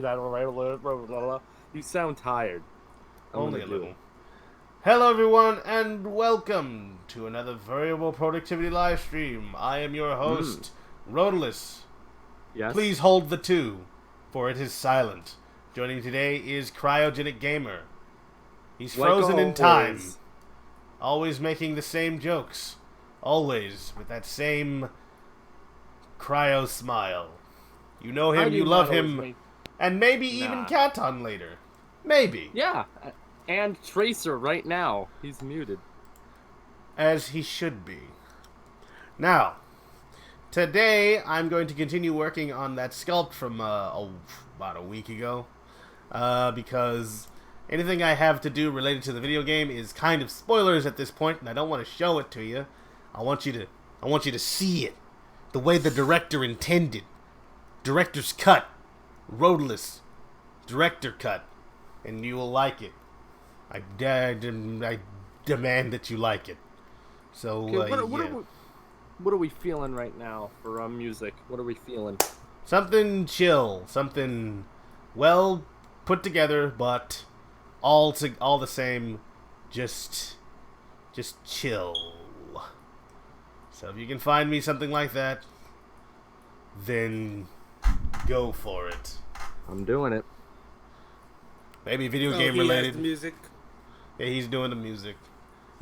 You sound tired. Only a little. Hello everyone and welcome to another Variable Productivity live stream. I am your host, Rotalice. Yes. Please hold the 2, for it is silent. Joining today is Cryogenic Gamer. He's frozen in time. Always making the same jokes. Always with that same cryo smile. You know him, you love him, and maybe even Katon later. Maybe. Yeah, and Tracer right now. He's muted. As he should be. Now, today I'm going to continue working on that sculpt from about a week ago. Because anything I have to do related to the video game is kind of spoilers at this point, and I don't want to show it to you. I want you to see it the way the director intended. Director's cut. Rotalice. Director cut. And you will like it. I demand that you like it. So, what are we feeling right now for music? What are we feeling? Something chill. Something well put together, but all the same, just chill. So if you can find me something like that, then go for it. I'm doing it. Maybe video game related. The music. Yeah, he's doing the music.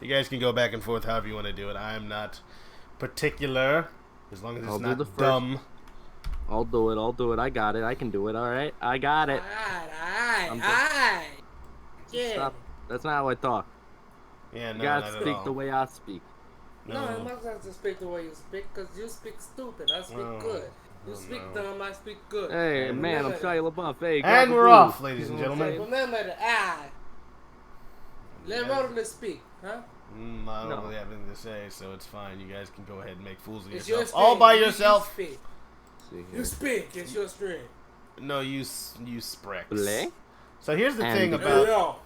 You guys can go back and forth however you want to do it. I am not particular, as long as it's not dumb. I'll do it. I got it. I can do it. All right. I got it. Alright. Yeah. Stop. That's not how I talk. Yeah, no, You gotta not at speak all. the way I speak. No, I'm not going to speak the way you speak, because you speak stupid. I speak good. You speak dumb, I speak good. Hey, And man, I'm remember- Shia LaBeouf. Hey, And we're off, ladies and gentlemen. Remember the I. Let Rotalice speak, huh? I don't No. really have anything to say, so it's fine. You guys can go ahead and make fools of It's yourself. your All by stream. yourself. You speak. See You here. speak. It's your stream. No, you sprex. Bleh? So here's the And thing the- about...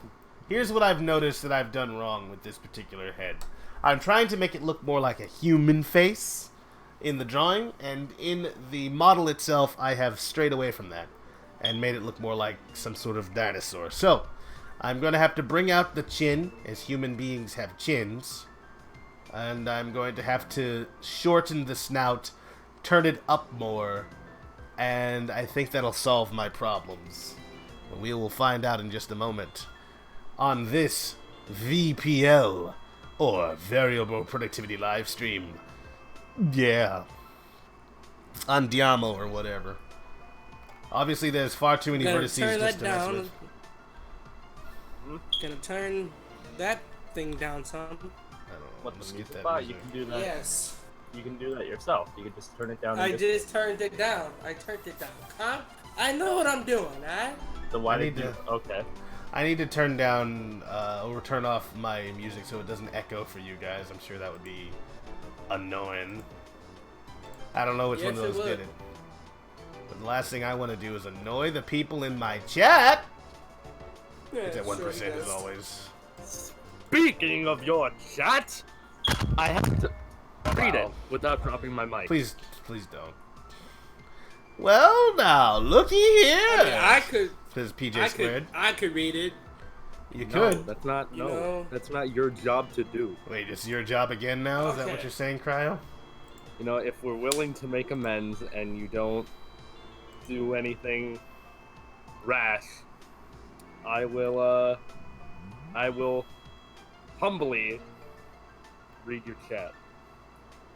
Here's what I've noticed that I've done wrong with this particular head. I'm trying to make it look more like a human face in the drawing, and in the model itself, I have strayed away from that and made it look more like some sort of dinosaur. So, I'm going to have to bring out the chin, as human beings have chins, and I'm going to have to shorten the snout, turn it up more, and I think that'll solve my problems. We will find out in just a moment on this VPL, or Variable Productivity live stream. Yeah. On Diamo or whatever. Obviously, there's far too many Gonna vertices turn just that to mess down. with. Gonna turn that thing down some. I don't know. What Let's the get music that bar? music. You can do that. Yes. You can do that yourself. You can just turn it down. I And just turned it down. I know what I'm doing, alright? So why I did need you? to- Okay. I need to turn down or turn off my music so it doesn't echo for you guys. I'm sure that would be annoying. I don't know which one Yes, of it those did would. it. But the last thing I want to do is annoy the people in my chat. It's at 1% as always. Speaking of your chat, I have to read it without dropping my mic. Please don't. Well, now, looky here. I mean, Says PJ Squared. I could read it. You No, could. that's not. You No, know? that's not your job to do. Wait, it's your job again now? Is that what Okay. you're saying, Cryo? You know, if we're willing to make amends and you don't do anything rash, I will humbly read your chat.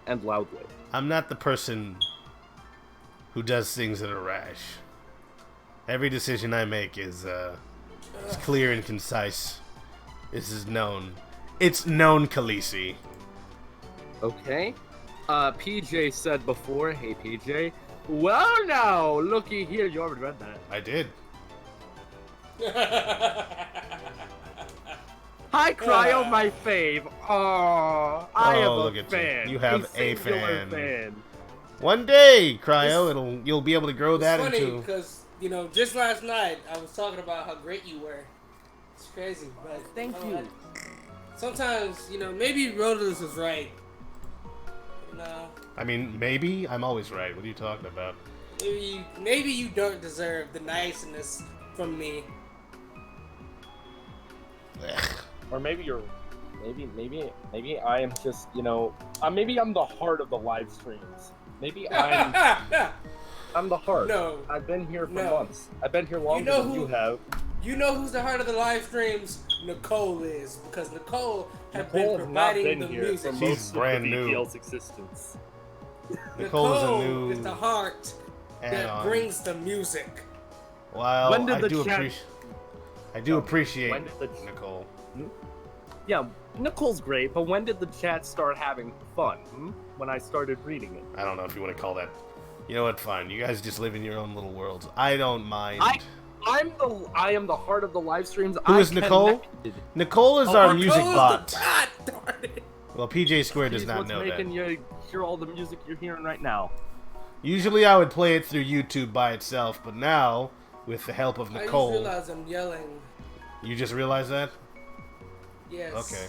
And loudly. I'm not the person who does things that are rash. Every decision I make is clear and concise. This is known. It's known, Khaleesi. Okay. PJ said before, hey PJ, well now, looky here, you already read that. I did. Hi, Cryo, my fave. Oh, I am look a at you. fan. You have a singular fan. One day, Cryo, you'll be able to grow It's that funny into. because just last night I was talking about how great you were. It's crazy, but Thank you. Sometimes maybe Rotalice is right. I mean, maybe I'm always right. What are you talking about? Maybe you don't deserve the niceness from me. Or maybe you're, maybe I am just, maybe I'm the heart of the live streams. Maybe I'm the heart. No. I've been here for No. months. I've been here longer than you have. You know who's the heart of the live streams? Nicole is, because Nicole has Nicole been has not providing been the here music. for She's most brand of the new. BPL's existence. Nicole's a new is the heart that add-on. brings the music. Well, When did I the do chat- appreciate. I do appreciate When did the- Nicole. Yeah, Nicole's great, but when did the chat start having fun? When I started reading it. I don't know if you want to call that. You know what? Fine. You guys just live in your own little worlds. I don't mind. I am the heart of the live streams. Who is Nicole? Nicole is our music Nicole is bot. the bot, darn it. Well, PJ Square does She's not what's know making that. you hear all the music you're hearing right now. Usually I would play it through YouTube by itself, but now, with the help of I just Nicole... realized I'm yelling. You just realized that? Yes. Okay.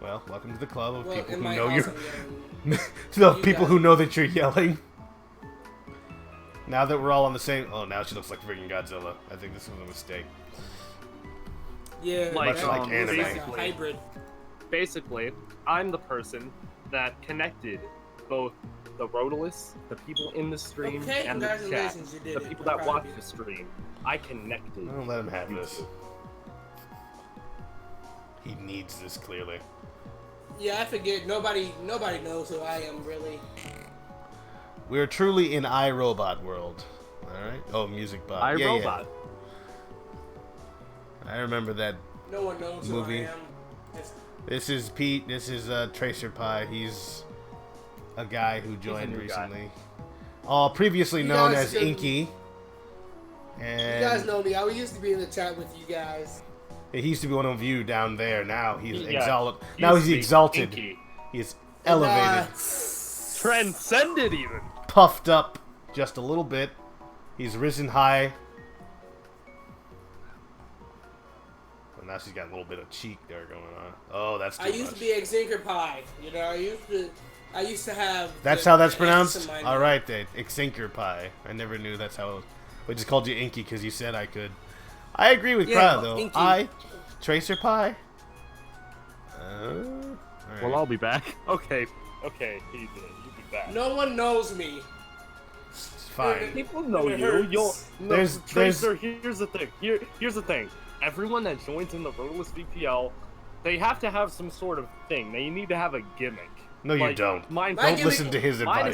Well, welcome to the club of Well, people in who my know house you. I'm yelling. To the You people guys- who know that you're yelling. Now that we're all on the same... Oh, now she looks like freaking Godzilla. I think this was a mistake. Yeah, Like, that like is anime. like a hybrid. Basically, I'm the person that connected both the Rotalice, the people in the stream, Okay, and the chat. congratulations, you did The it. people I'm that proud watch of you. the stream. I connected. I don't let him have you this. two. He needs this, clearly. Yeah, I forget. Nobody knows who I am really. We're truly in iRobot world. Alright? Oh, music bot. I Yeah, Robot. yeah. I remember that. No one knows Movie. who I am. It's- This is Pete. This is Tracer Pie. He's a guy who joined new guy. recently. Previously You known guys as should- Inky. You And guys know me. I used to be in the chat with you guys. he used to be one of you down there. Now he's Yeah, exalted. he Now used he's to be exalted. Inky. He's elevated, Transcended even. puffed up just a little bit. He's risen high. And now she's got a little bit of cheek there going on. Oh, that's too I used much. to be Xinker Pie. You know, I used to have. That's the- how that's the X pronounced? in my name. Alright then. Xinker Pie. I never knew that's how it was. We just called you Inky because you said I could. I agree with Yeah, Crowd though. Inky. Tracer Pie? Alright. Well, I'll be back. Okay, he did. You be back. No one knows me. It's fine. People know It you. hurts. You'll. No, There's- Tracer. Here's the thing. Here's the thing. Everyone that joins in the Rotalice VPL, they have to have some sort of thing. They need to have a gimmick. No, you Like, don't. Mine, My Don't gimmick- listen to his mine advice.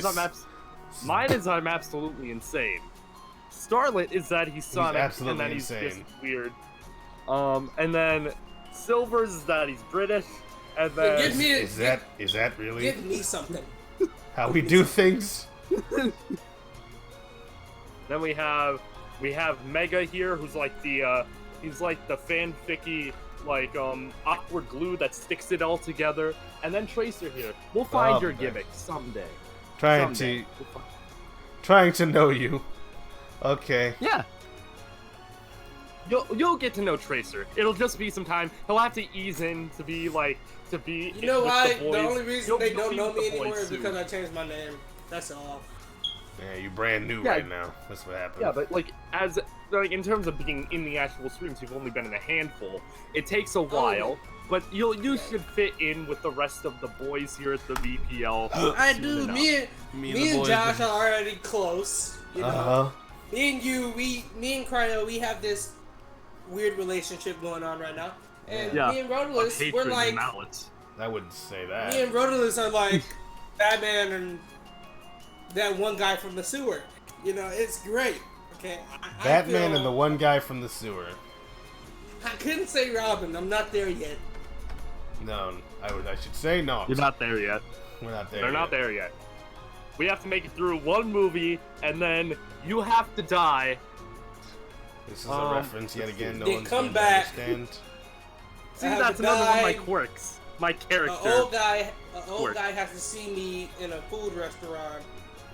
is I'm absolutely insane. Starlet is that he's Sonic and absolutely that he's insane. just weird. And then Silver's is that he's British, and then Give me Is that really Give me something. how we do things? then we have Mega here, who's like the he's like the fanficky like awkward glue that sticks it all together, and then Tracer here. We'll find your Someday. gimmick someday. Trying Someday. to trying to know you. Okay. Yeah. You'll get to know Tracer. It'll just be some time. He'll have to ease in to be You know with why? The, boys. The only reason You'll- they you'll don't be know with me the boys anymore is soon. because I changed my name. That's all. Yeah, you're brand new Yeah. right now. That's what happened. Yeah, but in terms of being in the actual streams, you've only been in a handful. It takes a while, but you should fit in with the rest of the boys here at the VPL. I soon do. enough. Me and boys Josh been- are already close. You know. Uh-huh. Me and you, me and Cryo, we have this weird relationship going on right now. And Yeah. me and Of Rotalice, hatred we're and like, malice. I wouldn't say that. me and Rotalice are like Batman and that one guy from the sewer. You know, it's great. Okay, I Batman feel- and the one guy from the sewer. I couldn't say Robin. I'm not there yet. No, I should say no. You're not there yet. We're not there. They're not there yet. We have to make it through one movie, and then you have to die. This is a reference yet again. No Then one's come going back. to understand. See, I have that's to another one of my die. quirks. My character. An old Work. guy has to see me in a food restaurant,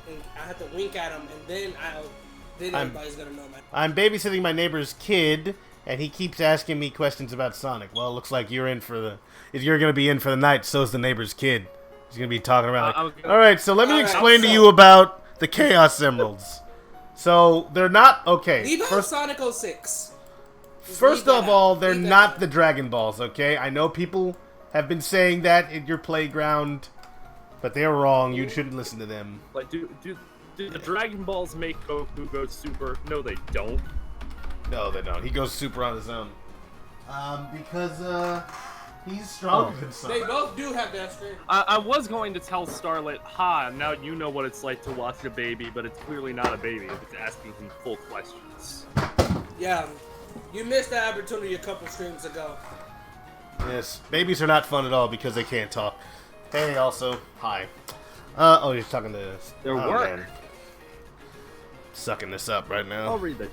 and I have to wink at him, and then everybody's gonna know my. I'm babysitting my neighbor's kid, and he keeps asking me questions about Sonic. Well, it looks like you're in for the. If you're gonna be in for the night, so's the neighbor's kid. He's gonna be talking about. I Like, was gonna- all right, so let me All right, explain to so- you about the Chaos Emeralds. So they're not okay. Leave out Sonic 06. First of all, they're Leave that not out. the Dragon Balls, okay? I know people have been saying that in your playground, but they're wrong. You shouldn't listen to them. Like, do the Dragon Balls make Goku go super? No, they don't. No, they don't. He goes super on his own. Because, he's stronger than They Sonic. both do have that strength. I was going to tell Starlet, now you know what it's like to watch a baby, but it's clearly not a baby if it's asking him full questions. Yeah, you missed that opportunity a couple streams ago. Yes, babies are not fun at all because they can't talk. Hey, also, hi. You're talking to... Their work. Man. Sucking this up right now. I'll read the...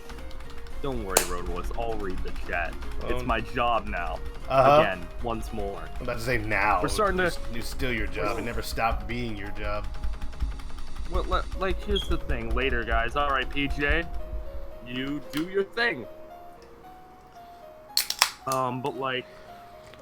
Don't worry, Rotalice. I'll read the chat. It's my job now. Uh-huh. Again, once more. I'm about to say now. We're starting to... You still your job. It never stopped being your job. Well, like, here's the thing. Later, guys. Alright, PJ. You do your thing. But, like...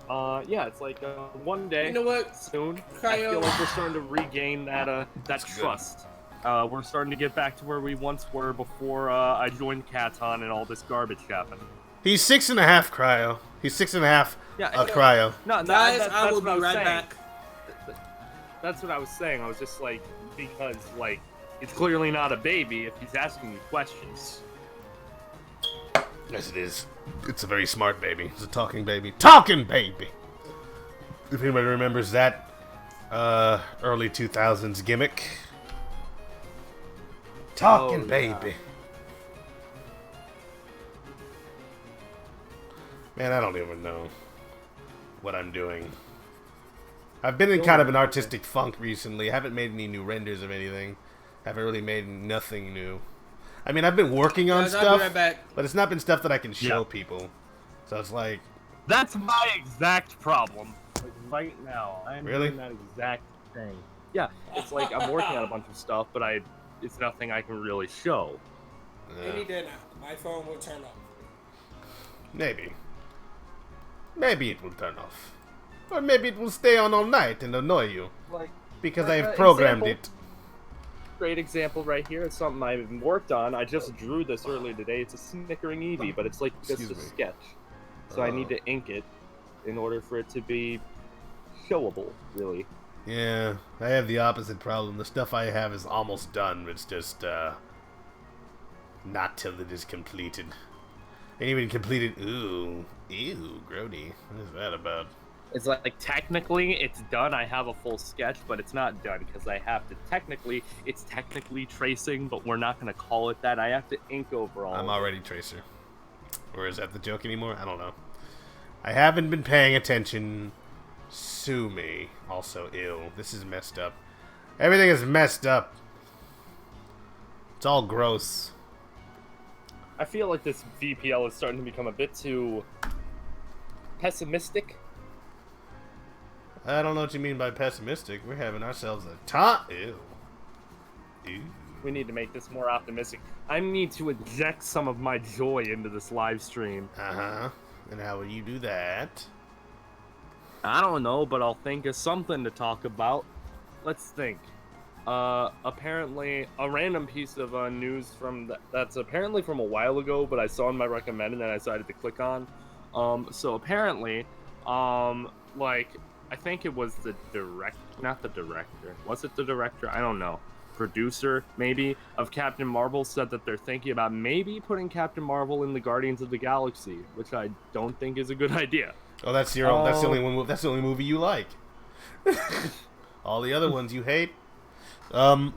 yeah, it's like, one day... You know what? Soon, I Cryo. feel like we're starting to regain that trust. We're starting to get back to where we once were before I joined Katon and all this garbage happened. He's 6.5 cryo. He's 6.5 Yeah, cryo. No, Guys, that's I will what be was right saying. back. That's what I was saying. I was just like, because, like, it's clearly not a baby if he's asking you questions. Yes, it is. It's a very smart baby. It's a talking baby. Talking baby! If anybody remembers that early 2000s gimmick. Talking baby. Man, I don't even know what I'm doing. I've been in kind of an artistic funk recently. I haven't made any new renders of anything. Haven't really made nothing new. I mean, I've been working on Guys, I'll stuff, be right back. but it's not been stuff that I can show Yeah. people. So it's like, That's my exact problem. Like, right now, I'm Really? doing that exact thing. Yeah, it's like I'm working on a bunch of stuff, but it's nothing I can really show. Any day now, my phone will turn off. maybe. Maybe it will turn off. Or maybe it will stay on all night and annoy you. Like, Because I have programmed example. Great example right here. It's something I've worked on. I just drew this earlier today. It's a snickering Eevee, but it's like just Excuse a me. sketch. So I need to ink it in order for it to be showable, really. Yeah, I have the opposite problem. The stuff I have is almost done. It's just, not till it is completed. Ain't even completed. Ooh, grody. What is that about? It's like technically it's done. I have a full sketch, but it's not done because I have to it's technically tracing, but we're not going to call it that. I have to ink over all. I'm of it. already Tracer. Or is that the joke anymore? I don't know. I haven't been paying attention. Sue me. Also ill. This is messed up. Everything is messed up. It's all gross. I feel like this VPL is starting to become a bit too pessimistic. I don't know what you mean by pessimistic. We're having ourselves a time. Ew. Ew. We need to make this more optimistic. I need to inject some of my joy into this live stream. Uh-huh. And how will you do that? I don't know, but I'll think of something to talk about. Let's think. Apparently, a random piece of news that's apparently from a while ago, but I saw in my recommended and I decided to click on. So apparently, like, I think it was not the director. Was it the director? I don't know. Producer, maybe, of Captain Marvel said that they're thinking about maybe putting Captain Marvel in the Guardians of the Galaxy, which I don't think is a good idea. Oh, that's the only one. That's the only movie you like. All the other ones you hate. I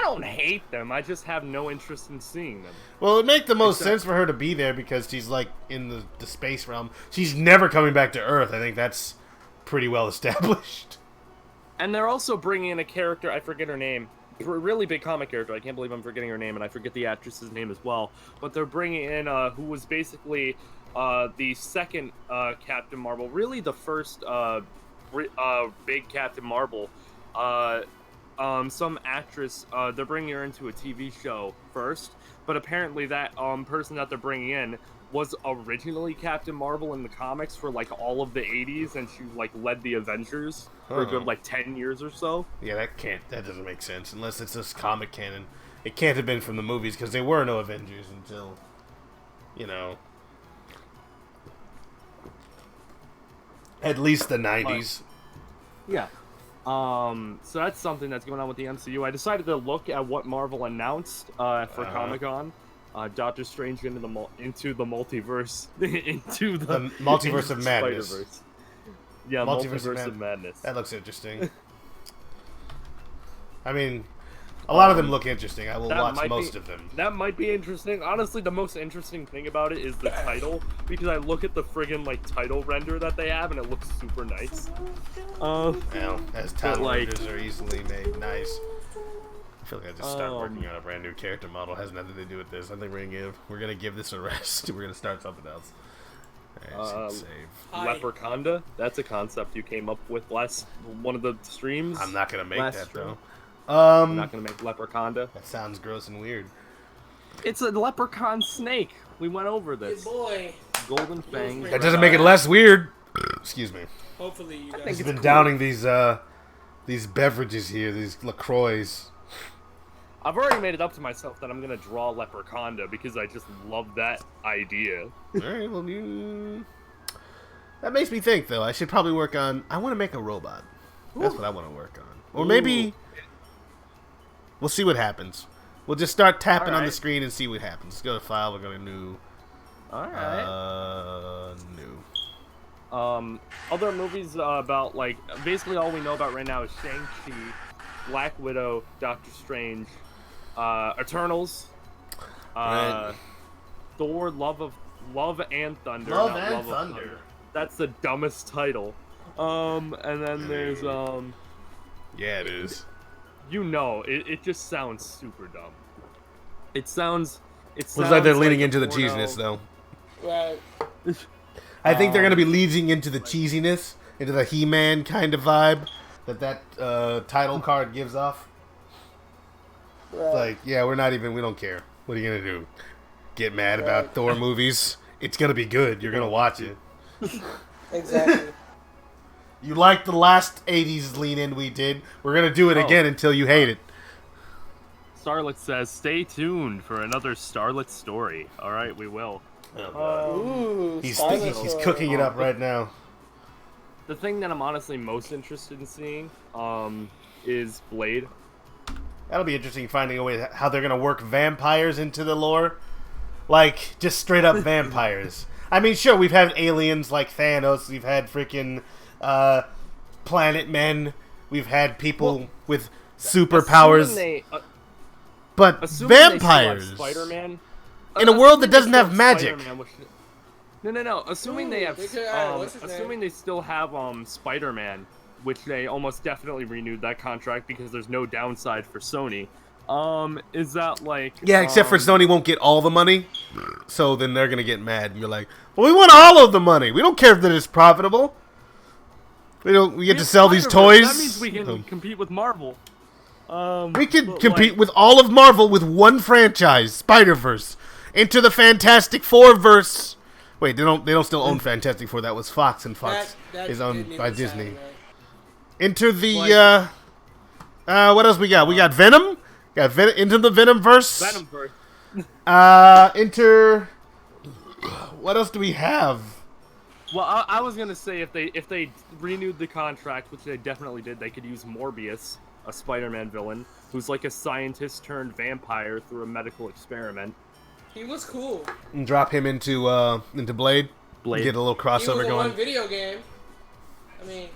don't hate them. I just have no interest in seeing them. Well, it make the most sense for her to be there because she's like in the space realm. She's never coming back to Earth. I think that's pretty well established. And they're also bringing in a character, I forget her name, a really big comic character. I can't believe I'm forgetting her name, and I forget the actress's name as well. But they're bringing in who was basically the second Captain Marvel, really the first big Captain Marvel. Some actress, they're bringing her into a TV show first, but apparently that person that they're bringing in was originally Captain Marvel in the comics for like all of the 80s, and she like led the Avengers for a good like 10 years or so. Yeah, that doesn't make sense unless it's this comic canon. it can't have been from the movies because there were no Avengers until, at least the 90s. Yeah. So that's something that's going on with the MCU. I decided to look at what Marvel announced for Comic-Con. Doctor Strange into the multiverse, into the multiverse of madness. Spider-Verse. Yeah, multiverse of madness. That looks interesting. I mean, a lot of them look interesting. I will watch most of them. That might be interesting. Honestly, the most interesting thing about it is the title, because I look at the friggin' title render that they have, and it looks super nice. Well, as title renders are easily made nice. I feel like I just started working on a brand new character model. It has nothing to do with this. I think we're gonna give this a rest. We're gonna start something else. Alright, save. Leprechaunda? That's a concept you came up with one of the streams. I'm not gonna make that though. I'm not gonna make Leprechaunda. That sounds gross and weird. It's a leprechaun snake. We went over this. Good boy. Golden fangs. That doesn't make it less weird. Excuse me. Hopefully you guys. I've been downing these beverages here, these LaCroix. I've already made it up to myself that I'm gonna draw Leprechaunda because I just love that idea. Alright, well that makes me think though. I should probably work on. I want to make a robot. That's what I want to work on. Or maybe we'll see what happens. We'll just start tapping on the screen and see what happens. Let's go to file. We're going to new. New. Other movies about basically all we know about right now is Shang-Chi, Black Widow, Doctor Strange, Eternals, Thor, Love and Thunder. Love and Thunder. That's the dumbest title. And then there's Yeah, it is. It just sounds super dumb. It sounds looks like they're leaning into the cheesiness though. Right. I think they're gonna be leading into the cheesiness, into the He-Man kind of vibe that title card gives off. Right. Yeah, we don't care. What are you gonna do? Get mad about Thor movies? It's gonna be good. You're gonna watch it. Exactly. You like the last 80s lean-in we did. We're gonna do it again until you hate it. Starlet says, stay tuned for another Starlet story. Alright, we will. Ooh, He's cooking it up right now. The thing that I'm honestly most interested in seeing is Blade. That'll be interesting, finding a way how they're gonna work vampires into the lore. Just straight up vampires. I mean, sure, we've had aliens like Thanos. We've had freaking planet men. We've had people with superpowers. But vampires. Spider-Man. In a world that doesn't have magic. No. Assuming they have, assuming they still have Spider-Man, which they almost definitely renewed that contract because there's no downside for Sony. Is that yeah, except for Sony won't get all the money, so then they're gonna get mad. And you're like, well, we want all of the money. We don't care if that it's profitable. We get to sell these toys. That means we can compete with Marvel. We can compete with all of Marvel with one franchise, Spider-Verse. Into the Fantastic Four verse. Wait, they don't still own Fantastic Four. That was Fox, and Fox is owned by Disney. Right. Into the what else we got? We got Venom. Into the Venom verse. Enter. What else do we have? Well, I was gonna say if they renewed the contract, which they definitely did, they could use Morbius, a Spider-Man villain, who's like a scientist turned vampire through a medical experiment. He was cool. And drop him into Blade. Get a little crossover he was going. One video game. I mean,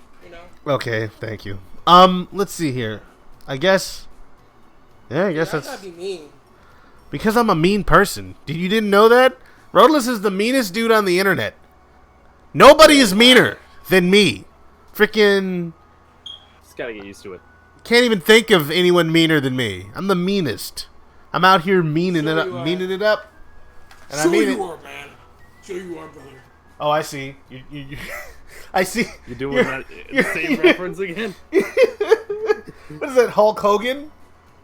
Okay, thank you. Let's see here. I guess that's gotta be mean. Because I'm a mean person. You didn't know that? Rotalice is the meanest dude on the internet. Nobody is meaner than me. Freaking. Just gotta get used to it. Can't even think of anyone meaner than me. I'm the meanest. I'm out here meaning it up. And I mean you are, man. Sure you are, brother. Oh, I see. You I see. You're doing the same reference again. What is that, Hulk Hogan?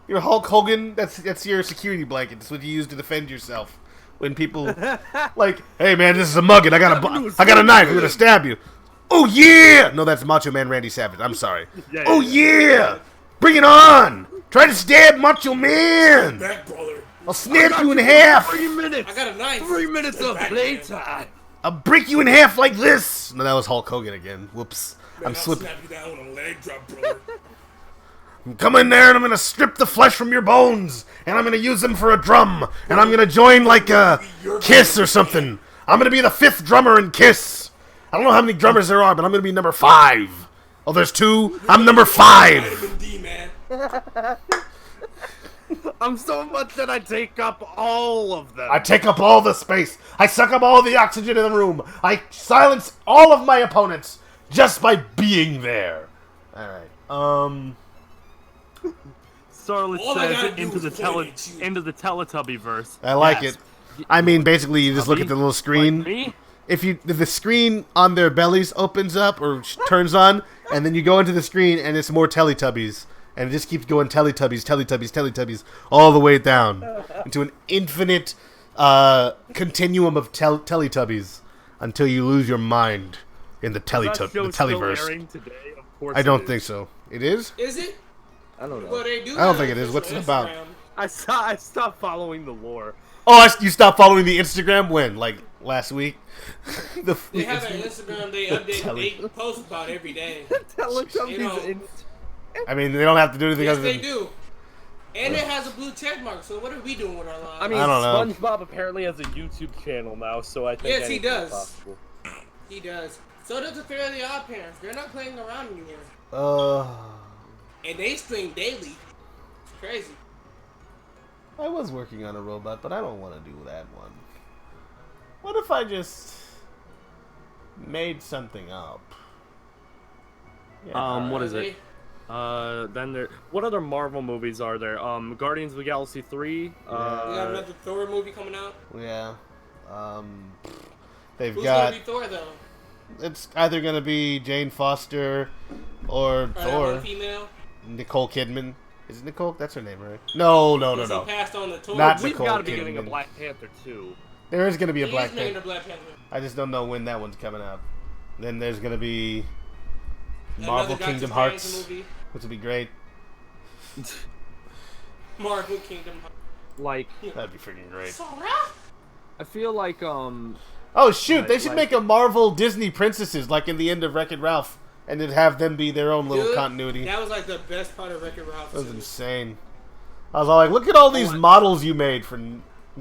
You're Hulk Hogan. That's your security blanket. That's what you use to defend yourself when people hey man, this is a muggin. I got a knife. I'm gonna stab you. Oh yeah! No, that's Macho Man Randy Savage. I'm sorry. Oh yeah! Bring it on! Try to stab Macho Man! Back, brother. I'll snap you in half! 3 minutes! I got a knife. 3 minutes of Back, playtime! I'll break you in half like this! No, that was Hulk Hogan again. Whoops. Man, I'm I'll slipping. snap you down on a leg drop, brother. Come in there and I'm gonna strip the flesh from your bones! And I'm gonna use them for a drum! And I'm gonna join like Kiss or something! I'm gonna be the 5th drummer in Kiss! I don't know how many drummers there are, but I'm gonna be number 5! Oh, there's 2? I'm number 5! Vitamin D, man. I'm so much that I take up all of them. I take up all the space. I suck up all the oxygen in the room. I silence all of my opponents just by being there. Alright, Starlet All I gotta says do into is the point at you. into the Teletubby verse. I like Yes. it. I mean, basically, you just look at the little screen. Like me? If the screen on their bellies opens up or turns on, and then you go into the screen and it's more Teletubbies. And it just keeps going Teletubbies, Teletubbies, Teletubbies, all the way down into an infinite continuum of Teletubbies until you lose your mind in the Is that show still Televerse. airing today? Of course I don't it think is. so. It is? Is it? I don't know. Well, they do. I don't have think it is. official What's it about? Instagram. I stopped following the lore. Oh, you stopped following the Instagram when? Like last week? They have an Instagram. They update. Tele- They post about every day. Teletubbies. You know, I mean, they don't have to do anything Yes, other they than... do. And it has a blue check mark. So what are we doing with our lives? I mean, I don't know. SpongeBob apparently has a YouTube channel now, so I think Yes, he anything's does. possible. He does. So does the Fairly Odd Parents. They're not playing around anymore. And they stream daily. It's crazy. I was working on a robot, but I don't want to do that one. What if I just made something up? Yeah. What is it? Then there. What other Marvel movies are there? Guardians of the Galaxy 3. We got another Thor movie coming out. Yeah. They've Who's got... gonna be Thor though? It's either going to be Jane Foster or Or that Thor. one female? Nicole Kidman. Is it Nicole? That's her name, right? No. Because he passed on the Thor. Not We've Nicole got to be Kidman. getting a Black Panther 2. There is going to be a He Black is making Panther. a Black Panther. I just don't know when that one's coming out. Then there's going to be Another Marvel Doctor Kingdom Strange Hearts, movie. which would be great. Marvel Kingdom Hearts. Like, That'd be freaking great. Sora? I feel like Oh shoot! Right, They should like- make a Marvel Disney princesses like in the end of Wreck-It Ralph, and then have them be their own little Dude, continuity. That was like the best part of Wreck-It Ralph. That was too. insane. I was all like, look at all these models you made for.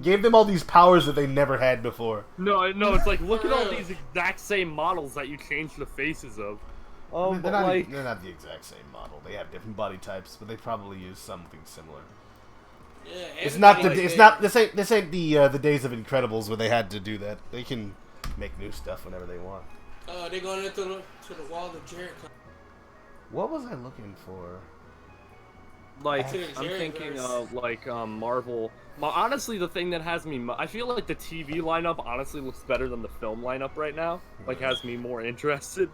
Gave them all these powers that they never had before. no, it's like look at all these exact same models that you changed the faces of. they're, But not, like, they're not the exact same model. They have different body types, but they probably use something similar. Yeah, It's not the. everybody It's did. not. This ain't the days of Incredibles where they had to do that. They can make new stuff whenever they want. They're going into to the wall of Jericho. What was I looking for? like To the I'm Jerry thinking verse. of like Marvel. Honestly, the thing that has me, I feel like the TV lineup honestly looks better than the film lineup right now. Like has me more interested.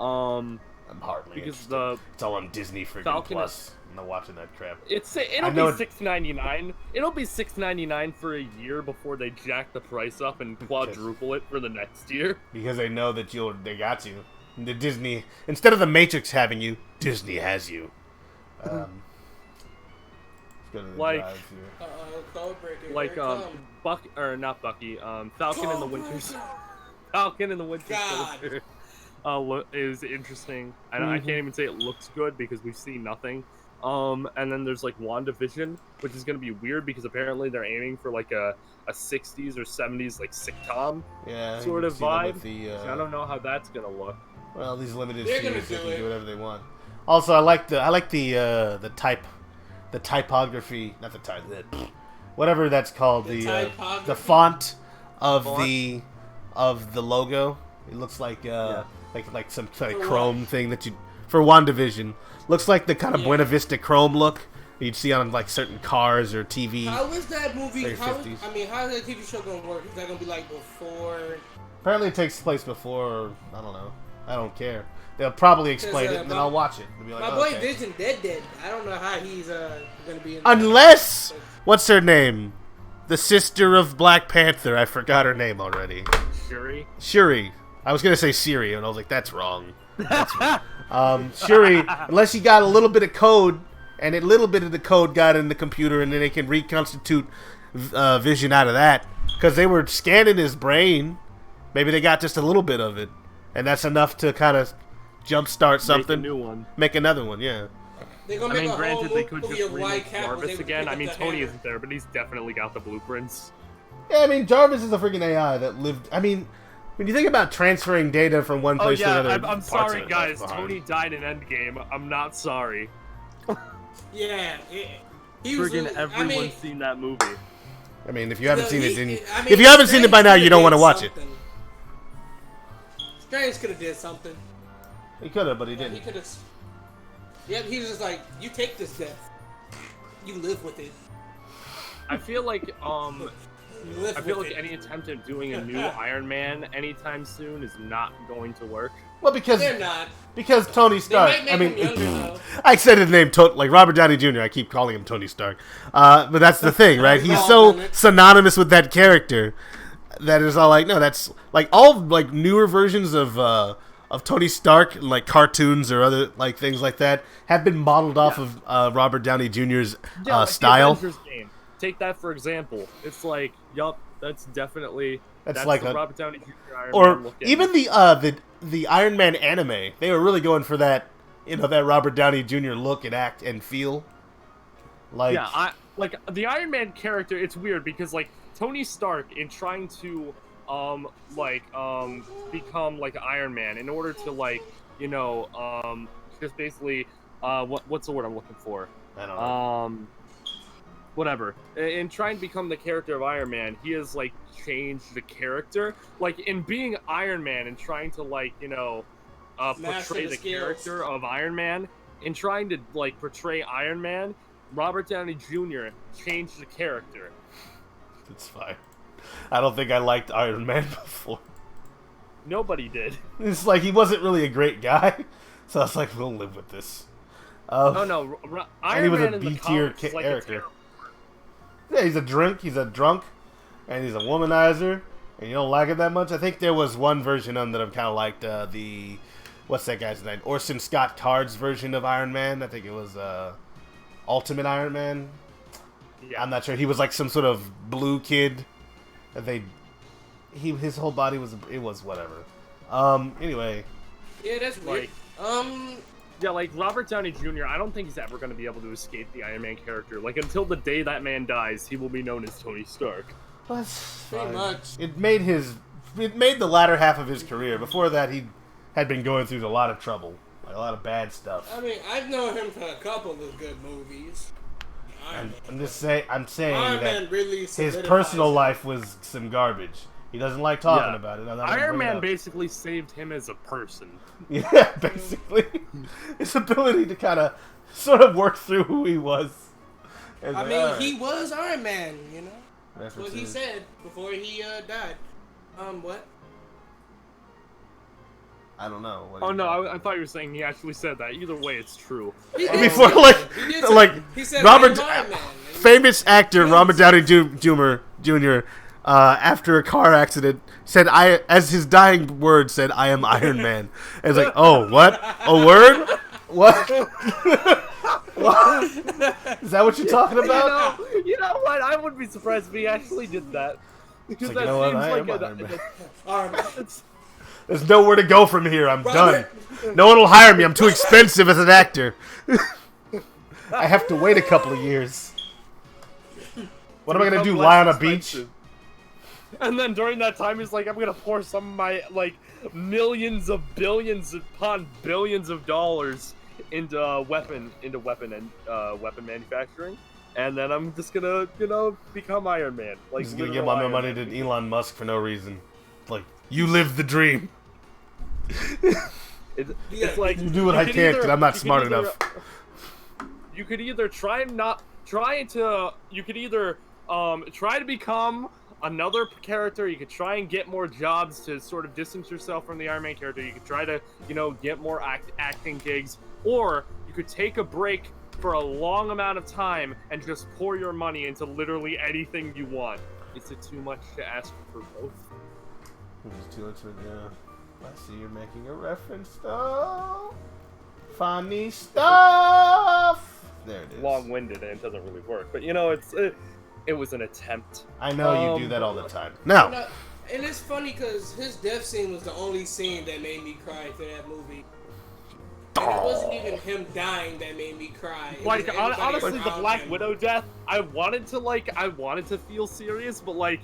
I'm hardly Because interested. It's all on Disney freaking Falcon Plus. I'm not watching that crap. it'll know be $6.99. It'll be $6.99 for a year before they jack the price up and quadruple it for the next year. Because they know that they got you. The Disney, instead of the Matrix having you, Disney has you. Let's go to the Like- drive here. Codebreaker. Like here it come. not Bucky. Falcon and the Winter Falcon and the Winter God. Soldier. Is interesting. I can't even say it looks good because we've seen nothing. And then there's like WandaVision, which is gonna be weird because apparently they're aiming for like a 60s or 70s like sitcom Yeah, you sort can of see them vibe. with the, I don't know how that's gonna look. well, these limited They're gonna series, they do can it. do whatever they want. Also, I like the typography, not the type, whatever that's called, the typography? font of Font? the logo. It looks like like some kind of For chrome what? thing that you for WandaVision. Looks like the kind of Yeah. Buena Vista chrome look you'd see on like certain cars or TV. How is that movie? Very How, 50s. I mean, how is that TV show gonna work? Is that gonna be like before? Apparently, it takes place before. I don't know. I don't care. They'll probably explain it, and then my- I'll watch it. And be like, My boy okay. Vision dead. I don't know how he's gonna be in. Unless, what's her name? The sister of Black Panther. I forgot her name already. Shuri. Shuri. I was gonna say Siri, and I was like, that's wrong. Shuri. Unless you got a little bit of code, and a little bit of the code got in the computer, and then they can reconstitute Vision out of that because they were scanning his brain. Maybe they got just a little bit of it, and that's enough to kind of jumpstart something. Make a new one. Make another one, yeah. I mean, granted, they could just remake Jarvis again. I mean, Tony isn't there, but he's definitely got the blueprints. Yeah, I mean, Jarvis is a freaking AI that lived. I mean, when you think about transferring data from one place to another, I'm sorry, guys. Tony died in Endgame. I'm not sorry. Yeah, Friggin' everyone's seen that movie. I mean, if you haven't seen it, then if you haven't seen it by now, you don't want to watch it. Strange could have did something. He could have, but he didn't. He could have. Yeah, he was just like, you take this death. You live with it. I feel like any attempt at doing a new Iron Man anytime soon is not going to work. Well, because they're not. Because Tony Stark. I mean, I said his name like Robert Downey Jr. I keep calling him Tony Stark, but that's the thing, right? He's so synonymous with that character that it's all like, no, that's like all like newer versions of Tony Stark, like cartoons or other like things like that, have been modeled off of Robert Downey Jr.'s style. The Avengers game. Take that for example. It's like, yup, that's definitely that's like the Robert Downey Jr. Iron or Man look even the Iron Man anime. They were really going for that, that Robert Downey Jr. look and act and feel. Like like the Iron Man character. It's weird because like Tony Stark, in trying to become like Iron Man, in order to just basically what's the word I'm looking for? I don't know. Whatever. In trying to become the character of Iron Man, he has like changed the character. Like in being Iron Man and trying to portray the character of Iron Man, in trying to like portray Iron Man, Robert Downey Jr. changed the character. It's fine. I don't think I liked Iron Man before. Nobody did. It's like he wasn't really a great guy, so I was like, we'll live with this. Iron Man a B-tier character. Yeah, he's a drunk, and he's a womanizer, and you don't like it that much. I think there was one version of him that I've kind of liked, what's that guy's name? Orson Scott Card's version of Iron Man. I think it was Ultimate Iron Man. Yeah. I'm not sure. He was like some sort of blue kid. His whole body was whatever. Anyway. Yeah, that's weird. Yeah, like Robert Downey Jr., I don't think he's ever going to be able to escape the Iron Man character. Like, until the day that man dies, he will be known as Tony Stark. That's pretty much. It made the latter half of his career. Before that, he had been going through a lot of trouble, like a lot of bad stuff. I mean, I've known him for a couple of good movies. I'm saying Iron that really his personal life was some garbage. He doesn't like talking about it. Iron Man basically saved him as a person. Yeah, basically. His ability to kind of sort of work through who he was. He was Iron Man, That's what he said before he died. What? I don't know. I thought you were saying he actually said that. Either way, it's true. Before, he said Robert, famous actor Robert Downey Jr. After a car accident, said as his dying words said, "I am Iron Man." And it's like, oh, what? A word? What? What? Is that what you're talking about? You know what? I wouldn't be surprised if he actually did that. Because that seems like there's nowhere to go from here. I'm done. No one will hire me. I'm too expensive as an actor. I have to wait a couple of years. What am I gonna do? Lie on a beach? And then during that time, he's like, I'm gonna pour some of my millions of billions upon billions of dollars into weapon manufacturing, and then I'm just gonna become Iron Man. Like, he's gonna give all my money to Elon Musk for no reason. Like, you live the dream. It's like you do what I can't because I'm not smart enough. You could either try to become another character. You could try and get more jobs to sort of distance yourself from the Iron Man character. You could try to, get more acting gigs, or you could take a break for a long amount of time and just pour your money into literally anything you want. Is it too much to ask for both? It's too much. I see you're making a reference, though. Funny stuff. There it is. long-winded and it doesn't really work. But you know, it was an attempt. I know you do that all the time. Now, and it's funny because his death scene was the only scene that made me cry for that movie. And it wasn't even him dying that made me cry. Like honestly, the Black him. Widow death, I wanted to feel serious, but like,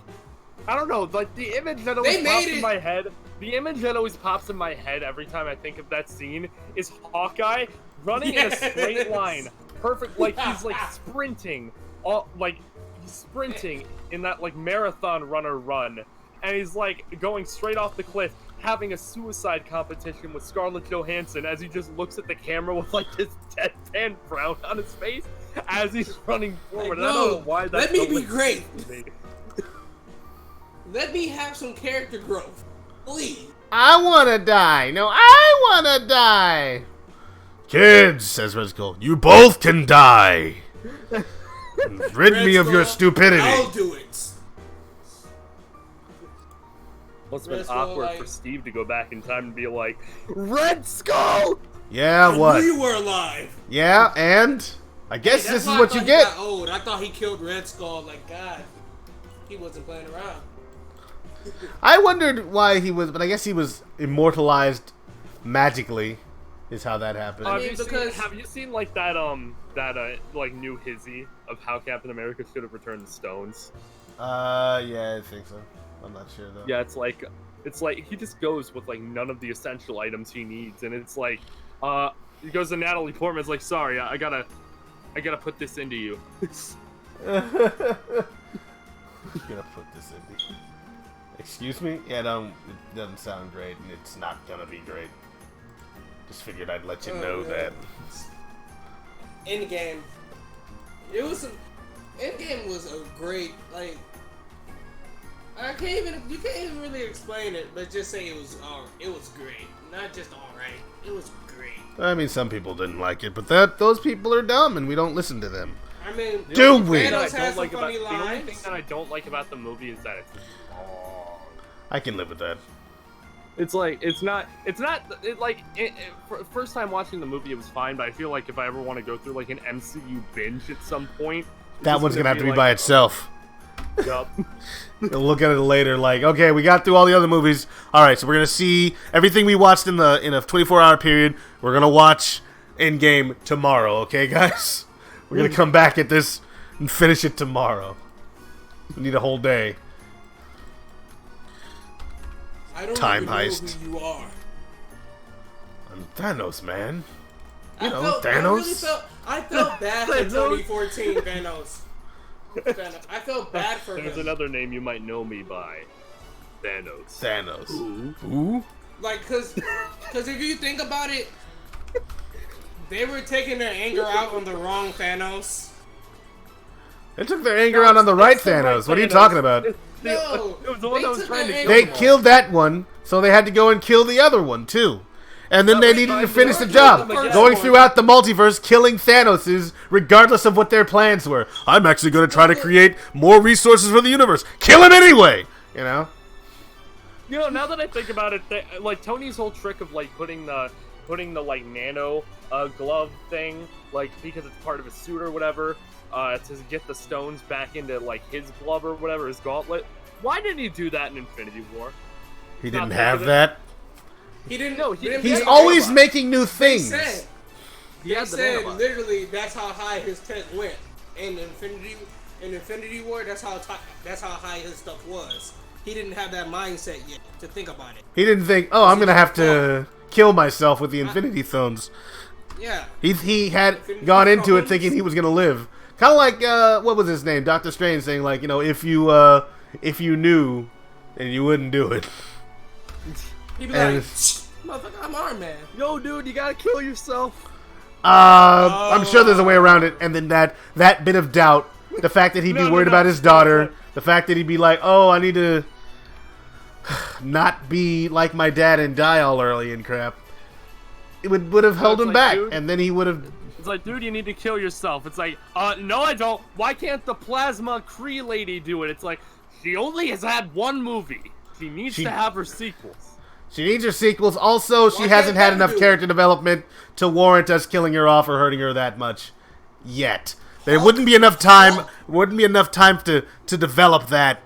I don't know, like the image that always pops in my head. The image that always pops in my head every time I think of that scene is Hawkeye running in a straight line, perfect, like he's like sprinting, sprinting in that like marathon runner run, and he's like going straight off the cliff, having a suicide competition with Scarlett Johansson as he just looks at the camera with like this deadpan frown on his face as he's running forward. Like, I don't know why that's let me be great. Let me have some character growth. Please. I wanna die. No, I wanna die. Kids, says Red Skull, you both can die. Rid me of your stupidity. I'll do it. Must have been awkward for Steve to go back in time and be like, Red Skull! Yeah, what? We were alive. Yeah, and? I guess this is what you get. Got old. I thought he killed Red Skull. Like, God, he wasn't playing around. I wondered why he was, but I guess he was immortalized magically, is how that happened. I mean, have you seen like that like new hizzy of how Captain America should have returned the stones? Yeah, I think so. I'm not sure though. Yeah, it's like he just goes with like none of the essential items he needs, and it's like he goes to Natalie Portman's like, sorry, I gotta put this into you. Gonna put this into you. Excuse me? Yeah, it doesn't sound great, and it's not gonna be great. Just figured I'd let you know that. Endgame. Endgame was a great, like, you can't even really explain it, but just say it was great. Not just alright, it was great. I mean, some people didn't like it, but those people are dumb, and we don't listen to them. I mean, do we? The only thing that I don't like about the movie is that it's long. I can live with that. It's like first time watching the movie it was fine, but I feel like if I ever want to go through like an MCU binge at some point, that one's gonna have to be by itself. Yup. You'll look at it later like, okay, we got through all the other movies. All right, so we're gonna see everything we watched in a 24-hour period. We're gonna watch Endgame tomorrow, okay, guys? We're gonna come back at this and finish it tomorrow. We need a whole day. I don't Time even heist. know who you are. I'm Thanos, man. Thanos. I felt bad for 2014 Thanos. I felt bad for him. There's another name you might know me by. Thanos. Who? Like, cause if you think about it, they were taking their anger out on the wrong Thanos. They took their anger out on the right Thanos. What are you talking about? No, it was the one that was trying to kill They them killed that one, so they had to go and kill the other one too. And then they needed to finish the job. Going throughout the multiverse, killing Thanos, regardless of what their plans were. I'm actually going to try to create more resources for the universe. Kill him anyway! You know? You know, now that I think about it, like Tony's whole trick of like putting the like nano glove thing, like because it's part of his suit or whatever, to get the stones back into like his glove or whatever, his gauntlet. Why didn't he do that in Infinity War? He didn't have that. He didn't. No, he's always making new things. They said literally that's how high his tech went in Infinity War. That's how high his stuff was. He didn't have that mindset yet to think about it. He didn't think, oh, I'm gonna have to kill myself with the Infinity Stones. Yeah. He had gone into it thinking he was gonna live. Kind of like what was his name, Doctor Strange, saying like, you know, if you knew, then you wouldn't do it. He'd be like, motherfucker, I'm Iron Man. Yo, dude, you gotta kill yourself. I'm sure there's a way around it. And then that bit of doubt, the fact that he'd be worried about his daughter, the fact that he'd be like, oh, I need to not be like my dad and die all early and crap. It would have held him back, dude, and then he would have. It's like, dude, you need to kill yourself. It's like, no, I don't. Why can't the Plasma Kree lady do it? It's like, she only has had one movie. She needs to have her sequels. She needs her sequels. Also, she hasn't had enough character development to warrant us killing her off or hurting her that much. yet. There wouldn't be enough time. To develop that.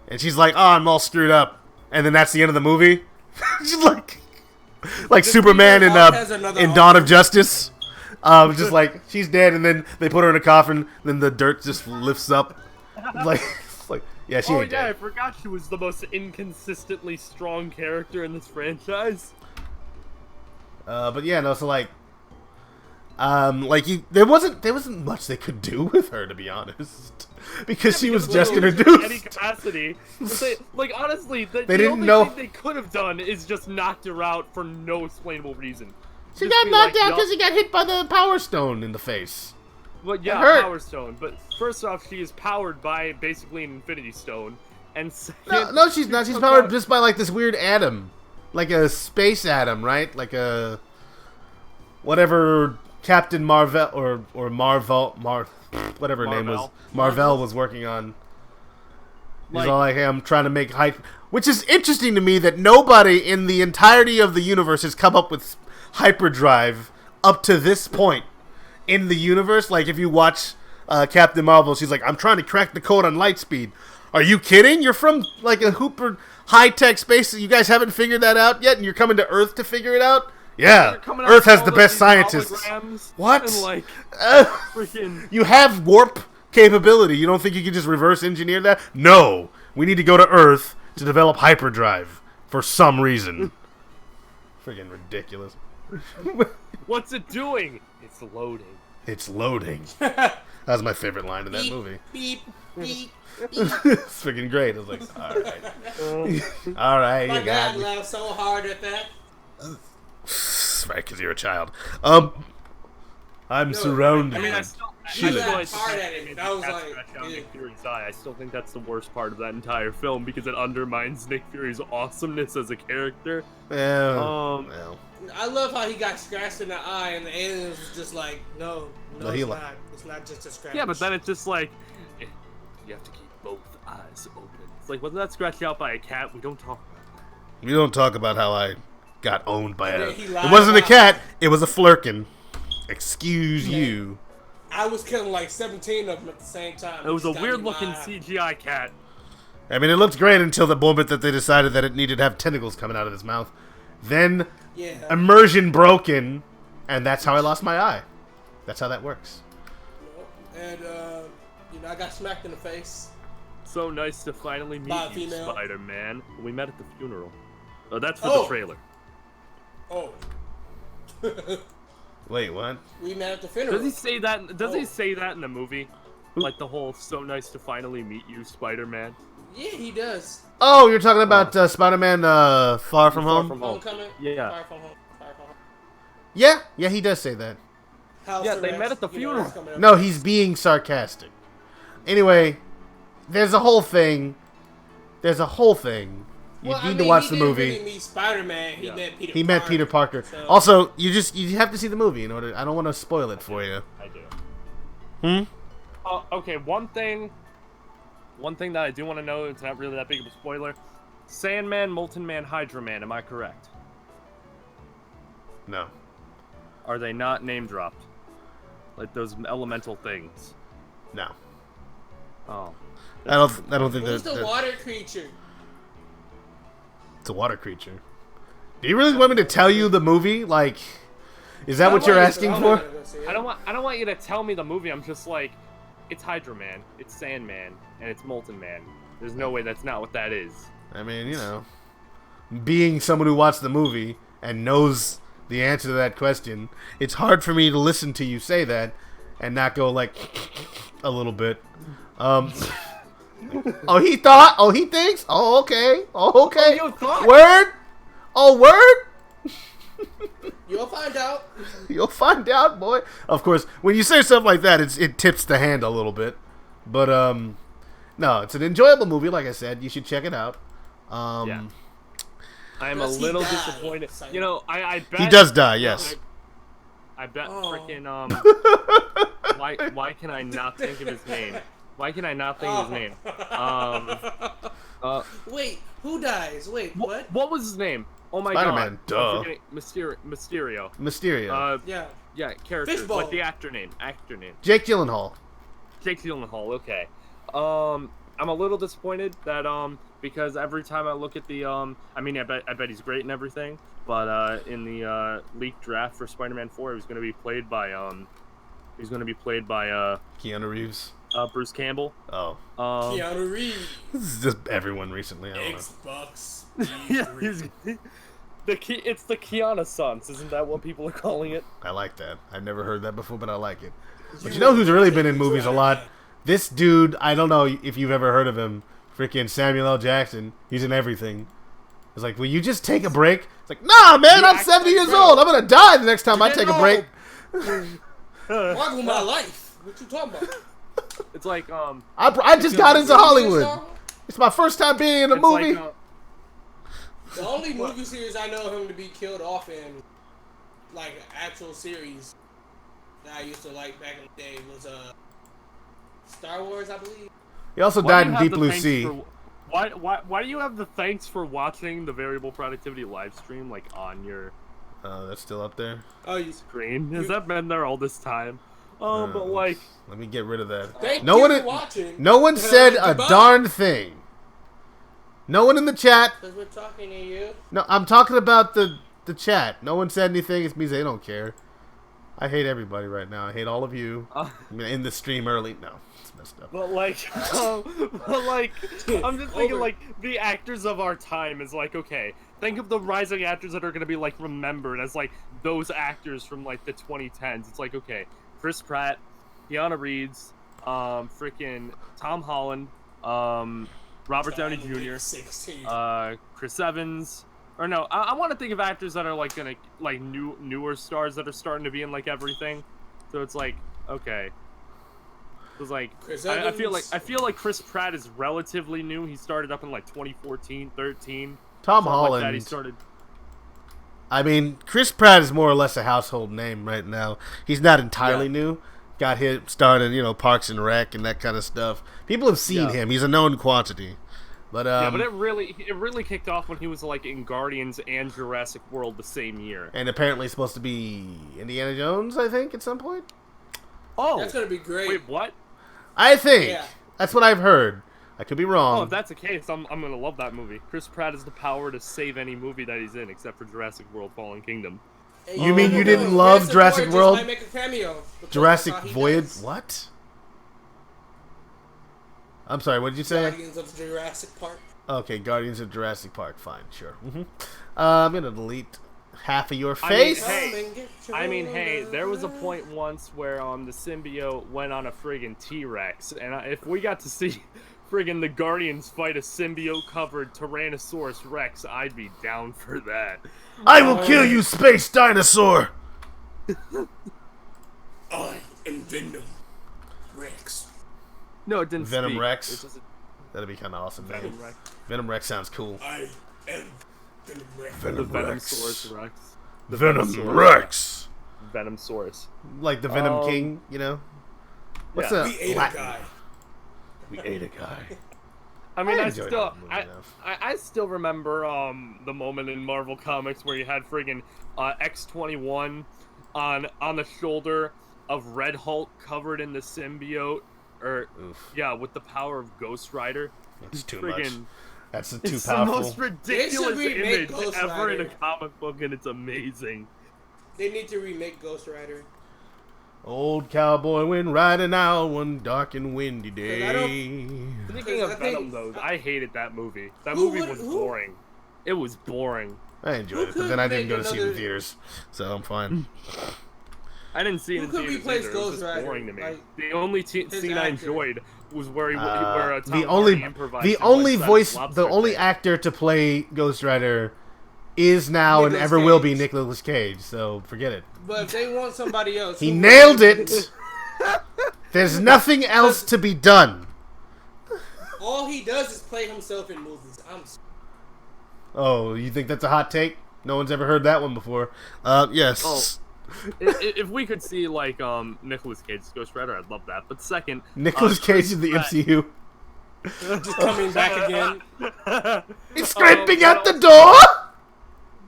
And she's like, "Oh, I'm all screwed up," and then that's the end of the movie. She's like Superman in Dawn of Justice. Just like she's dead, and then they put her in a coffin. Then the dirt just lifts up. Like yeah, she ain't dead. I forgot she was the most inconsistently strong character in this franchise. But yeah, no. So there wasn't much they could do with her, to be honest, because she was just introduced. Any capacity, honestly, the didn't only know thing they could have done is just knocked her out for no explainable reason. She got knocked out because she got hit by the Power Stone in the face. Well, yeah, Power Stone. But first off, she is powered by basically an Infinity Stone, and second, no, she's not. She's powered just by like this weird atom, like a space atom, right? Like a whatever Captain Marvel or Marvel whatever her name was, Marvel was working on. He's all like, "Hey, I'm trying to make hype," which is interesting to me that nobody in the entirety of the universe has come up with hyperdrive up to this point in the universe. Like, if you watch Captain Marvel, she's like, "I'm trying to crack the code on light speed." Are you kidding? You're from like a super high-tech space. You guys haven't figured that out yet, and you're coming to Earth to figure it out? Yeah, Earth has the best scientists. What? And freaking... You have warp capability. You don't think you can just reverse engineer that? No. We need to go to Earth to develop hyperdrive for some reason. Freaking ridiculous. What's it doing? It's loading. It's loading. That was my favorite line in that movie. Beep, beep, beep. It's freaking great. I was like, alright. Alright, My you got dad me. laughed so hard at that. Right, because you're a child. I'm surrounded. I mean, I I laughed hard at it. I was like, Nick Fury's eye. I still think that's the worst part of that entire film because it undermines Nick Fury's awesomeness as a character. Yeah. Well. I love how he got scratched in the eye, and the aliens was just like, no, it's not. It's not just a scratch. Yeah, but then it's just like, you have to keep both eyes open. It's like, wasn't that scratched out by a cat? We don't talk about that. We don't talk about how I got owned by a... It wasn't a cat, it was a flurkin. Excuse you. I was killing like 17 of them at the same time. It was a weird-looking CGI cat. I mean, it looked great until the moment that they decided that it needed to have tentacles coming out of its mouth. Then, immersion broken, and that's how I lost my eye. That's how that works. And, I got smacked in the face. So nice to finally meet you, Spider-Man. We met at the funeral. Oh, that's for the trailer. Oh. Wait, what? We met at the funeral. Does he say that? Does he say that in the movie? Like the whole "so nice to finally meet you, Spider-Man." Yeah, he does. Oh, you're talking about Spider-Man Far From Home? Homecoming? Yeah. Far From Home. Yeah, he does say that. Yeah, they met at the funeral. No, he's being sarcastic. Anyway, there's a whole thing. You need to watch the movie. He didn't really meet Spider-Man. He met Peter Parker. He met Peter Parker. So. Also, you have to see the movie in order. I don't want to spoil it for you. I do. Okay, one thing that I do want to know, it's not really that big of a spoiler. Sandman, Molten Man, Hydra Man, am I correct? No. Are they not name dropped? Like those elemental things? No. Oh. I don't think Who's the water creature? It's a water creature. Do you really want me to tell you the movie? Like, is that what you're asking for? I don't want you to tell me the movie. I'm just like, it's Hydra Man, it's Sandman, and it's Molten Man. There's no way that's not what that is. I mean, being someone who watched the movie and knows the answer to that question, it's hard for me to listen to you say that and not go like a little bit. Oh, he thought? Oh, he thinks? Oh, okay. Oh, okay. Oh, you thought? Word? Oh, word? You'll find out. You'll find out, boy. Of course, when you say stuff like that, it tips the hand a little bit. But, no, it's an enjoyable movie, like I said. You should check it out. Yeah. I'm a little disappointed. I bet... He does die, yes. I bet freaking, why can I not think of his name? Why can I not think of his name? Wait, who dies? Wait, what? What was his name? Oh my Spider-Man, god. duh. I'm forgetting Mysterio. Mysterio. Yeah. Yeah, character. Fishbowl. Like the actor name. Actor name. Jake Gyllenhaal. Jake Gyllenhaal. Okay. I'm a little disappointed that because every time I look at the I mean I bet he's great and everything, but in the leaked draft for Spider-Man 4, he's going to be played by Keanu Reeves. Bruce Campbell. Oh. Keanu Reeves. This is just everyone recently. I don't know. Xbox. Yeah, it's the Keanu-sons, isn't that what people are calling it? I like that. I've never heard that before, but I like it. But you know who's really been in movies a lot? This dude, I don't know if you've ever heard of him. Freaking Samuel L. Jackson. He's in everything. It's like, will you just take a break? It's like, nah, man, I'm 70 years old. I'm gonna die the next time I take a break. Walk with my life. What you talking about? It's like I just got into Hollywood. It's my first time being in a movie. The only movie series I know him to be killed off in, like an actual series that I used to like back in the day, was Star Wars, I believe. He also died in Deep Blue Sea. Why do you have the thanks for watching the variable productivity live stream like on your That's still up there. Oh, you screen? Has that been there all this time? But like, let me get rid of that. Thank no you one, for watching. no one said a Goodbye. darn thing. No one in the chat. Because we're talking to you. No, I'm talking about the chat. No one said anything. It means they don't care. I hate everybody right now. I hate all of you. I'm gonna end the stream early. No, it's messed up. but like, I'm just thinking like the actors of our time is like, okay, think of the rising actors that are gonna be like remembered as like those actors from like the 2010s. It's like, okay, Chris Pratt, Keanu Reeves, freaking Tom Holland, Robert Downey Jr., Chris Evans, or no, I want to think of actors that are like gonna like newer stars that are starting to be in like everything. So it's like, okay, it's like I feel like Chris Pratt is relatively new. He started up in like 2014, 13. Tom Holland. Like that. He started. I mean, Chris Pratt is more or less a household name right now. He's not entirely new. Got him started, Parks and Rec and that kind of stuff. People have seen him. He's a known quantity. But but it really kicked off when he was like in Guardians and Jurassic World the same year. And apparently supposed to be Indiana Jones, I think, at some point. Oh, that's gonna be great. Wait, what? I think that's what I've heard. I could be wrong. Oh, if that's the case, I'm gonna love that movie. Chris Pratt has the power to save any movie that he's in, except for Jurassic World: Fallen Kingdom. You mean you didn't love Jurassic World? Might make a cameo Jurassic Voyage? What? I'm sorry, what did you say? Guardians of Jurassic Park. Okay, Guardians of Jurassic Park. Fine, sure. I'm gonna delete half of your face. I mean, hey, there was a point once where the symbiote went on a friggin' T-Rex, and if we got to see friggin' the Guardians fight a symbiote-covered Tyrannosaurus Rex, I'd be down for that. I will kill you, space dinosaur! I am Venom Rex. No, it didn't Venom speak. Rex? That'd be kind of awesome, man. Venom Rex. Venom Rex sounds cool. I am Venom Rex. Venom The Rex. Venomsaurus Rex. The Venom Rex. Venomsaurus. Like the Venom King, What's yeah. We ate Latin? a guy. We ate a guy. I mean, enjoyed that movie, I still remember the moment in Marvel Comics where you had friggin' X-21 on the shoulder of Red Hulk covered in the symbiote, with the power of Ghost Rider. That's too much. That's too It's powerful. the most ridiculous remake image Ghost ever in a Rider. comic book, and it's amazing. They need to remake Ghost Rider. Old cowboy went riding out one dark and windy day. Speaking of Venom, though, I hated that movie. That movie was boring. It was boring. I enjoyed it, but then I didn't go to see it in theaters, so I'm fine. I didn't see it in Who could theaters replace either. It was Ghost just Rider? boring to me. Like, The only scene I actor. enjoyed was where Tom the Hardy improvised. the and only went voice, Lobster the only Thing. actor to play Ghost Rider is now and Nicolas ever will be Cage. Nicolas Cage. So forget it. But if they want somebody else, He nailed it. There's nothing else to be done. All he does is play himself in movies. Oh, you think that's a hot take? No one's ever heard that one before. Yes. Oh. If we could see like Nicolas Cage's Ghost Rider, I'd love that. But second, Nicolas Cage in the Pratt- MCU. Just coming back again. He's scraping at the door.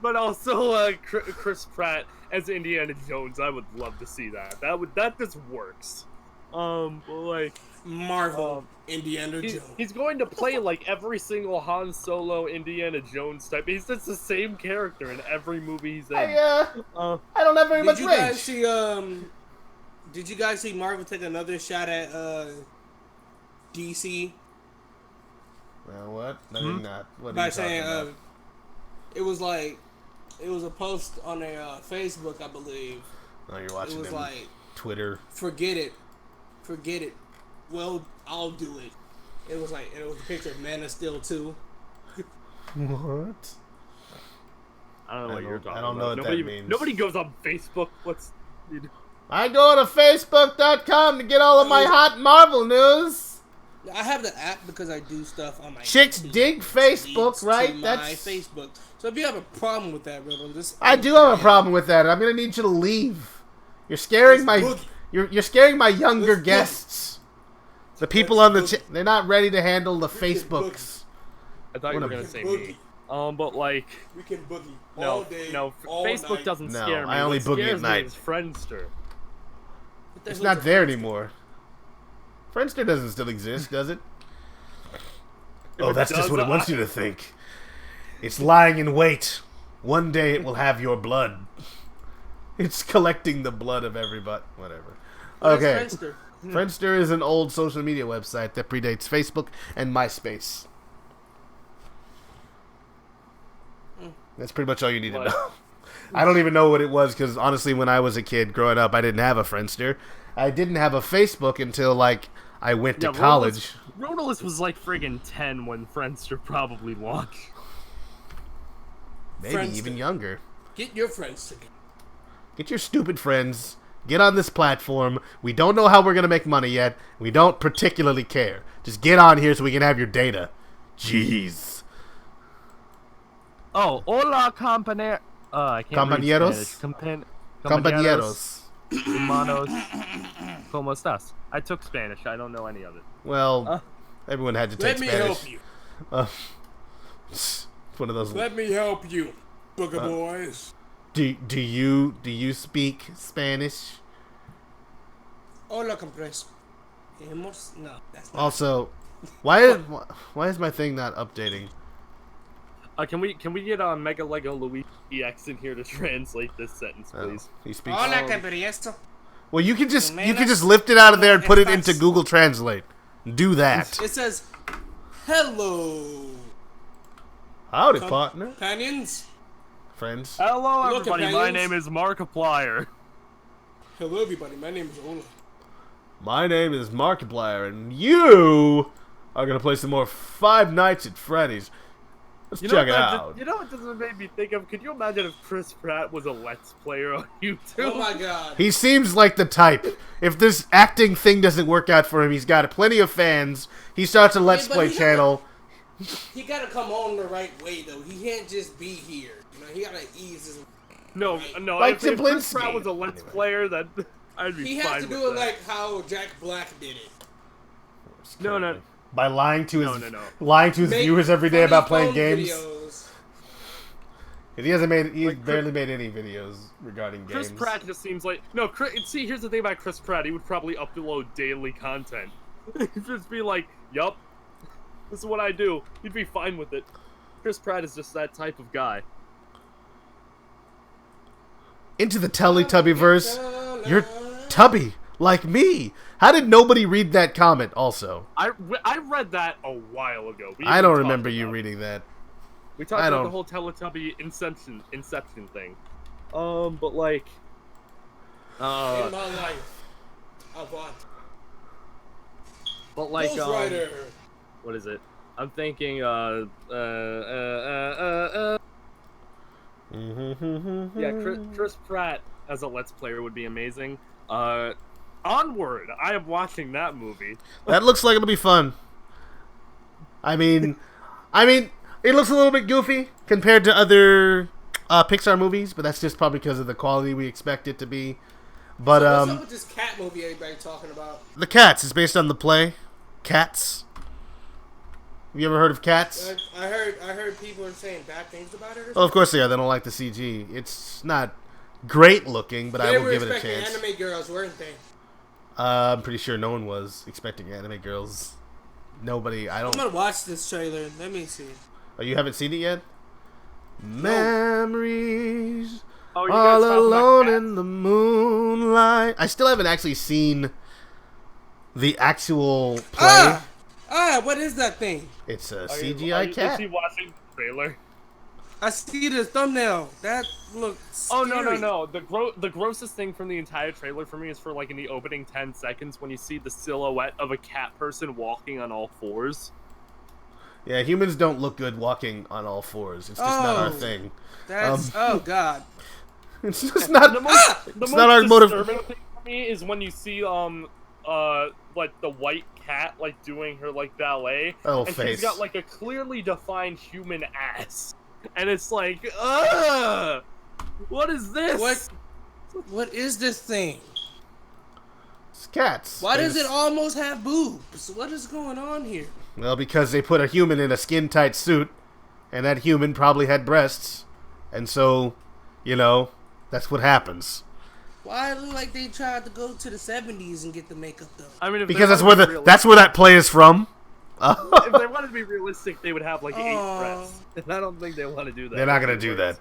But also, Chris Pratt as Indiana Jones, I would love to see that. That just works. Like Marvel Indiana Jones. He's going to play like every single Han Solo Indiana Jones type. He's just the same character in every movie he's in. I don't have very much range. Did you guys see Marvel take another shot at DC? Well, what? I mean, not. What By saying it was a post on a Facebook, I believe. Oh, you're watching. It was like Twitter. Forget it. Well, I'll do it. It was a picture of Man of Steel 2. What? I don't know what you're talking about. I don't know what that means. Nobody goes on Facebook. I go to Facebook.com to get all of my hot Marvel news. I have the app because I do stuff on my chicks dig Facebook, right? That's my Facebook. So if you have a problem with that, Rebel, I do have a problem with that. I'm gonna need you to leave. You're scaring you're scaring my younger guests. The people on the they're not ready to handle the Facebooks. I thought you were gonna say me. But like we can boogie all day. No, Facebook doesn't scare me. I only boogie at night. It's Friendster. It's not there anymore. Friendster doesn't still exist, does it? Oh, that's just what it wants you to think. It's lying in wait. One day it will have your blood. It's collecting the blood of everybody. Whatever. Okay. Friendster? Friendster is an old social media website that predates Facebook and MySpace. That's pretty much all you need to know. I don't even know what it was because honestly, when I was a kid growing up, I didn't have a Friendster. I didn't have a Facebook until like I went to college. Rotalice was like friggin' 10 when Friendster probably launched. Maybe even younger. Get your friends together. Get your stupid friends. Get on this platform. We don't know how we're going to make money yet. We don't particularly care. Just get on here so we can have your data. Jeez. Oh, hola, compañeros. I can't compañeros? Compañeros. Humanos. ¿Cómo estás? I took Spanish. I don't know any of it. Well, everyone had to take Spanish. Let me help you. It's one of those. Let me help you, booger boys. Do you speak Spanish? Hola, compres. No, that's not. Also, why is my thing not updating? Can we get Mega Lego Luigi EX in here to translate this sentence, please? He speaks. Hola, compañeros. Well, you can just lift it out of there and put it into Google Translate. Do that. It says, "Hello." Howdy, partner. Companions. Friends. Hello, everybody. Companions. My name is Markiplier. Hello, everybody. My name is Ola. My name is Markiplier, and you are gonna play some more Five Nights at Freddy's. Let's check it out. You know what this made me think of? Could you imagine if Chris Pratt was a Let's Player on YouTube? Oh my god. He seems like the type. If this acting thing doesn't work out for him, he's got plenty of fans. He starts a Let's Play channel. He gotta come on the right way, though. He can't just be here. You know, he gotta ease his... No. Like if Chris Pratt was a Let's Player, then I'd be fine with that. He has to do it like how Jack Black did it. No. By lying to his viewers every day about playing games. Videos. He barely made any videos regarding games. Chris Pratt just seems like see. Here's the thing about Chris Pratt. He would probably upload daily content. He'd just be like, "Yup, this is what I do." He'd be fine with it. Chris Pratt is just that type of guy. Into the Teletubbyverse. You're Tubby. Like me. How did nobody read that comment also? I read that a while ago. I don't remember you reading that. We talked about the whole Teletubby Inception thing. But like... in my life, I want... But like, Ghost Rider. What is it? I'm thinking, yeah, Chris Pratt as a Let's Player would be amazing. Onward! I am watching that movie. That looks like it'll be fun. I mean, it looks a little bit goofy compared to other Pixar movies, but that's just probably because of the quality we expect it to be. But so what's up with this cat movie everybody talking about? The Cats is based on the play Cats. Have you ever heard of Cats? I heard people are saying bad things about it. Or Well, of course they are. They don't like the CG. It's not great looking, but I they will were give it a expecting chance. anime girls, weren't they? I'm pretty sure no one was expecting anime girls. Nobody. I I'm don't. gonna watch this trailer. Let me see. Oh, you haven't seen it yet? Memories Oh, you all guys talking about alone Cats? in the moonlight. I still haven't actually seen the actual play. What is that thing? It's a Are you- CGI Is cat. he watching the trailer? I see the thumbnail. That looks. Oh no scary. no no! The grossest thing from the entire trailer for me is for like in the opening 10 seconds when you see the silhouette of a cat person walking on all fours. Yeah, humans don't look good walking on all fours. It's just not our Oh. thing. That's oh god. It's just not. The most, the It's most not our motive. disturbing thing for me is when you see like the white cat like doing her like ballet, Oh, and face. she's got like a clearly defined human ass, and it's like, ugh, what is this? What is this thing? It's cats. Why They does it just- almost have boobs? What is going on here? Well, because they put a human in a skin-tight suit, and that human probably had breasts, and so, you know, that's what happens. Why it look like they tried to go to the 70s and get the makeup though? I mean, if Because they that's where wanted to be that's where that play is from. if they wanted to be realistic, they would have like 8 Aw. breasts, and I don't think they want to do that. They're not gonna do that.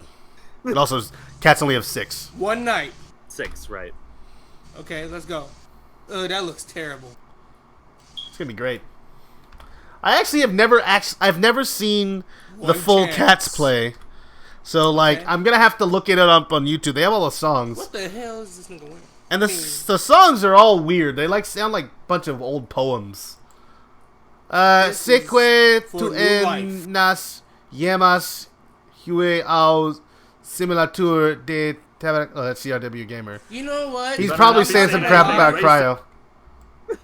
And also, cats only have 6. One night. 6, right? Okay, let's go. That looks terrible. It's gonna be great. I actually have I've never seen the One full chance. Cats play, so like Okay. I'm gonna have to look it up on YouTube. They have all the songs, What the hell is this nigga wearing? and the songs are all weird. They like sound like a bunch of old poems. This Seque is for tu new en life. nas yemas hue au simulatur de tabernac. Oh, that's CRW Gamer. You know what? He's better probably not be saying some saying crap that. about Racist. Cryo.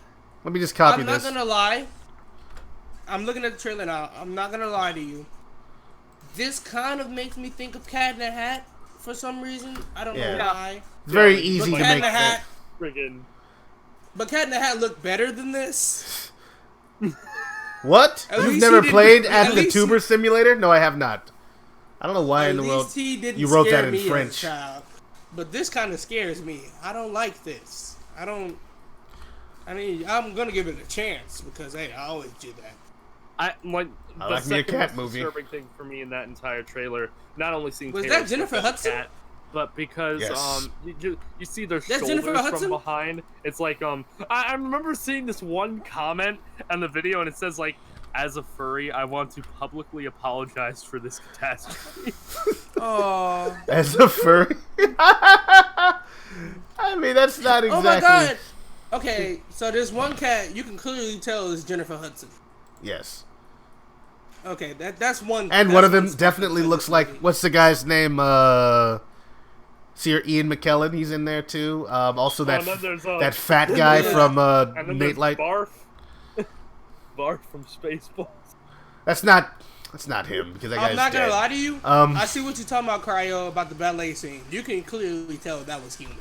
Let me just copy I'm not this. gonna lie. I'm looking at the trailer now. I'm not gonna lie to you. This kind of makes me think of Cat in the Hat for some reason. I don't Yeah. know why. It's very Yeah, easy But to Cat in make the that. Hat. Friggin' But Cat in the Hat looked better than this. What? At You've least never he didn't- played at at the least Tuber Simulator? No, I have not. I don't know why At in the world least he didn't you wrote scare that in me as a French. child. But this kind of scares me. I don't like this. I mean, I'm gonna give it a chance because hey, I always do that. I like I the like me a second cat most movie. disturbing thing for me in that entire trailer. Not only seeing Was Taylor that Swift Jennifer as a Hudson? cat, but because Yes. you see their That's shoulders Jennifer from Hudson? behind. It's like I remember seeing this one comment on the video and it says like, as a furry, I want to publicly apologize for this catastrophe. Oh, As a furry? I mean, that's not oh exactly... my god. Okay, so there's one cat you can clearly tell is Jennifer Hudson. Yes. Okay, that's one. And that's one of them spot definitely for looks this like... movie. What's the guy's name? See, Ian McKellen, he's in there too. Also that, and then there's, that fat guy Yeah. from and then Nate there's Light. Barf. Barf from Spaceballs. That's not him, because that guy's I'm not gonna dead. lie to you. Um, I see what you're talking about, Cryo, about the ballet scene. You can clearly tell that was human.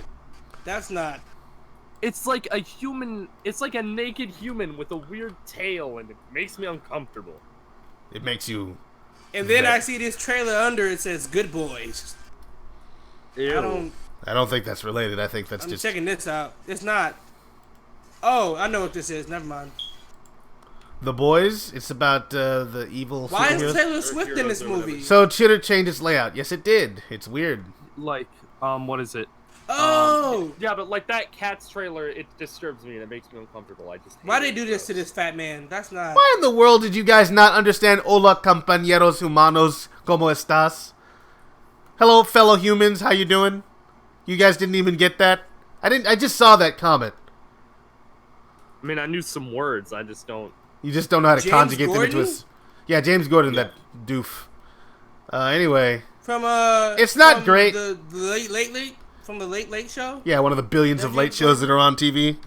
That's not. It's like a human. It's like a naked human with a weird tail, and it makes me uncomfortable. It makes you... And then Yeah. I see this trailer under it says "Good Boys." Ew. I don't think that's related. I think that's I'm just... checking this out. It's not. Oh, I know what this is. Never mind. The Boys. It's about the evil Why superheroes. is Taylor Swift in this heroes or whatever. movie? So Chitter changed its layout. Yes, it did. It's weird. Like, what is it? Oh, Yeah, but like that Cats trailer, it disturbs me and it makes me uncomfortable. I just. why hate they it. do this to this fat man? That's not. Why in the world did you guys not understand Hola, compañeros humanos, ¿cómo estás? Hello, fellow humans. How you doing? You guys didn't even get that? I just saw that comment. I mean, I knew some words. I just don't. You just don't know how to James conjugate them into Gordon? Yeah, James Gordon, Yeah. that doof. Anyway, From It's not from great. The late from the late show. yeah, one of the billions of James late shows that are on TV.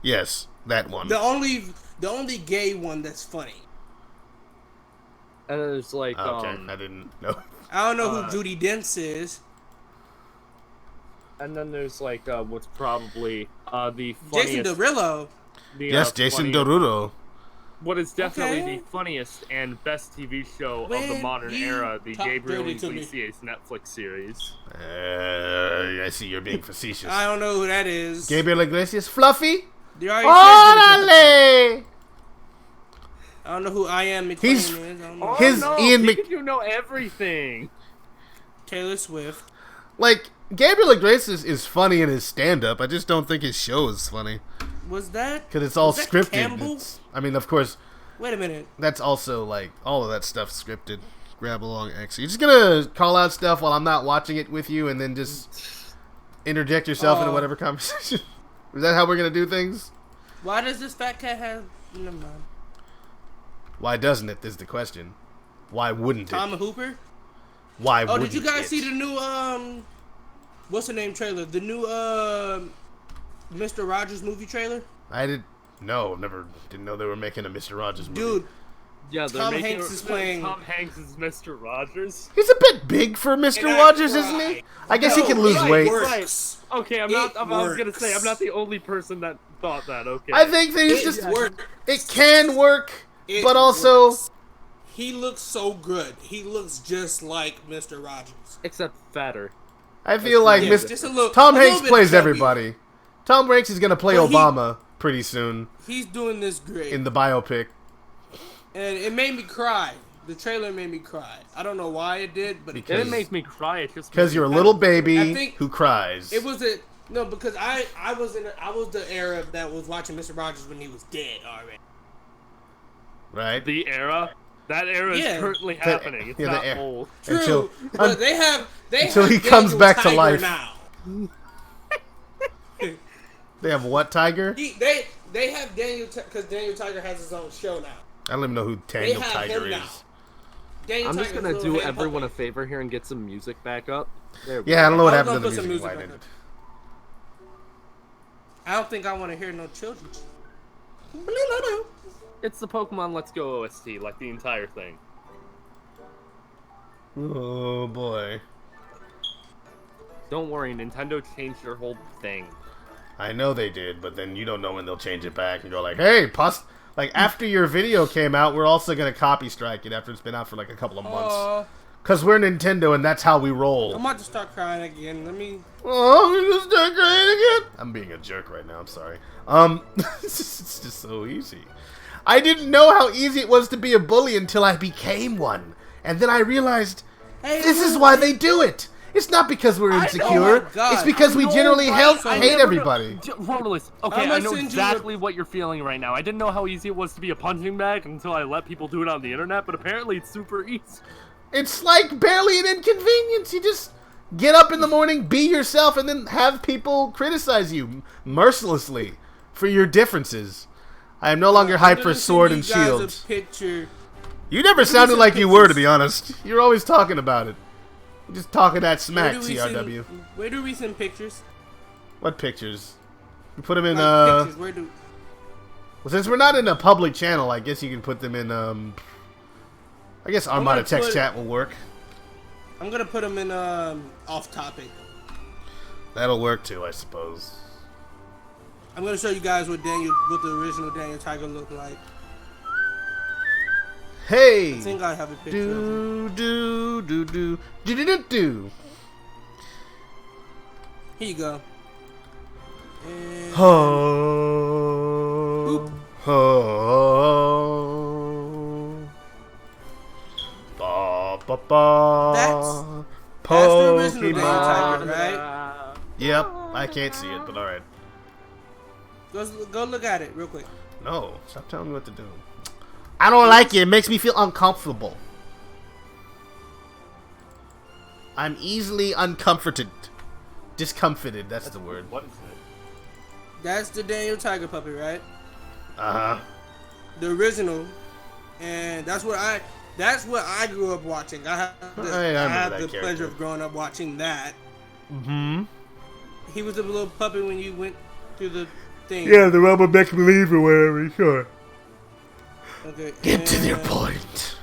Yes, that one. The only gay one that's funny. And then there's like, Okay, I didn't know. I don't know who Judi Dench is. and then there's like, what's probably the Jason funniest. Derulo. the, Yes, Jason funniest- Derulo. what is definitely Okay. the funniest and best TV show of the When modern you era, the talk Gabriel dirty to me. Iglesias Netflix series. I see you're being facetious. I don't know who that is. Gabriel Iglesias, Fluffy. They already said dirty to me. Orale! I don't know who I am. He's- is. I don't know. Oh His no, Ian Mc- you know everything. Taylor Swift. Like, Gabriel Iglesias is funny in his stand-up. I just don't think his show is funny. Was that? Because it's all Was that scripted. Campbell? I mean, of course, Wait a minute. that's also, like, all of that stuff's scripted. Grab along X. You're just gonna call out stuff while I'm not watching it with you and then just interject yourself into whatever conversation? Is that how we're gonna do things? Why does this fat cat have? Never mind. Why doesn't it, is the question. Why wouldn't it? Tom Hooper. Why Oh, wouldn't did you guys it? see the new what's the name trailer? The new Mr. Rogers movie trailer? I didn't know they were making a Mr. Rogers movie. Dude, Yeah, they're Tom making Hanks is playing- Tom Hanks is Mr. Rogers. He's a bit big for Mr. And I Rogers, isn't cried. he? I guess he No, can lose it weight. works. Okay, I was gonna say I'm not the only person that thought that. Okay. I think that he's It just works. it can work, It but also works. He looks so good. He looks just like Mr. Rogers. except fatter. I feel like Yeah, Mr. just a little. Tom a little Hanks bit plays chubby. everybody. Tom Hanks is gonna play But he- Obama pretty soon He's doing this great, in the biopic. and it made me cry. The trailer made me cry. I don't know why it did, but It it didn't Because- make me cry. It just Because made you're a me little sad. baby I think who cries. It was a no because I was the era that was watching Mr. Rogers when he was dead already. right? The era. That era Yeah. is currently happening. It's yeah, the not era. old. True, Until- but they until have he comes Daniel back to Tiger life. now. They have what, Tiger? They have Daniel because Daniel Tiger has his own show now. I don't even know who Daniel have Tiger him is. now. Daniel I'm just Tiger's gonna little do hand everyone a puppet. favor here and get some music back up. There we Yeah, I go. don't know what I happened to was the gonna music. put Why some did music I don't think I want to hear no children. It's the Pokemon Let's Go OST, like the entire thing. Oh boy. Don't worry, Nintendo changed their whole thing. I know they did, but then you don't know when they'll change it back and go like, hey, like after your video came out, we're also gonna copy strike it after it's been out for like a couple of months. Cause we're Nintendo and that's how we roll. I'm about to start crying again. Let me. Oh, we're gonna start crying again. I'm being a jerk right now. I'm sorry. It's just so easy. I didn't know how easy it was to be a bully until I became one, and then I realized Hey, this is why they do it. It's not because we're insecure. God. It's because we I know, generally right? I hate never everybody. Rotalice, okay, I'm I gonna know send you exactly what you're feeling right now. I didn't know how easy it was to be a punching bag until I let people do it on the internet, but apparently it's super easy. It's like barely an inconvenience. You just get up in the morning, be yourself, and then have people criticize you mercilessly for your differences. I am no longer hyped for sword and shield. A picture. You never sounded some like you were, to pictures. be honest. You're always talking about it. You're just talking that smack, Where do we CRW. send- Where do we send pictures? What pictures? You put them in, Like, pictures. Where do? well, since we're not in a public channel, I guess you can put them in, I guess Armada gonna text put- chat will work. I'm gonna put them in off topic. That'll work too, I suppose. I'm gonna show you guys what the original Daniel Tiger looked like. Hey! I think I have a picture. Of him. Do. Here you go. And Ho. Ho. Ba ba ba. That's the original Daniel Tiger, Pokemon. right? Yep, I can't see it, but alright. Go look at it real quick. No, stop telling me what to do. I don't like it. It makes me feel uncomfortable. I'm easily uncomforted. Discomfited, that's the word. What is it? That's the Daniel Tiger puppy, right? Uh-huh. The original, and that's what I grew up watching. I had I the, remember I had that the character. pleasure of growing up watching that. Mm-hmm. He was a little puppy when you went through the thing. Yeah, the rubber make believe or whatever, sure. Okay. Get to their point.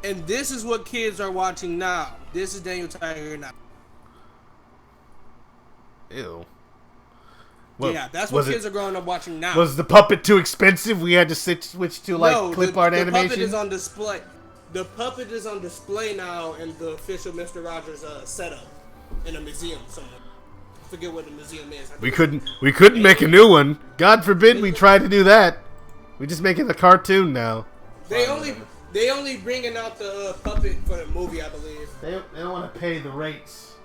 And this is what kids are watching now. This is Daniel Tiger now. Ew. Well, yeah, that's what was kids it- are growing up watching now. Was the puppet too expensive? We had to switch to like no, clip art the animation. puppet is on display. The puppet is on display now in the official Mr. Rogers setup in a museum somewhere. I forget what the museum is. We couldn't make a new one. God forbid we try to do that. We just make it a cartoon now. They only bringing out the puppet for the movie, I believe. They don't want to pay the rates.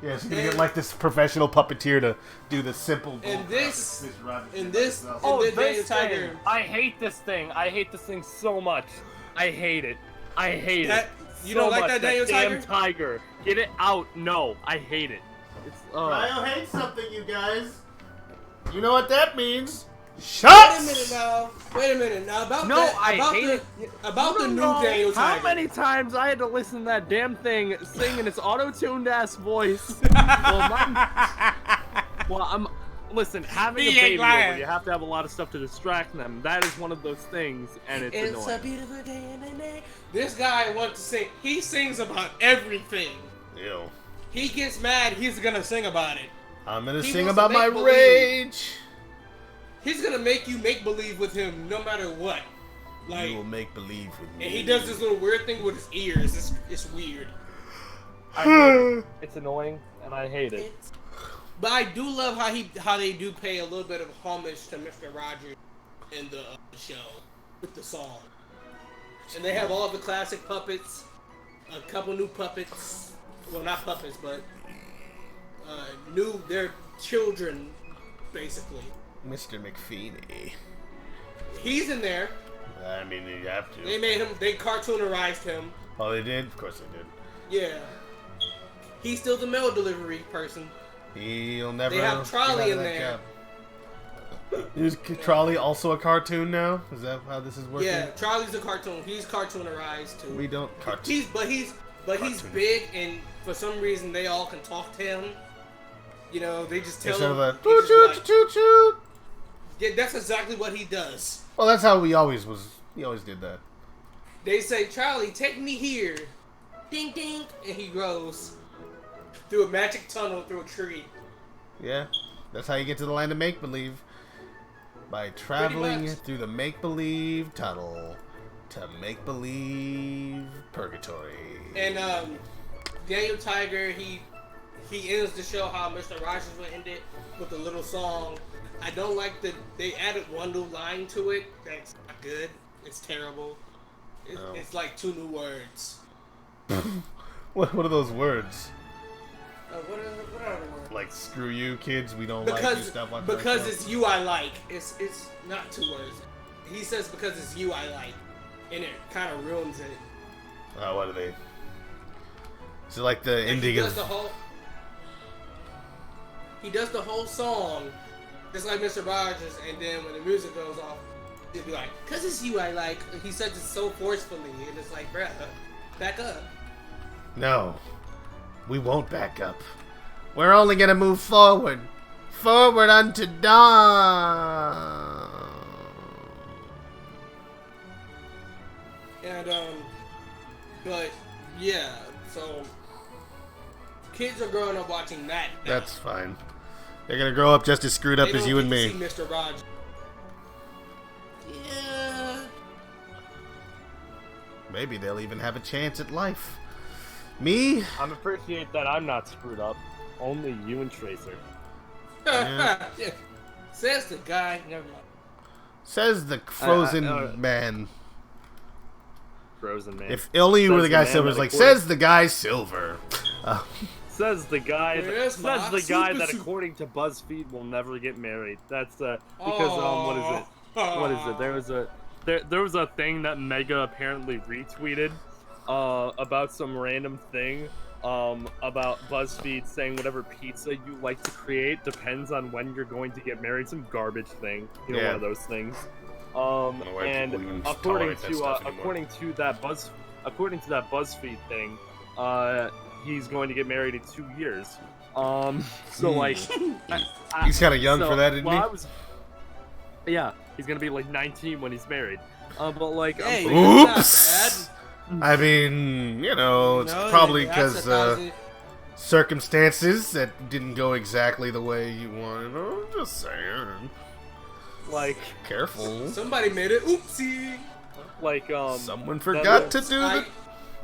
Yeah, so you're gonna get like this professional puppeteer to do the simple. And this Oh, and then Daniel this Tiger. thing. I hate this thing. I hate this thing so much. I hate it. I hate That- it. you so don't like much. that Daniel damn Tiger? tiger? Get it out. No, I hate it. It's Ryo hates something, you guys. You know what that means? Shut. Wait a minute now. About No, that, I about hate the, it. About the You new don't know Daniel how Tiger. many times I had to listen to that damn thing sing in its auto-tuned ass voice? Listen, having He a ain't baby lying. over, you have to have a lot of stuff to distract them. That is one of those things, and it's It's a annoying. beautiful day in the day. This guy wants to sing. He sings about everything. Ew. He gets mad. He's gonna sing about it. I'm gonna He sing wants to about my make believe. rage. He's gonna make you make believe with him no matter what. Like, You will make believe with me. and he does this little weird thing with his ears. It's weird. I hate it. It's annoying, and I hate it. But I do love how they do pay a little bit of homage to Mr. Rogers in the show with the song. And they have all the classic puppets, a couple new puppets. Well, not puppets, but they're children, basically. Mr. McFeeny. He's in there. I mean, you have to. They cartoonerized him. Oh, they did? Of course they did. Yeah. He's still the mail delivery person. He'll never. They have Trolley get out of in that there. cab. Is Trolley also a cartoon now? Is that how this is working? Yeah, Charlie's a cartoon. He's cartoonerized too. We don't cartoon. He's Cartoon. big, and for some reason they all can talk to him. You know, they just tell Instead him. of a he toot just toot like- toot toot. Yeah, that's exactly what he does. Well, that's how he always did that. They say, "Charlie, take me here." Ding ding, and he goes through a magic tunnel through a tree. Yeah, that's how you get to the land of make believe. By traveling much. through the make believe tunnel to make believe purgatory. And Daniel Tiger, he ends the show how Mr. Rogers would end it with a little song. I don't like that they added one new line to it. That's not good. It's terrible. It's like 2 new words. What are those words? What are the words? Like screw you, kids. We don't like you stuff like that. Because it's you I like. It's not 2 words. He says because it's you I like, and it kind of ruins it. Oh, what are they? So like the Like, ending he does of. He does the whole song, just like Mr. Rogers, and then when the music goes off, he'll be like, "Cause it's you I like." He says it so forcefully, and it's like, bruh, back up. No, we won't back up. We're only gonna move forward. Forward unto dawn. And but yeah, so kids are growing up watching that. Now. That's fine. They're gonna grow up just as screwed up They as don't you and get to me. see Mr. Rogers. Yeah. Maybe they'll even have a chance at life. Me? I appreciate that I'm not screwed up. Only you and Tracer. Yeah. Yeah. Says the guy. Never mind. Says the frozen I- man. Frozen man. If only you were Says the the guy man Silver's that like, according- says the guy Silver. Says the guy. Where's my Says the guy super that, suit? according to BuzzFeed, will never get married. That's because what is it? What is it? There was a thing that Mega apparently retweeted about some random thing about BuzzFeed saying whatever pizza you like to create depends on when you're going to get married. Some garbage thing, Yeah. one of those things. know why And people even according tolerate that to stuff anymore. according to that BuzzFeed thing, he's going to get married in 2 years. So like, He's kinda young for that, isn't he? Yeah, he's gonna be like 19 when he's married. But like, I'm Hey, thinking- that's Oops. not bad. I mean, you know, it's No, probably that's because 1,000 circumstances that didn't go exactly the way you wanted. I'm just saying. Like, Careful. Somebody made it. Oopsie. like, Someone forgot to do the...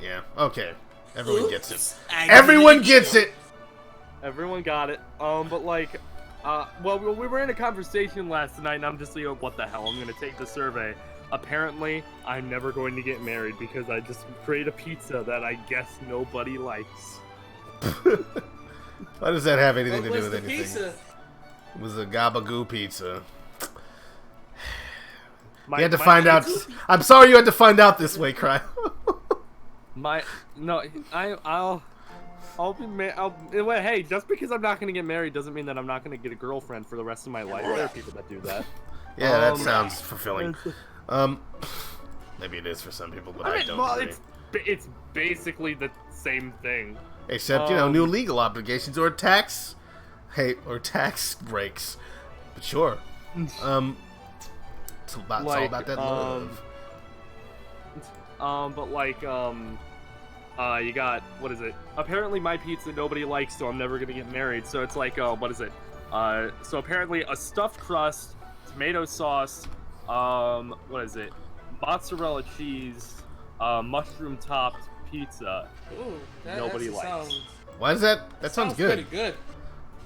Yeah, okay. Everyone Oops. gets it. I Everyone did it gets again. it! Everyone got it. But like, well, we were in a conversation last night, and I'm just like, what the hell? I'm gonna take the survey. Apparently, I'm never going to get married because I just create a pizza that I guess nobody likes. Why does that have anything What to do was with the anything? pizza? It was a gabagoo pizza. My, You had to my- find out. I'm sorry you had to find out this way, Cry. I'll be well, hey, just because I'm not gonna get married doesn't mean that I'm not gonna get a girlfriend for the rest of my life. There are people that do that. Yeah, that sounds fulfilling. Maybe it is for some people, but I don't agree. It's basically the same thing. Except, you know, new legal obligations or tax breaks. But sure. It's all about that love. But like, you got, what is it? Apparently my pizza nobody likes, so I'm never gonna get married. So it's like, what is it? So apparently a stuffed crust, tomato sauce, what is it? Mozzarella cheese, mushroom topped pizza. Ooh, that Nobody actually likes. sounds- Why is that? That sounds pretty good. good.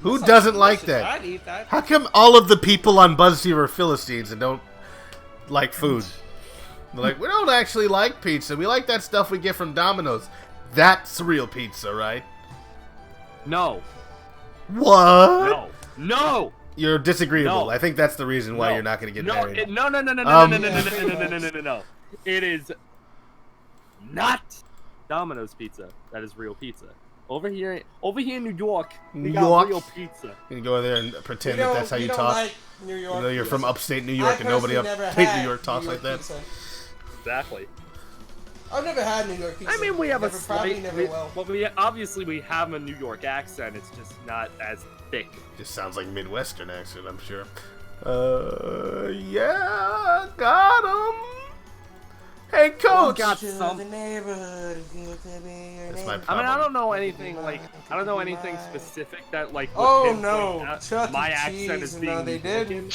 Who Sounds doesn't like delicious. that? I'd eat that. How come all of the people on BuzzFeed are Philistines and don't like food? They're like, we don't actually like pizza. We like that stuff we get from Domino's. That's real pizza, right? No. What? No. No. You're disagreeable. No. I think that's the reason why No. you're not going to get No, married. no. It is not Domino's pizza. That is real pizza. Over here in New York, we got real pizza. You can go there and pretend that that's how you don't talk. like New York Even though you're from pizza. upstate New York and nobody personally never upstate had New York talks New like that. pizza. Exactly. I've never had New York pizza. I mean, we have a probably slight. never will. Well, obviously we have a New York accent. It's just not as thick. Just sounds like Midwestern accent, I'm sure. Yeah, got him. Hey, coach. got To some. the neighborhood, good to be your That's my neighbor. I mean, I problem. don't know anything like I don't know anything specific that like. would Oh pinpoint no, that Chuck my E. accent Cheese, is no, being they New didn't.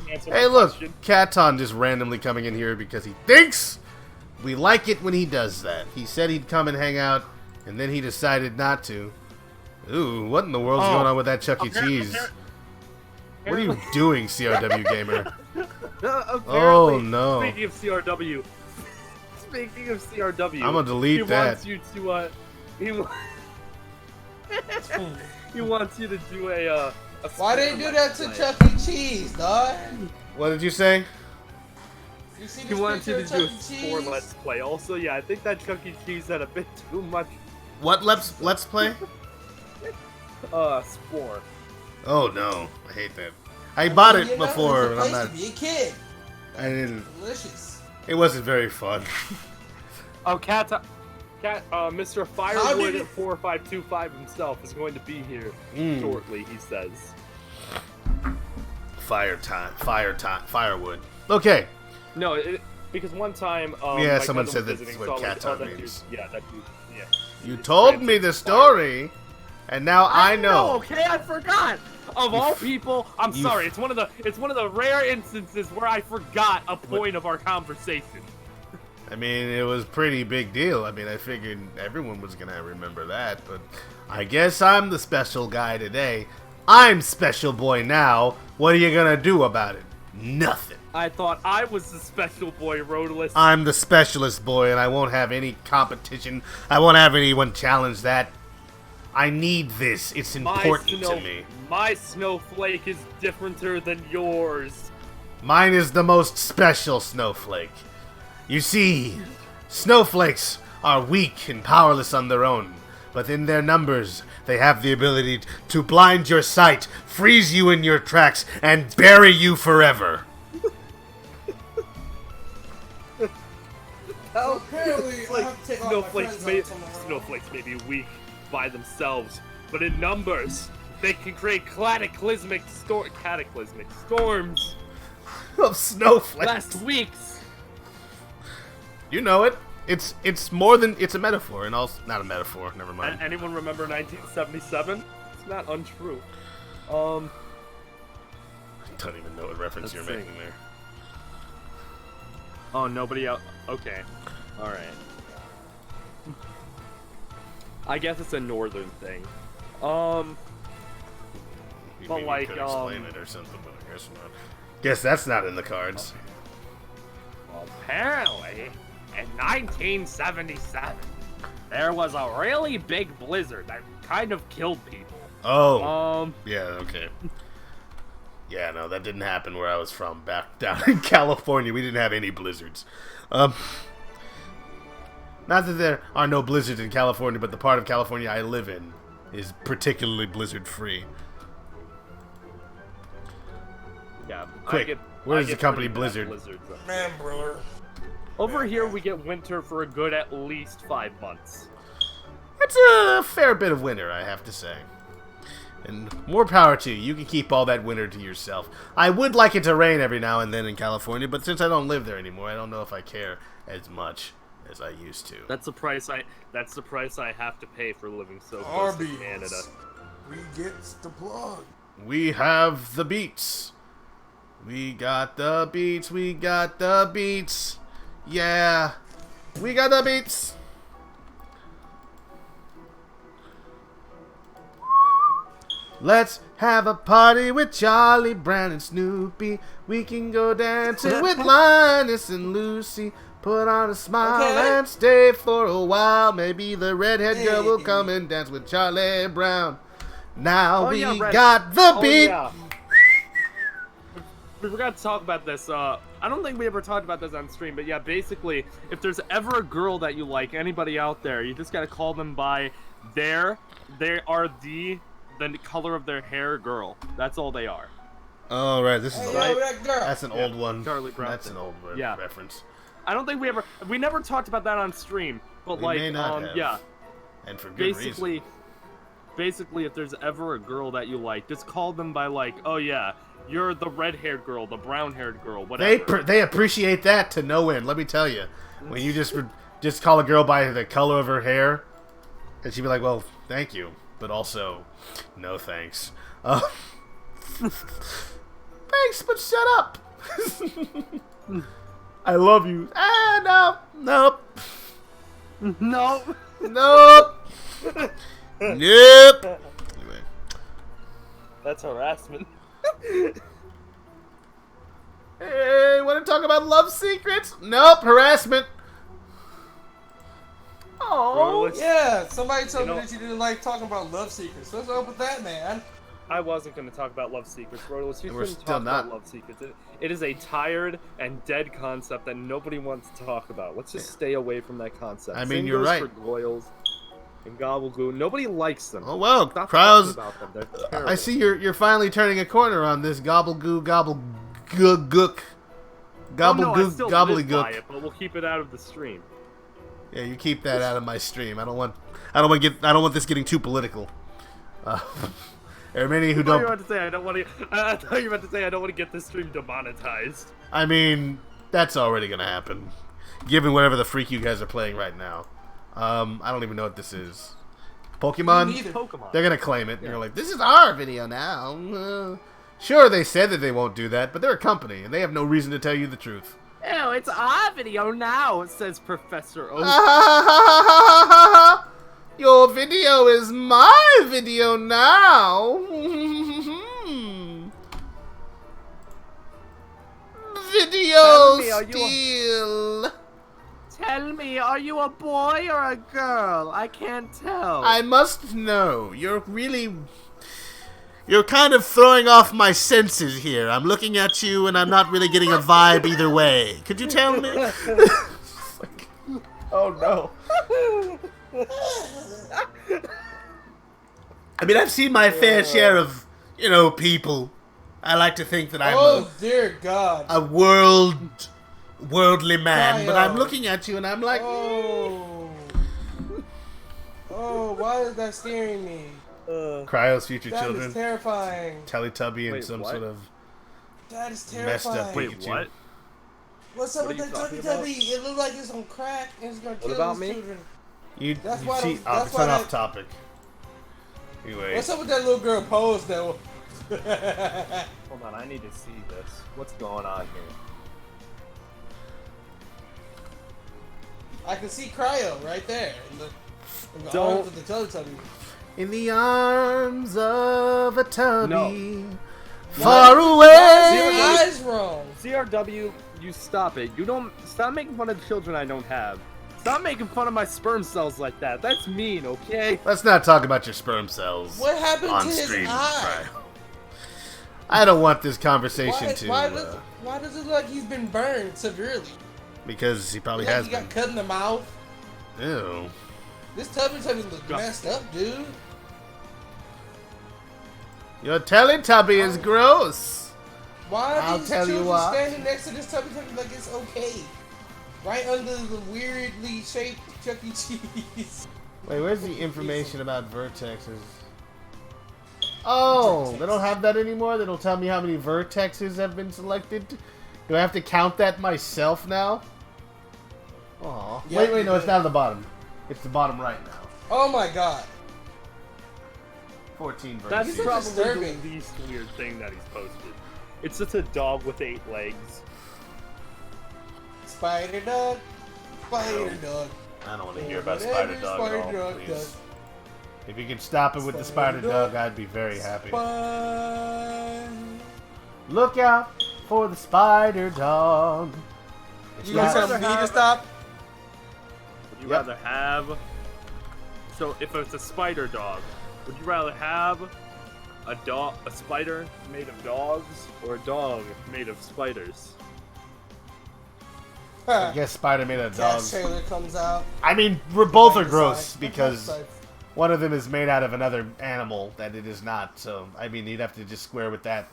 Answer Hey, my look, question. Katon just randomly coming in here because he thinks we like it when he does that. He said he'd come and hang out, and then he decided not to. Ooh, what in the world's going on with that Chuck E. Cheese? What are you doing, CRW Gamer? Oh, no. Speaking of CRW, I'm gonna delete he that. wants you to he wants you to do a Why they do that to Let's Chuck E. Cheese, dog? What did you say? You see He this wants you picture to of do a Chuck E. sport Cheese? let's play. Also, yeah, I think that Chuck E. Cheese had a bit too much What let's play? sport. Oh no, I hate that. I bought You it know, before, it's and a I'm place not. to be a kid. I didn't. Delicious. It wasn't very fun. Oh, Mr. How Firewood did at 4525 himself is going to be here shortly. He says. Firewood. Okay. No, because one time, Yeah, my someone cousin said was that's visiting, what saw, like, Katon that dude- means. Yeah, that dude. Yeah. You It's told Francis me the Firewood. story, and now I know. Okay, I forgot. Of all people, I'm you- sorry. It's one of the rare instances where I forgot a point of our conversation. I mean, it was a pretty big deal. I mean, I figured everyone was gonna remember that, but I guess I'm the special guy today. I'm special boy now. What are you gonna do about it? Nothing. I thought I was the special boy, Rotalice. I'm the specialist boy, and I won't have any competition. I won't have anyone challenge that. I need this. It's important to me. My snowflake is differenter than yours. Mine is the most special snowflake. You see, snowflakes are weak and powerless on their own, but in their numbers, they have the ability to blind your sight, freeze you in your tracks, and bury you forever. Well, apparently, I have to take all my friends out tomorrow. Snowflakes may be weak by themselves, but in numbers, they can create cataclysmic storms. Of snowflakes. Last week's. You know it. it's more than it's a metaphor, and also not a metaphor. Never mind. Anyone remember 1977? It's not untrue. I don't even know what reference you're making there. Oh, nobody else. Okay, all right. I guess it's a northern thing. You But maybe like, could explain it or something, but I guess not. Guess that's not in the cards. Well, apparently, in 1977, there was a really big blizzard that kind of killed people. Oh. Yeah. Okay. Yeah. No, that didn't happen where I was from. Back down in California, we didn't have any blizzards. Not that there are no blizzards in California, but the part of California I live in is particularly blizzard-free. Yeah. Quick, where is the company Blizzard? Man, brother. Over here, we get winter for a good at least 5 months. That's a fair bit of winter, I have to say. And more power to you. You can keep all that winter to yourself. I would like it to rain every now and then in California, but since I don't live there anymore, I don't know if I care as much as I used to. That's the price I have to pay for living so close to Canada. We gets the plug. We have the beats. We got the beats. We got the beats. Yeah. We got the beats. Let's have a party with Charlie Brown and Snoopy. We can go dancing with Linus and Lucy. Put on a smile and stay for a while. Maybe the redhead girl will come and dance with Charlie Brown. Now we got the beat. Yeah. We forgot to talk about this. I don't think we ever talked about this on stream, but yeah, basically, if there's ever a girl that you like, anybody out there, you just gotta call them by they are the color of their hair girl. That's all they are. Oh, right. This is that's an old one. Charlie Brown. That's an old reference. I don't think we never talked about that on stream, but We may not have. yeah. And for good Basically, if there's ever a girl that you like, just call them by like, oh yeah, you're the red-haired girl, the brown-haired girl, whatever. They appreciate that to no end. Let me tell you, when you just call a girl by the color of her hair, and she'd be like, "Well, thank you, but also, no thanks." Thanks, but shut up. I love you. No, nope, No. nope, nope. Anyway. That's harassment. Hey, want to talk about love secrets? Nope, harassment. Oh, Yeah, somebody told me that you didn't like talking about love secrets. What's up with that, man? I wasn't going to talk about love secrets, Rotalice. You We're shouldn't still talk not. about love secrets. It is a tired and dead concept that nobody wants to talk about. Let's just stay away from that concept. I mean, Same you're goes right. for goyles and gobblegoo. Nobody likes them. Oh well, Stop Cryos. talking about them. They're terrible. I see you're finally turning a corner on this gobblegoo gook. I still live by Gobbledygook. it, but we'll keep it out of the stream. Yeah, you keep that out of my stream. I don't want this getting too political. There are many who I thought you were don't. about to say I don't want to. I thought you were about to say I don't want to get this stream demonetized. I mean, that's already gonna happen, given whatever the freak you guys are playing right now. I don't even know what this is. Pokemon? Neither. Pokemon. They're gonna claim it, and you're like, "This is our video now." Sure, they said that they won't do that, but they're a company, and they have no reason to tell you the truth. Oh, it's our video now, says Professor Oak. Your video is my video now. Video steal. Tell me, are you a boy or a girl? I can't tell. I must know. You're kind of throwing off my senses here. I'm looking at you and I'm not really getting a vibe either way. Could you tell me? Oh no. I mean, I've seen my fair share of, people. I like to think that I'm Oh dear God. a worldly man, but I'm Kyle. looking at you and I'm like, Oh. Oh, why is that scaring me? Cryo's future That children, is terrifying. Teletubby, and Wait, some what? sort of That is messed up terrifying. Wait, Pikachu. what? What's up What with are that you talking Teletubby? It looks like it's on crack and it's gonna What kill about these me? children. You why see, the- that's it's why not that- off topic. Anyway, What's up with that little girl pose though? Hold on, I need to see this. What's going on here? I can see Cryo right there in the Don't- arms of the Teletubby. in the arms of a tubby, No. far Why is away. your eyes wrong? CRW, you stop it. You don't stop making fun of the children I don't have. Stop making fun of my sperm cells like that. That's mean, okay? Let's not talk about your sperm cells What happened on to his stream. eye? Right. I don't want this conversation Why to, does it look like he's been burned severely? because he probably Like has he been. got cut in the mouth. Ew. This Teletubby look messed up, dude. Your Teletubby is gross. Why I'll are these tell you children what. standing next to this Teletubby like it's okay? Right under the weirdly shaped Chuck E. Cheese. Wait, where's the information about vertexes? Oh, they don't have that anymore? They don't tell me how many vertexes have been selected? Do I have to count that myself now? Aw. Yeah, Wait, you no, it's do. down at the bottom. It's the bottom right now. Oh my god. 14 That's vertices. probably disturbing. the least weird thing that he's posted. It's just a dog with 8 legs. Spider dog. Spider dog. I don't want to hear about Whatever Spider Dog at Spider all, Dog please. does. If you could stop it with the Spider Spider Dog, Dog. I'd be very happy. Spider. Look out for the Spider Dog. It's You gonna not- tell me to stop? Would you Yep. rather have... So, if it's a spider dog, would you rather have a spider made of dogs, or a dog made of spiders? I guess Spider made a Cash dog. trailer comes out. I mean, both are Decide. gross Both because sides. one of them is made out of another animal that it is not. So, I mean, you'd have to just square with that.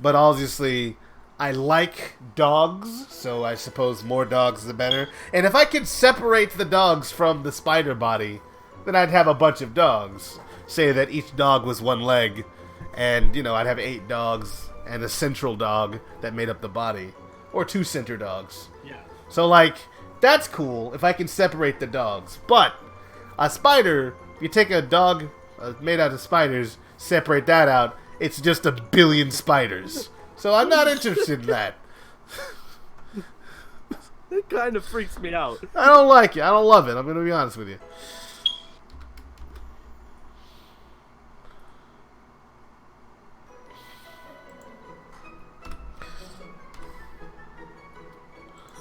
But obviously, I like dogs, so I suppose more dogs the better. And if I could separate the dogs from the spider body, then I'd have a bunch of dogs. Say that each dog was one leg, and, you know, I'd have 8 dogs and a central dog that made up the body. Or 2 center dogs. Yeah. So, like, that's cool if I can separate the dogs. But a spider, if you take a dog made out of spiders, separate that out, it's just a billion spiders. So I'm not interested in that. It kind of freaks me out. I don't like it. I don't love it. I'm going to be honest with you.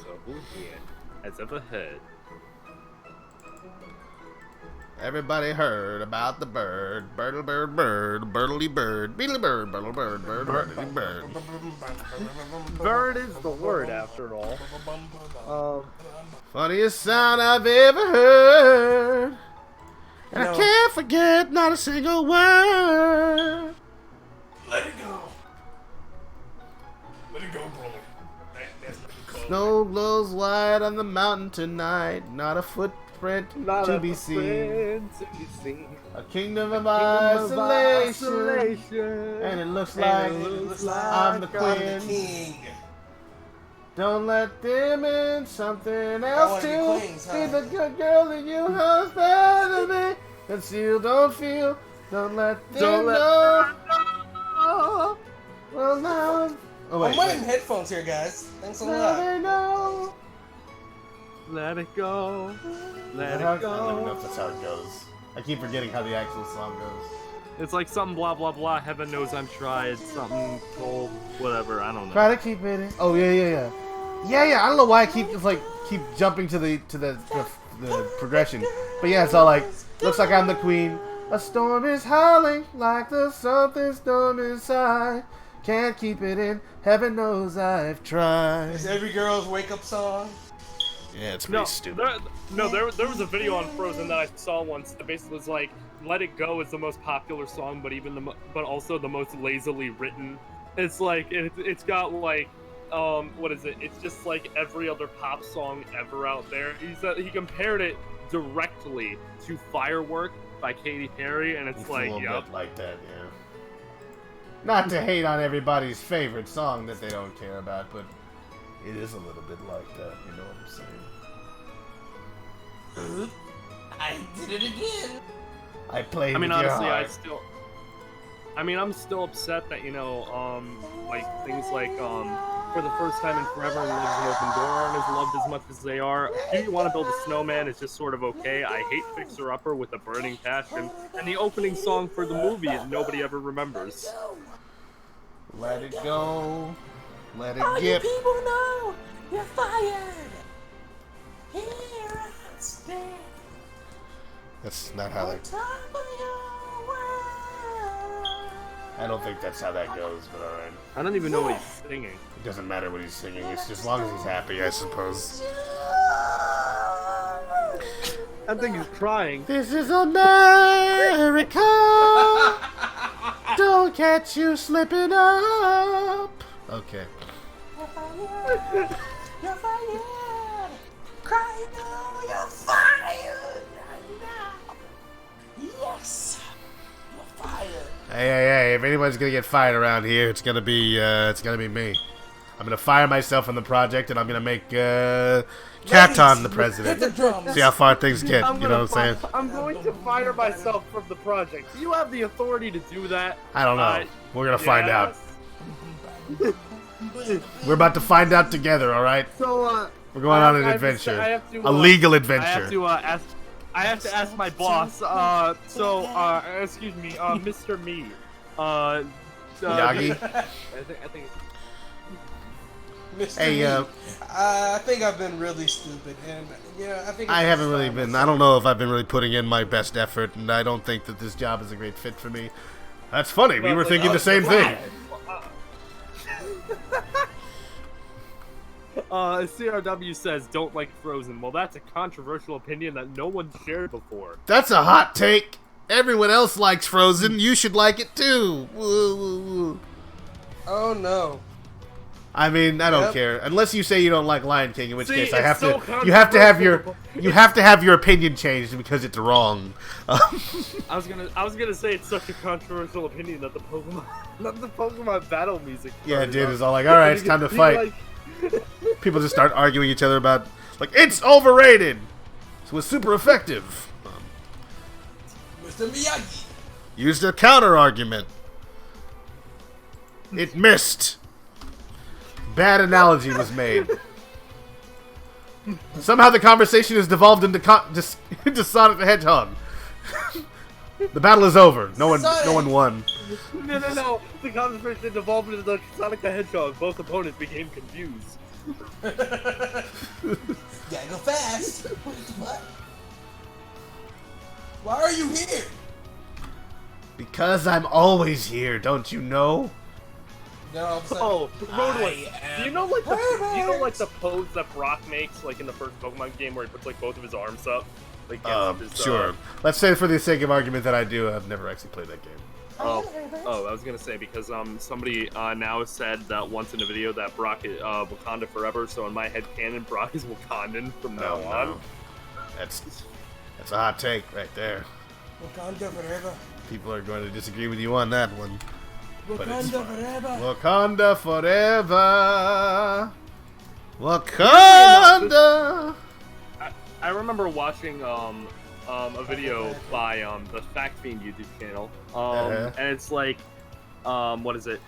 So, who here has ever heard? Everybody heard about the bird. Birdly bird, bird, birdly bird, beetly bird, birdly bird, bird, birdly bird. Bird is the word, after all. Funniest sound I've ever heard. And I No. can't forget not a single word. Let it go. Let it go, brother. That's what you call Snow glows white on the mountain tonight. Not a footprint to be seen. A kingdom of isolation. And it looks like I'm the queen. king. Don't let them in something I else wanna be too. queens, Be huh? the good girl that you husband to be. Conceal, don't feel. Don't let them Don't let know. Well, now. Oh, I'm wait. wearing wait. headphones here, guys. Thanks a Now lot. they know. Let it go. Let I it don't even know go. if that's how it goes. I keep forgetting how the actual song goes. It's like something blah blah blah. Heaven knows I'm tried. Something cold. Whatever. I don't know. Try to keep it in. Oh yeah. I don't know why I keep jumping to the progression. But yeah, it's all like looks like I'm the queen. A storm is howling like the something storm inside. Can't keep it in. Heaven knows I've tried. It's every girl's wake up song. Yeah, it's No, pretty stupid. there was a video on Frozen that I saw once that basically was like, "Let It Go" is the most popular song, but also the most lazily written. It's like it's got like, what is it? It's just like every other pop song ever out there. He compared it directly to "Firework" by Katy Perry, and it's It's like, a little yep. bit like that, yeah. Not to hate on everybody's favorite song that they don't care about, but It is a little bit like that, you know what I'm saying? I did it again. I played I mean, with your honestly, heart. I'm still upset that, like things like, for the first time in forever and lives an open door aren't as loved as much as they are. Do You Want to Build a Snowman is just sort of okay. I hate Fixer Upper with a burning passion, and the opening song for the movie nobody ever remembers. Let it go. Let it All you get. people know you're fired. Here I stand. That's not how that. Top of your world. I don't think that's how that goes, but alright. I don't even know what he's singing. It doesn't matter what he's singing, it's just as long as he's happy, I suppose. I think he's crying. This is America! Don't catch you slipping up! Okay. You're fired. You're fired. Cry now. You're fired. Now. Yes. You're fired. Hey, if anyone's gonna get fired around here, it's gonna be me. I'm gonna fire myself from the project, and I'm gonna make Katon the president. Hit the drums. See how far things get. You know what I'm saying? I'm going to fire myself from the project. Do you have the authority to do that? I don't know. We're gonna find out. Yes. We're about to find out together. All right. So, We're going on an I have to adventure. say- I have to, A legal I adventure. have to ask my boss. Excuse me, Mr. Me. Yagi? I think. Mr. Hey, Me, I think I've been really stupid, and I think I haven't really been. I don't know if I've been really putting in my best effort, and I don't think that this job is a great fit for me. That's funny. We were thinking the same thing. CRW says don't like Frozen. Well, that's a controversial opinion that no one shared before. That's a hot take. Everyone else likes Frozen. You should like it too. Woo, woo, woo. Oh no. I mean, I don't Yep. care unless you say you don't like Lion King, in which See, case I it's have so to. You have to have your. controversial. You have to have your opinion changed because it's wrong. I was gonna say it's such a controversial opinion that the Pokemon battle music. Yeah, started dude, up. it's all like, all right, it's time to Be fight. like- People just start arguing each other about, like, it's overrated. So it's super effective. Mr. Miyagi. Used a counter argument. It missed. Bad analogy was made. Somehow the conversation has devolved into into Sonic the Hedgehog. The battle is over. No one won. No. The conversation devolved into the Sonic the Hedgehog. Both opponents became confused. Gotta go fast. What? Why are you here? Because I'm always here, don't you know? No, I'm saying. Oh, Rotalice. I Do you know like the pose that Brock makes like in the first Pokemon game where he puts like both of his arms up? Like Sure. Let's say for the sake of argument that I do. I've never actually played that game. I was gonna say because somebody now said that once in a video that Brock is Wakanda forever. So in my head canon, Brock is Wakandan from now on. No. That's a hot take right there. Wakanda forever. People are going to disagree with you on that one. But it's Wakanda fine. forever. Wakanda forever. Wakanda. I remember watching a video by the Fact Fiend YouTube channel, and it's like, what is it?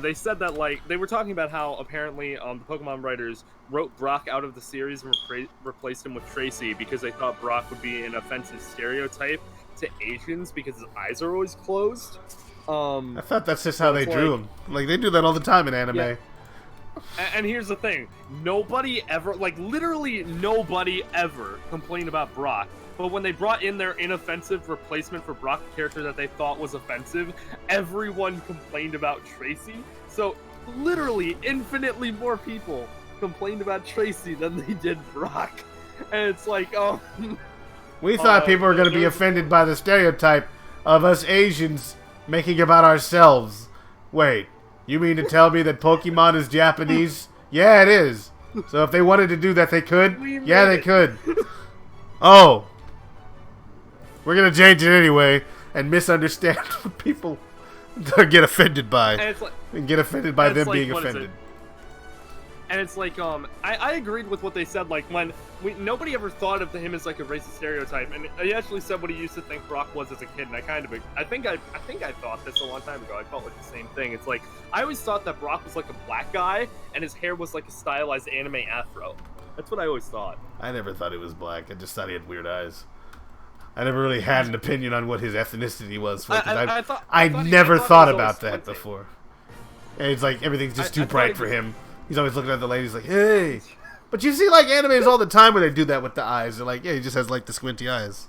They said that like they were talking about how apparently the Pokemon writers wrote Brock out of the series and replaced him with Tracy because they thought Brock would be an offensive stereotype to Asians because his eyes are always closed. I thought that's just how they it's drew like- him. Like they do that all the time in anime. Yeah. And here's the thing, nobody ever, like literally nobody ever complained about Brock. But when they brought in their inoffensive replacement for Brock, a character that they thought was offensive, everyone complained about Tracy. So literally infinitely more people complained about Tracy than they did Brock. And it's like, We thought people were going to be there's- offended by the stereotype of us Asians making about ourselves. Wait, you mean to tell me that Pokemon is Japanese? Yeah, it is. So if they wanted to do that, they could? We Yeah, made they it. could. Oh. We're going to change it anyway and misunderstand what people get offended by. and it's like, And get offended by It's them like, being what is offended. And it's like, I agreed with what they said. Like when nobody ever thought of him as like a racist stereotype, and he actually said what he used to think Brock was as a kid. And I think I thought this a long time ago. I felt like the same thing. It's like I always thought that Brock was like a black guy, and his hair was like a stylized anime afro. That's what I always thought. I never thought he was black. I just thought he had weird eyes. I never really had an opinion on what his ethnicity was. I never thought about that before. And it's like everything's just too bright for him. He's always looking at the ladies like, hey. But you see like animes all the time where they do that with the eyes. They're like, yeah, he just has like the squinty eyes.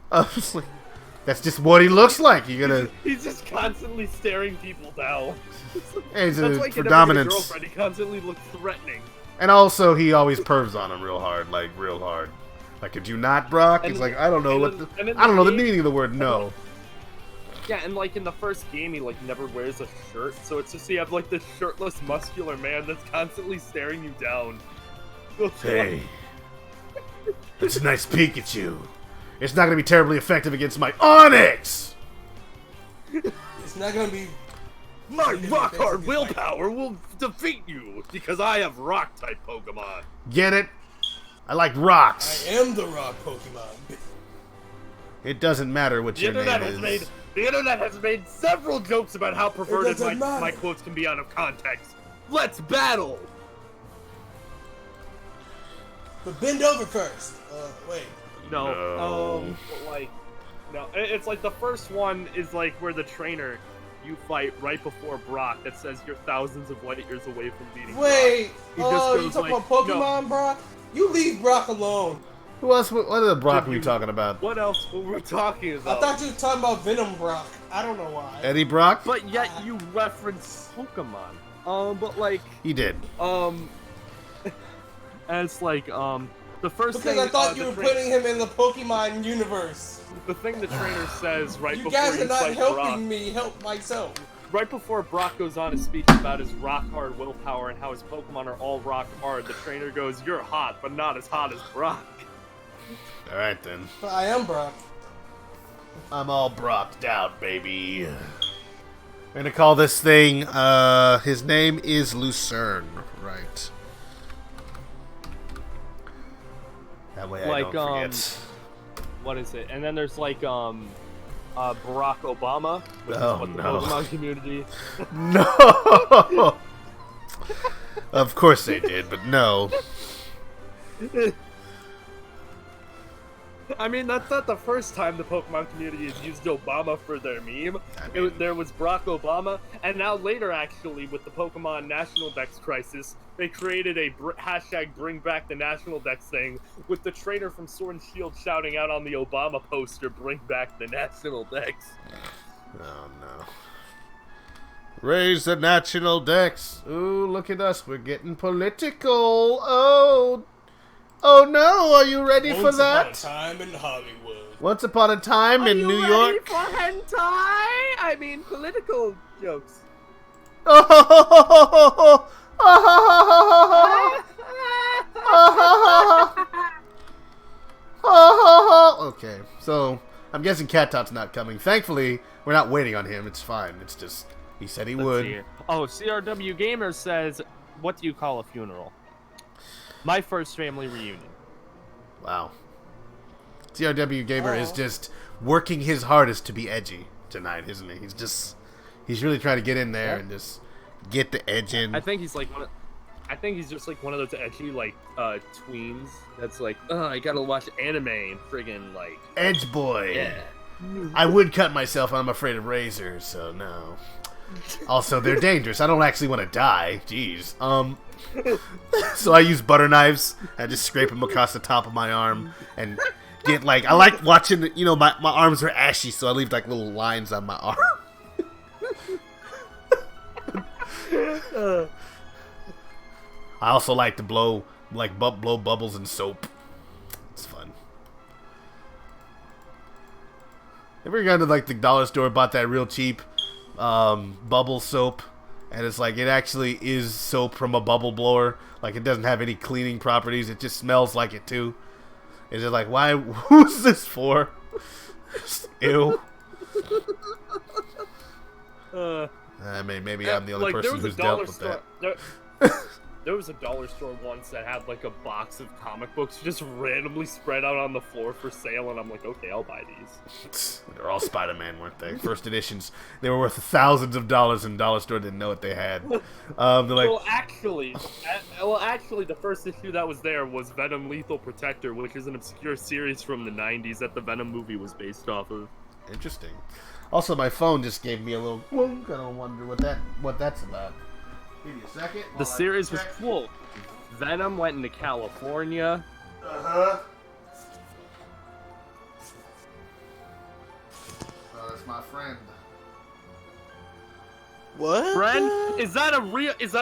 Like, that's just what he looks like. He's just constantly staring people down. He's That's a like predominance. Girlfriend. He constantly looks threatening. And also he always pervs on him real hard. Like, could you not, Brock? He's like, I don't know the meaning of the word no. Yeah, and like in the first game, he like never wears a shirt, so it's just you have like this shirtless, muscular man that's constantly staring you down. Hey, it's a nice Pikachu. It's not gonna be terribly effective against my Onix. It's not gonna be. My rock hard willpower will defeat you because I have rock type Pokemon. Get it? I like rocks. I am the rock Pokemon. It doesn't matter what your name is. The internet has made several jokes about how perverted my quotes can be out of context. Let's battle! But bend over first. Wait. No. No. It's like the first one is like where the trainer you fight right before Brock that says you're thousands of light years away from beating Wait. Brock. You talking about Pokemon, Brock? You leave Brock alone. Who else? What other Brock were you talking about? What else were we talking about? I thought you were talking about Venom Brock. I don't know why. Eddie Brock? But yet you reference Pokemon. But like... He did. And it's like, the first because thing... I thought you were putting him in the Pokemon universe. The thing the trainer says right you before guys are not fight helping Brock, me help myself. right before Brock goes on his speech about his rock hard willpower and how his Pokemon are all rock hard, the trainer goes, "You're hot, but not as hot as Brock." Alright then. But I am Brock. I'm all Brocked out, baby. We're gonna call this thing, his name is Lucerne, right? That way I don't forget. What is it? And then there's like, Barack Obama, which is what the Pokemon community... No! Of course they did, but no. I mean, that's not the first time the Pokemon community has used Obama for their meme. There was Barack Obama, and now later, actually, with the Pokemon National Dex crisis, they created a hashtag Bring Back the National Dex thing, with the trainer from Sword and Shield shouting out on the Obama poster, "Bring Back the National Dex." Oh no. Raise the National Dex. Ooh, look at us. We're getting political. Oh no, are you ready for that? Once upon a time in Hollywood. Once upon a time in New York. For hentai? I mean, political jokes. Okay, so I'm guessing Cat Top's not coming. Thankfully, we're not waiting on him. It's fine. It's just he said he would. Oh, CRW Gamer says, "What do you call a funeral?" My first family reunion. Wow. CRW Gamer is just working his hardest to be edgy tonight, isn't he? He's really trying to get in there and just get the edge in. I think he's like I think he's just like one of those edgy like tweens that's like, I gotta watch anime and friggin' like Edge boy. Yeah. I would cut myself. I'm afraid of razors, so no. Also, they're dangerous. I don't actually want to die. Jeez. So I use butter knives. I just scrape them across the top of my arm and get like I like watching. My arms are ashy, so I leave like little lines on my arm. I also like to blow bubbles in soap. It's fun. Ever gone to like the dollar store, bought that real cheap bubble soap? And it's like, it actually is soap from a bubble blower. Like, it doesn't have any cleaning properties. It just smells like it, too. It's just like, why? Who's this for? Ew. Maybe I'm the only person who's dealt with that. there was a dollar store once that had like a box of comic books just randomly spread out on the floor for sale, and I'm like, okay, I'll buy these. They're all Spider-Man, weren't they? First editions. They were worth thousands of dollars, and dollar store didn't know what they had. They're like, Well, actually, the first issue that was there was Venom Lethal Protector, which is an obscure series from the 90s that the Venom movie was based off of. interesting. Also, my phone just gave me a little clunk. I don't wonder what that's about. Give me a second. The series was cool. Venom went into California. Uh-huh. Oh, that's my friend. What? Friend, is that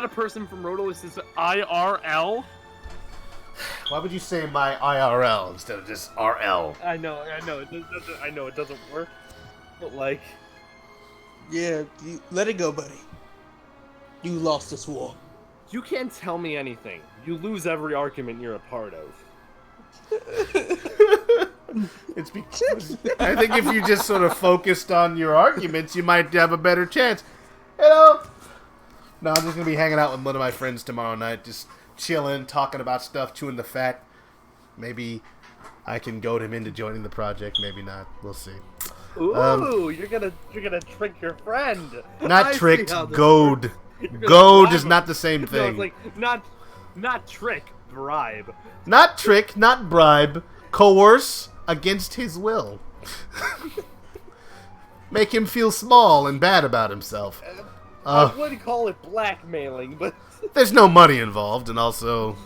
a person from Rotalice's IRL? Why would you say my IRL instead of just RL? I know, it doesn't work. But like, Yeah, let it go, buddy. You lost this war. you can't tell me anything. You lose every argument you're a part of. It's because I think if you just sort of focused on your arguments, you might have a better chance. You know? No, I'm just gonna be hanging out with one of my friends tomorrow night, just chilling, talking about stuff, chewing the fat. Maybe I can goad him into joining the project. Maybe not. We'll see. Ooh, you're gonna trick your friend. Not I see tricked, how this goad. works. You're gonna Goad bribe is him. not the same No, thing. it's like not trick, bribe. Not trick, not bribe, coerce against his will. Make him feel small and bad about himself. I wouldn't call it blackmailing, but There's no money involved, and also,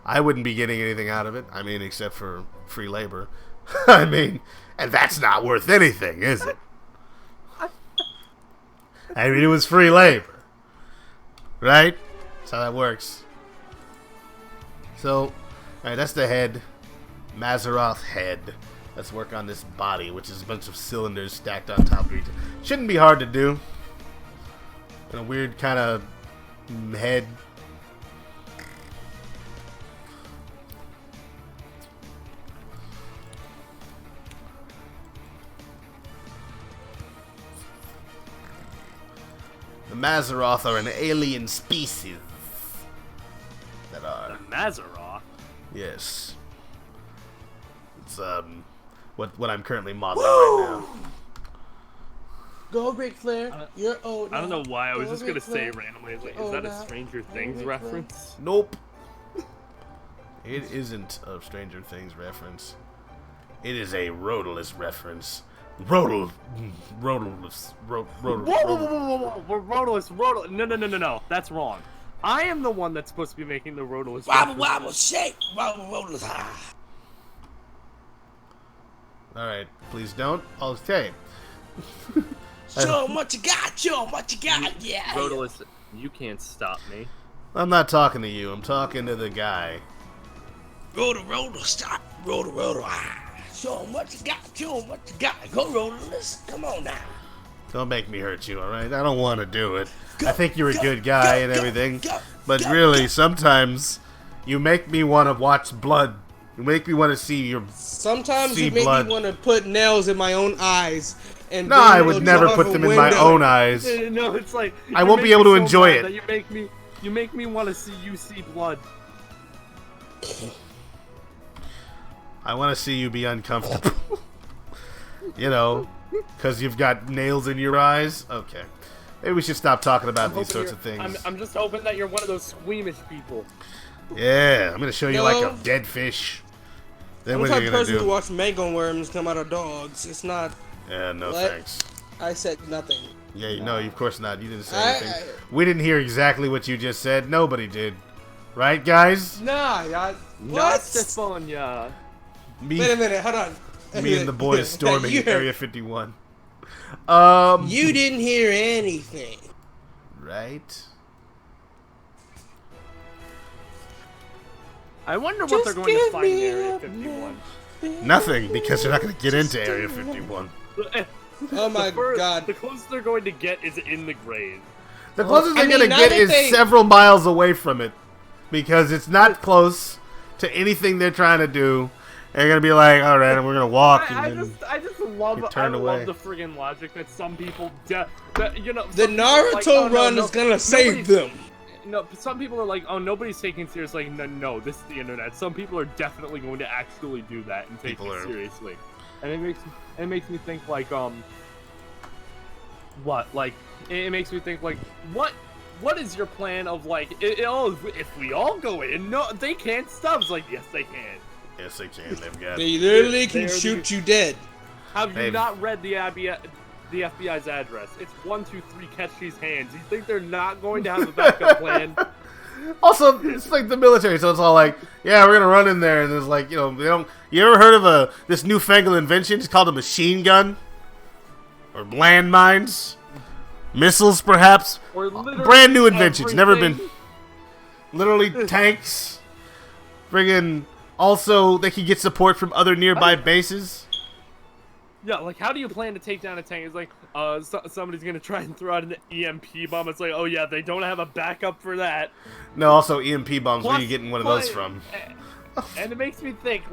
I wouldn't be getting anything out of it. I mean, except for free labor. I mean, and that's not worth anything, is it? I mean, it was free labor. Right? That's how that works. So, alright, that's the head. Mazeroth head. Let's work on this body, which is a bunch of cylinders stacked on top of each other. Shouldn't be hard to do. And a weird kind of head. The Mazeroth are an alien species that are, Mazeroth. yes. It's what I'm currently modeling right now. Go, Ric Flair. You're old. I don't know why I was Go, just gonna Ric say Flair. randomly, like, Oh, is that a now. Stranger Oh, Things Ric Flair. reference? Nope. It isn't a Stranger Things reference. It is a Rotalice reference. Rotalice. Whoa, Rotalice. No. That's wrong. I am the one that's supposed to be making the Rotalice. Wobble, references. wobble, shake. Wobble, wobble, ah. Alright, please don't. Okay. Show 'em what you got. Show 'em what you got. Yeah. Rotalice, you can't stop me. I'm not talking to you. I'm talking to the guy. Rotor, stop. Rotor, ah. Show 'em what you got. Show 'em what you got. Go, Rotalice. Come on now. Don't make me hurt you, alright? I don't want to do it. Go, I think you're a go, good guy go, and go, everything. go, But go, really, go. sometimes you make me want to watch blood. You make me want to see your... Sometimes See you make blood. me want to put nails in my own eyes. And No, then I go would never jump put out them a in my window. own eyes. No, it's like I you won't make be able me to so enjoy mad it. that you make me want to see you see blood. I want to see you be uncomfortable. You know, because you've got nails in your eyes? Okay. Maybe we should stop talking about these sorts of things. I'm just hoping that you're one of those squeamish people. Yeah, I'm going to show you like No. a dead fish. Then I'm what the are type you of going person to who do? watch mango worms come out of dogs. It's not. Yeah, no What? thanks. I said nothing. Yeah, no, of course not. You didn't say I- anything. We didn't hear exactly what you just said. Nobody did. Right, guys? Nah, y'all. Not What? Stefania. Me, Wait a minute. Hold on. me and the boys storming You heard- Area 51. You didn't hear anything. Right? I wonder what Just they're going to give find in me Area a 51. Nothing, because they're not going to get into Area 51. Oh my god. The closest they're going to get is in the grave. The closest I they're going mean, to now get that is they- several miles away from it. Because it's not close to anything they're trying to do. They're going to be like, alright, we're going to walk. I And then... just love you turn away. the friggin' logic that some people, you know, The some people are Naruto like, oh, no, run no, is gonna save them. some people are like, oh, nobody's taking it seriously. Like, no, this is the internet. Some people are definitely going to actually do that and take it seriously. And it makes me think like, what? Like, it makes me think like, what is your plan of like, if we all go in, no, they can't stop. It's like, yes, they can. Yes, they can. They've got. They literally can shoot you dead. Have you not read the FBI's address? It's 123. Catch these hands. You think they're not going to have a backup plan? Also, it's like the military, so it's all like, yeah, we're gonna run in there, and there's like, they don't. You ever heard of this newfangled invention? It's called a machine gun, or landmines, missiles, perhaps. Or literally brand new inventions, never been. everything. Literally tanks. Friggin' also, they can get support from other nearby bases. Yeah, like, how do you plan to take down a tank? It's like, somebody's gonna try and throw out an EMP bomb. It's like, oh yeah, they don't have a backup for that. No, also EMP bombs. Where are you Plus, getting one of those from? And it makes me think,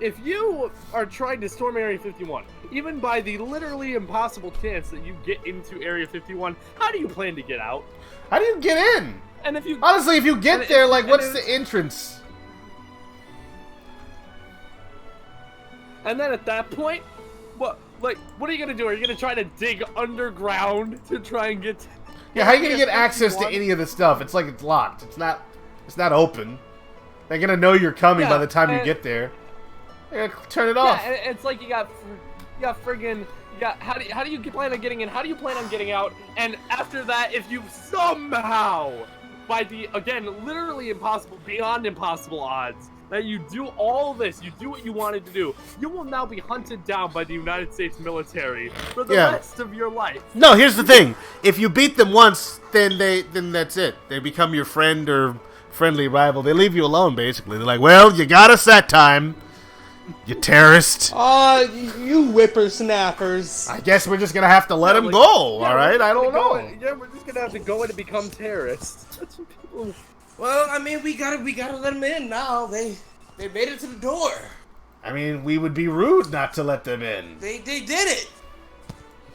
if you are trying to storm Area 51, even by the literally impossible chance that you get into Area 51, how do you plan to get out? How do you get in? And if you Honestly, if you get there, like, what's the entrance? And then at that point, what are you gonna do? Are you gonna try to dig underground to try and get? Yeah, how are you gonna get access to any of this stuff? It's like it's locked. It's not open. They're gonna know you're coming by the time you get there. They're gonna turn it off. Yeah, it's like you got how do you plan on getting in? How do you plan on getting out? And after that, if you somehow, by the again literally impossible, beyond impossible odds, that you do all this, you do what you wanted to do, you will now be hunted down by the United States military for the rest of your life. No, here's the thing. If you beat them once, then that's it. They become your friend or friendly rival. They leave you alone, basically. They're like, well, you got us that time, you terrorist. You whippersnappers. I guess we're just going to have to let them go, all right? I don't know. Yeah, we're just going to have to go in and become terrorists. That's what people... Well, I mean, we gotta let them in now. They made it to the door. I mean, we would be rude not to let them in. They did it.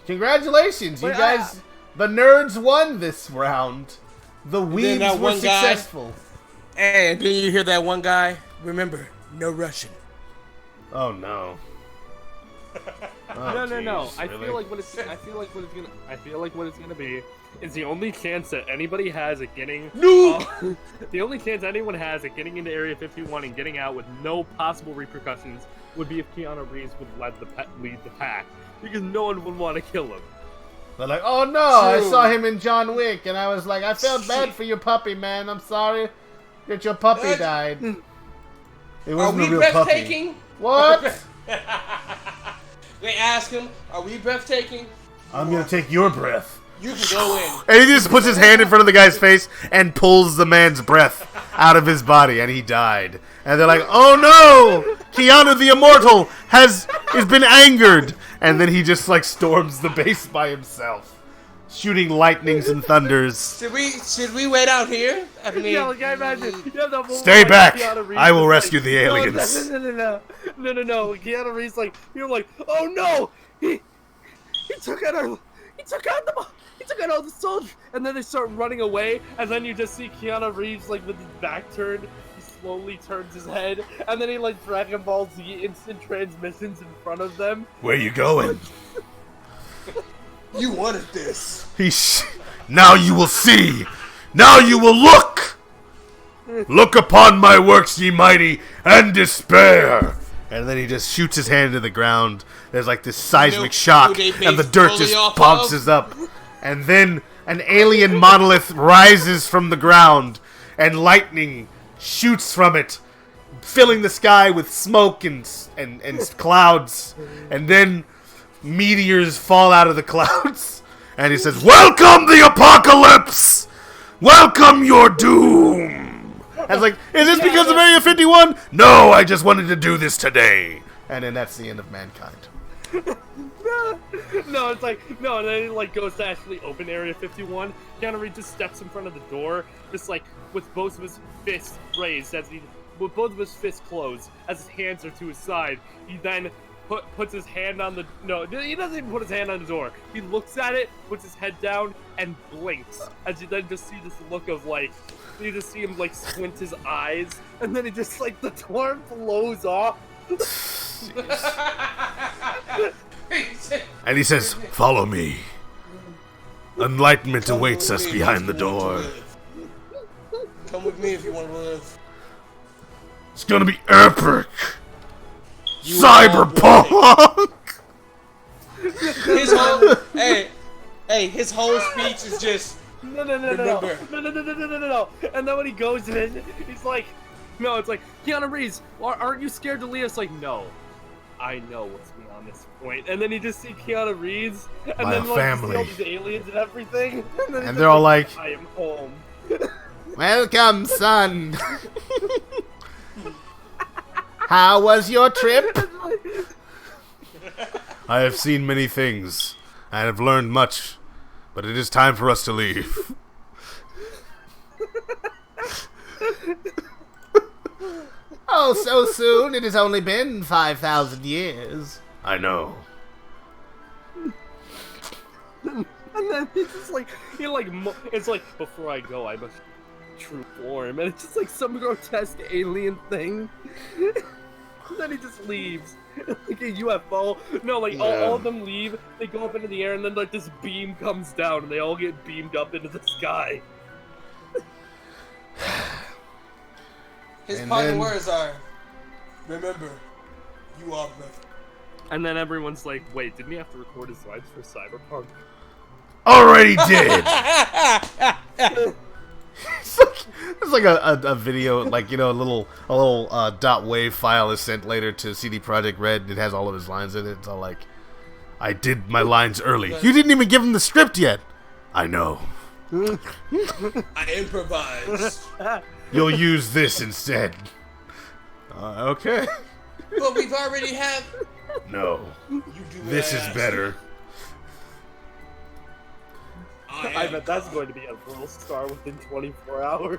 Congratulations, you guys. The nerds won this round. The weebs were successful. And then you hear that one guy. Remember, no Russian. Oh no. Oh, No. I really? feel like what it's gonna be is the only chance that anybody has at getting the only chance anyone has at getting into Area 51 and getting out with no possible repercussions would be if Keanu Reeves would lead the pack, because no one would want to kill him. They're like, oh no, I saw him in John Wick, and I was like, I felt bad for your puppy, man. I'm sorry that your puppy died. It wasn't a real breathtaking? puppy. What? They ask him, are we breathtaking? I'm gonna take your breath. You can go in. And he just puts his hand in front of the guy's face and pulls the man's breath out of his body, and he died. And they're like, oh no! Keanu the Immortal has been angered. And then he just like storms the base by himself, shooting lightnings and thunders. Should we wait out here? I mean, Yeah, like I imagine. Stay back! I will rescue the aliens. No. Keanu Reeves you're like, oh no! He took out all the soldiers, and then they start running away, and then you just see Keanu Reeves with his back turned. He slowly turns his head, and then he Dragon Ball Z instant transmissions in front of them. Where you going? You wanted this. Now you will see. Now you will look. Look upon my works, ye mighty, and despair. And then he just shoots his hand into the ground. There's this seismic shock, and the dirt just bounces up. And then an alien monolith rises from the ground, and lightning shoots from it, filling the sky with smoke and clouds. And then meteors fall out of the clouds. And he says, welcome the apocalypse! Welcome your doom! I was like, is this because of Area 51? No, I just wanted to do this today. And then that's the end of mankind. No, and then he goes to actually open Area 51. Keanu Reeves just steps in front of the door, just with both of his fists raised, with both of his fists closed, as his hands are to his side. He then puts his hand on the he doesn't even put his hand on the door. He looks at it, puts his head down, and blinks. As you then just see this look of like, you just see him like squint his eyes, and then he just like the door blows off. And he says, "Follow me. Enlightenment awaits us behind the door. Come with me if you want to live. It's gonna be epic. Cyberpunk." His whole his whole speech is just No. And then when he goes in, he's like, no, it's like, Keanu Reeves, aren't you scared to leave us? Like, no, I know what's beyond this point. And then you just see Keanu Reeves, and My then like family. you see all these aliens and everything. And, then And he's they're all like, I am home. "Welcome, son. How was your trip?" "I have seen many things and have learned much, but it is time for us to leave." "Oh, so soon? It has only been 5,000 years. "I know." And then he's just like, it's like, before I go, I must true form, and it's just like some grotesque alien thing. And then he just leaves, like a UFO. No, like all of them leave. They go up into the air, and then like this beam comes down, and they all get beamed up into the sky. his And parting then- words are, "Remember, you are breath." And then everyone's like, wait, didn't he have to record his lines for Cyberpunk? Already did. It's like a video, like, a little .wav file is sent later to CD Projekt Red. And it has all of his lines in it. It's all like, "I did my lines early. You didn't even give him the script yet." "I know. I improvised. You'll use this instead." "Okay." But we've already had. "No. You do This is ask. better." I bet that's going to be a real star within 24 hours.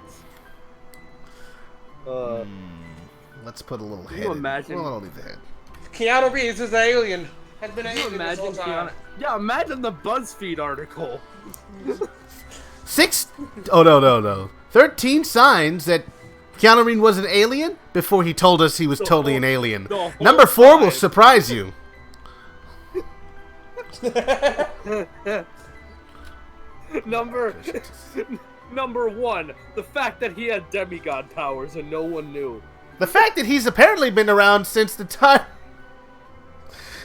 Let's put a little Can head. you imagine? Well, I'll leave the head. Keanu Reeves is an alien. Has been an Can you alien this imagine whole time. Keanu? Yeah, imagine the BuzzFeed article. 13 signs that Keanu Reeves was an alien before he told us he was totally an alien. the whole Number 4 will time. surprise you. Number 1, the fact that he had demigod powers and no one knew. The fact that he's apparently been around since the time...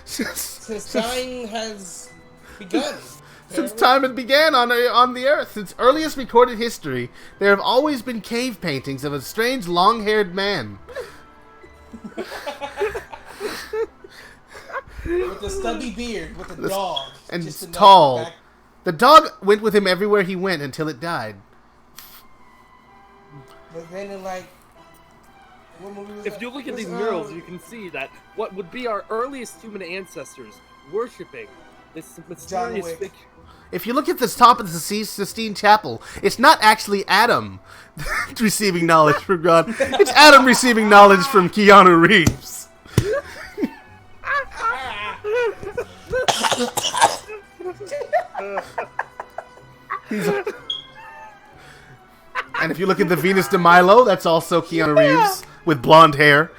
Since time has begun. Since time it began on the Earth. Since earliest recorded history, there have always been cave paintings of a strange long-haired man. With a stubby beard, with a dog. And just it's enough tall. back- The dog went with him everywhere he went until it died. But then it like... What movie was If that? you look at It was, these murals, you can see that what would be our earliest human ancestors worshipping this mysterious Wick. figure. If you look at the top of the Sistine Chapel, it's not actually Adam receiving knowledge from God. It's Adam receiving knowledge from Keanu Reeves. And if you look at the Venus de Milo, that's also Keanu Reeves with blonde hair.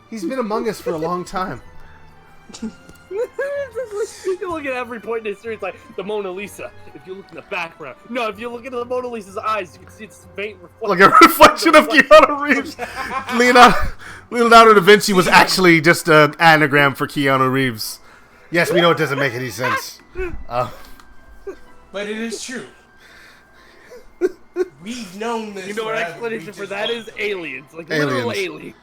He's been among us for a long time. You look at every point in history, it's like the Mona Lisa. If you look in the background, no, if you look into the Mona Lisa's eyes, you can see this faint reflection. Like a reflection of Keanu Reeves. Leonardo da Vinci was actually just an anagram for Keanu Reeves. Yes, we know it doesn't make any sense. But it is true. We've known this. You know what forever. explanation We for just that don't is? know. Aliens, like literal Aliens. aliens.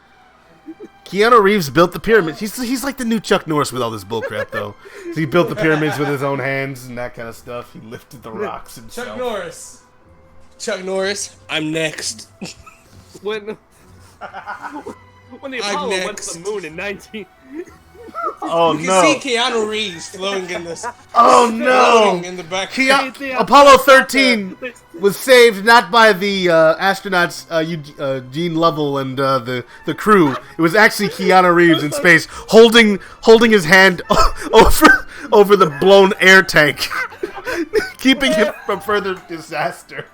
Keanu Reeves built the pyramids. He's like the new Chuck Norris with all this bullcrap, though. So he built the pyramids with his own hands and that kind of stuff. He lifted the rocks himself. Chuck Norris. Chuck Norris, I'm next. When the I'm Apollo went next. to the moon in Oh You no! can see Keanu Reeves floating in this. Oh no! Floating in the back. Apollo 13 was saved not by the astronauts Gene Lovell and the crew. It was actually Keanu Reeves in space holding his hand over the blown air tank, keeping him from further disaster.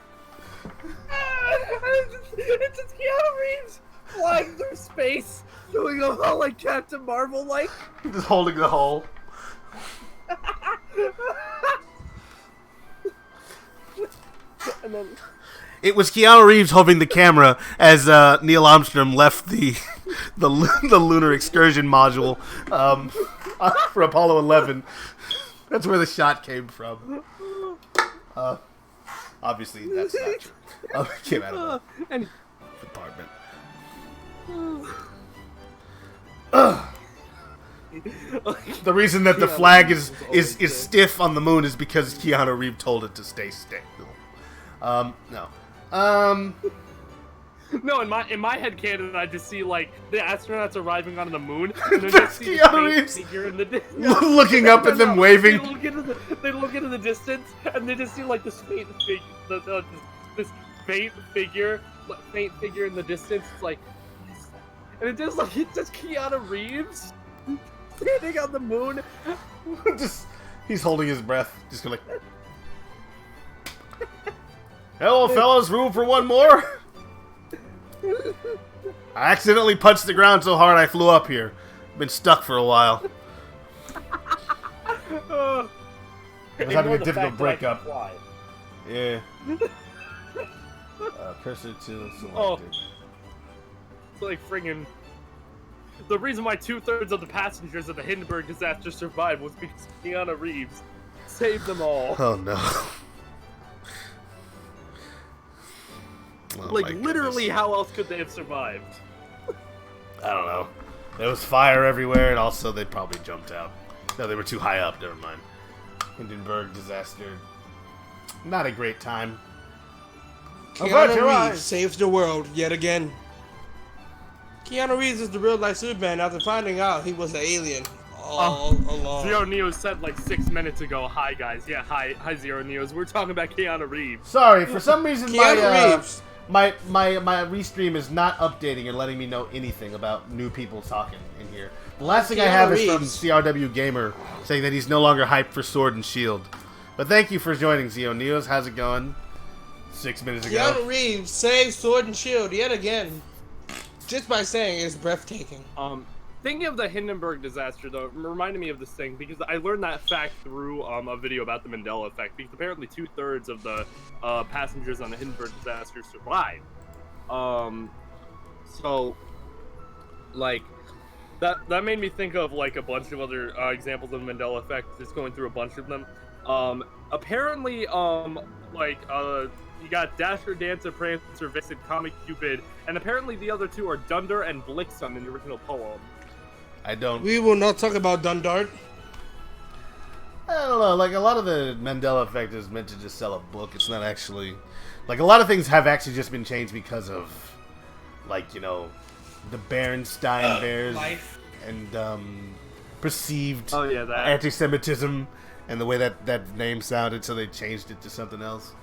It's just Keanu Reeves flying through space, doing a whole like Captain Marvel like. Just holding the hole. And then It was Keanu Reeves holding the camera as Neil Armstrong left the lunar excursion module for Apollo 11. That's where the shot came from. Obviously, that's not true. It came out of the department. The reason that the flag is stiff on the moon is because Keanu Reeves told it to stay still. No. No, in my head canon, I just see like the astronauts arriving on the moon, and then just see Keanu this Reeves faint figure in the looking up at them, waving. They look into the distance, and they just see like this faint figure in the distance. It's like, and it's just Keanu Reeves standing on the moon. He's holding his breath, just going like. Hello, fellas. Room for one more? I accidentally punched the ground so hard I flew up here. Been stuck for a while. I was having a difficult breakup. Yeah. Cursor to selected. Oh. It's like friggin'. The reason why 2/3 of the passengers of the Hindenburg disaster survived was because Keanu Reeves saved them all. Oh no. Oh, like, literally, how else could they have survived? I don't know. There was fire everywhere, and also they probably jumped out. No, they were too high up. Never mind. Hindenburg disaster. Not a great time. Keanu Reeves saves the world yet again. Keanu Reeves is the real life Superman after finding out he was an alien all along. Zero Neo said like 6 minutes ago, hi guys. Yeah, hi Zero Neos. We're talking about Keanu Reeves. Sorry, for some reason Keanu Reeves. My restream is not updating or letting me know anything about new people talking in here. The last thing I have is from CRW Gamer saying that he's no longer hyped for Sword and Shield. But thank you for joining, Zio Neos. How's it going? 6 minutes ago. Keanu Reeves saved Sword and Shield yet again. Just by saying it's breathtaking. Thinking of the Hindenburg disaster, though, reminded me of this thing because I learned that fact through a video about the Mandela effect. Because apparently 2/3 of the passengers on the Hindenburg disaster survived. So, like, that made me think of like a bunch of other examples of the Mandela effect. Just going through a bunch of them. Apparently, you got Dasher, Dancer, Prancer, Vixen, Comic Cupid, and apparently the other two are Dunder and Blixen in the original poem. We will not talk about Dundart. I don't know. Like, a lot of the Mandela effect is meant to just sell a book. It's not actually... Like, a lot of things have actually just been changed because of, like, you know, the Berenstain Bears Life. and perceived that. anti-Semitism and the way that name sounded, so they changed it to something else.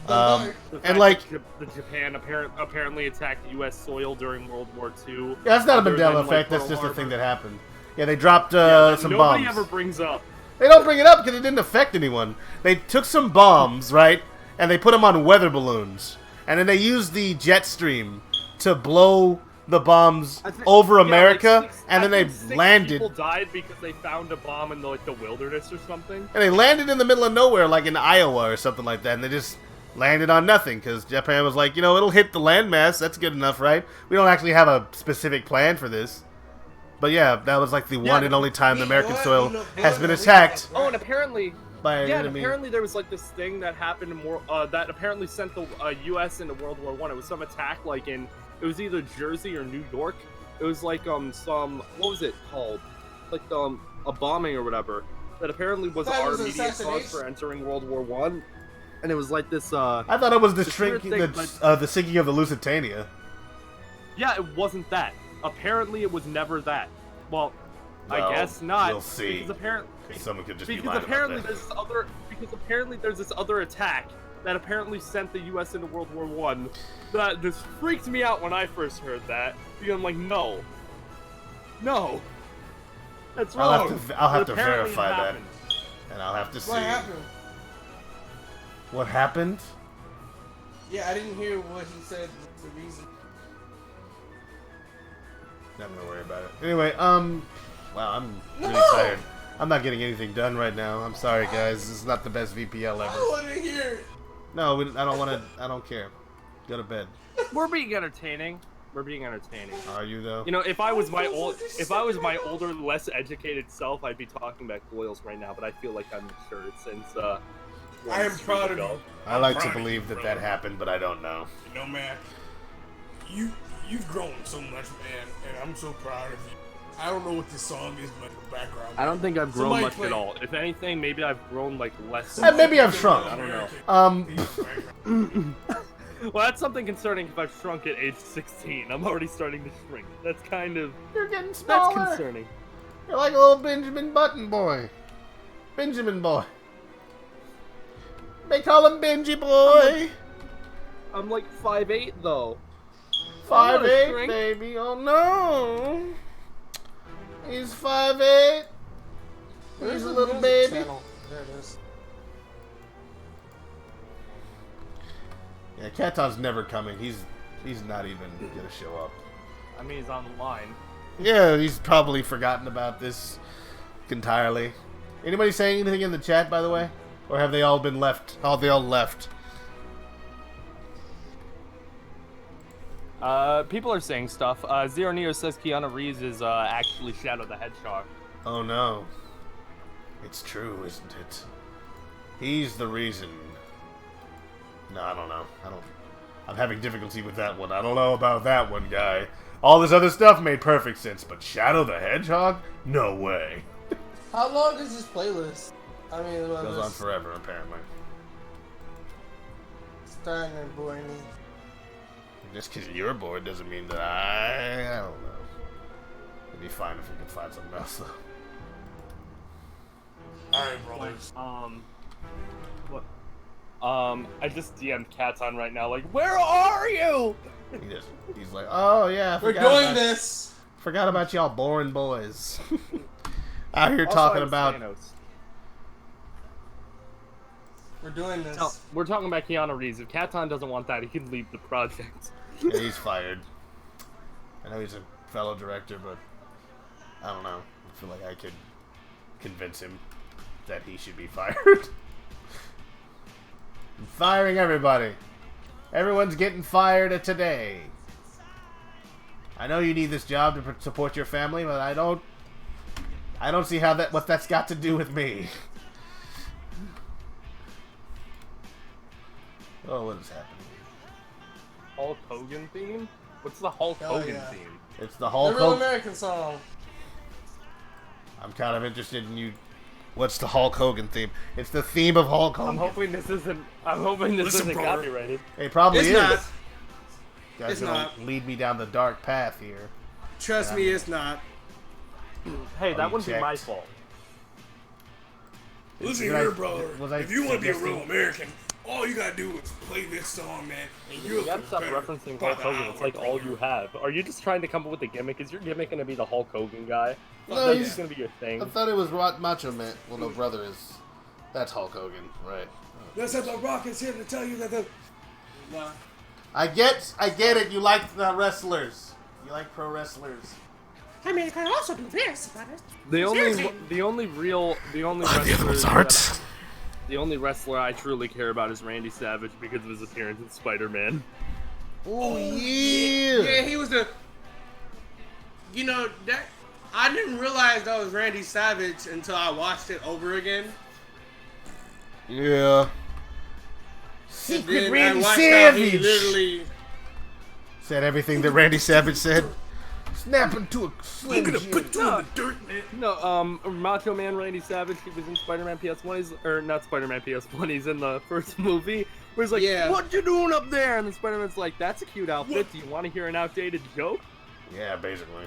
And like the Japan apparently attacked U.S. soil during World War II. Yeah, that's not a Mandela effect. That's just a thing that happened. Yeah, they dropped some bombs. Nobody ever brings up. They don't bring it up because it didn't affect anyone. They took some bombs, right, and they put them on weather balloons, and then they used the jet stream to blow the bombs over America, and then they landed. People died because they found a bomb in the wilderness or something. And they landed in the middle of nowhere, like in Iowa or something like that, and they just landed on nothing because Japan was like, you know, it'll hit the landmass. That's good enough, right? We don't actually have a specific plan for this. But yeah, that was like the one and only time the American soil has been attacked. Oh, and apparently, by an enemy. And apparently there was like this thing that happened that apparently sent the U.S. into World War I. It was some attack like it was either Jersey or New York. It was like what was it called? Like a bombing or whatever that apparently was our immediate cause for entering World War I. And it was like this. I thought it was the sinking of the Lusitania. Yeah, it wasn't that. Apparently, it was never that. Well, I Well, guess not. we'll see. Because apparently, Someone could just be because lying apparently about that. there's this other attack that apparently sent the U.S. into World War One. That just freaked me out when I first heard that. Because I'm like, no, that's wrong. I'll have to But apparently verify it that, happened. and I'll have to see. What happened? What happened? Yeah, I didn't hear what he said. The reason. Not gonna worry about it. Anyway, wow, I'm really No! tired. I'm not getting anything done right now. I'm sorry, guys. This is not the best VPL I ever. don't want to hear. No, I don't want to. I don't care. Go to bed. We're being entertaining. Are you though? You know, if I was my older, less educated self, I'd be talking about Goyles right now. But I feel like I'm mature since. I am proud of you. I like to proud of believe you, that brother. that happened, but I don't know. You know, man, you've grown so much, man, and I'm so proud of you. I don't know what this song is, but in the background. I don't think I've grown Somebody much play- at all. If anything, maybe I've grown like less. Maybe I've shrunk. I don't know. Well, that's something concerning if I've shrunk at age 16. I'm already starting to shrink. That's kind of... You're getting That's smaller. concerning. You're like a little Benjamin Button boy. Benjamin boy. They call him Benji boy. I'm like 5'8", though. 5'8", shrink. baby. Oh no. He's 5'8". He's a little baby. Channel. There it is. Yeah, Katon's never coming. He's not even gonna show up. I mean, he's online. Yeah, he's probably forgotten about this entirely. Anybody saying anything in the chat, by the way? Or have they all been left? Oh, they all left. People are saying stuff. Zero Neo says Keanu Reeves is actually Shadow the Hedgehog. Oh no. It's true, isn't it? He's the reason. No, I don't know. I'm having difficulty with that one. I don't know about that one, guy. All this other stuff made perfect sense, but Shadow the Hedgehog? No way. How long is this playlist? I mean, It goes on forever, apparently. starting to bore me. Just because you're bored doesn't mean that I don't know. It'd be fine if we could find something else, though. Alright, brothers. What? I just DM'd Katon right now, like, where are you? He's like, oh yeah, We're doing this. Forgot about y'all boring boys. Out here Also, talking I'm about. Thanos. We're doing this. No, we're talking about Keanu Reeves. If Katon doesn't want that, he can leave the project. Yeah, he's fired. I know he's a fellow director, but I don't know. I feel like I could convince him that he should be fired. I'm firing everybody. Everyone's getting fired today. I know you need this job to support your family, but I don't see how what that's got to do with me. Oh, what is happening? Hulk Hogan theme? What's the Hulk Hell Hogan yeah. theme? It's the The Hulk Real Hogan. American song. I'm kind of interested in you. What's the Hulk Hogan theme? It's the theme of Hulk Hogan. I'm hoping this isn't Listen, brother. copyrighted. It probably It's is. not. You guys It's gonna not. lead me down the dark path here. Trust me, it's not. Hey, Oh, that you wouldn't be my checked. fault. Listen Did I- here, brother. was I If you want to be a suggesting- real American, all you gotta do is play this song, man. And you're You gotta stop competitor referencing by Hulk the Hogan. hour, It's like all brother. you have. Are you just trying to come up with a gimmick? Is your gimmick gonna be the Hulk Hogan guy? No, That's he's- just gonna be your thing. I thought it was Macho Man. Well, no, brother is. That's Hulk Hogan, right? Let's have the Rock is here to tell you that the. Nah. I get it. You like the wrestlers. You like pro wrestlers. I mean, I can also do this, but The only wrestler I truly care about is Randy Savage because of his appearance in Spider-Man. Oh yeah, yeah. he was the. You know that I didn't realize that was Randy Savage until I watched it over again. Yeah. And Secret then I Randy watched how he Savage. literally. Said everything that Randy Savage said. Snap into a I'm slim gonna Jim. put you in the dirt, man. No, Macho Man Randy Savage, he was in Spider-Man PS1, or not Spider-Man PS1, he's in the first movie, where he's like, Yeah. what you doing up there? And then Spider-Man's like, that's a cute outfit, do you want to hear an outdated joke? Yeah, basically.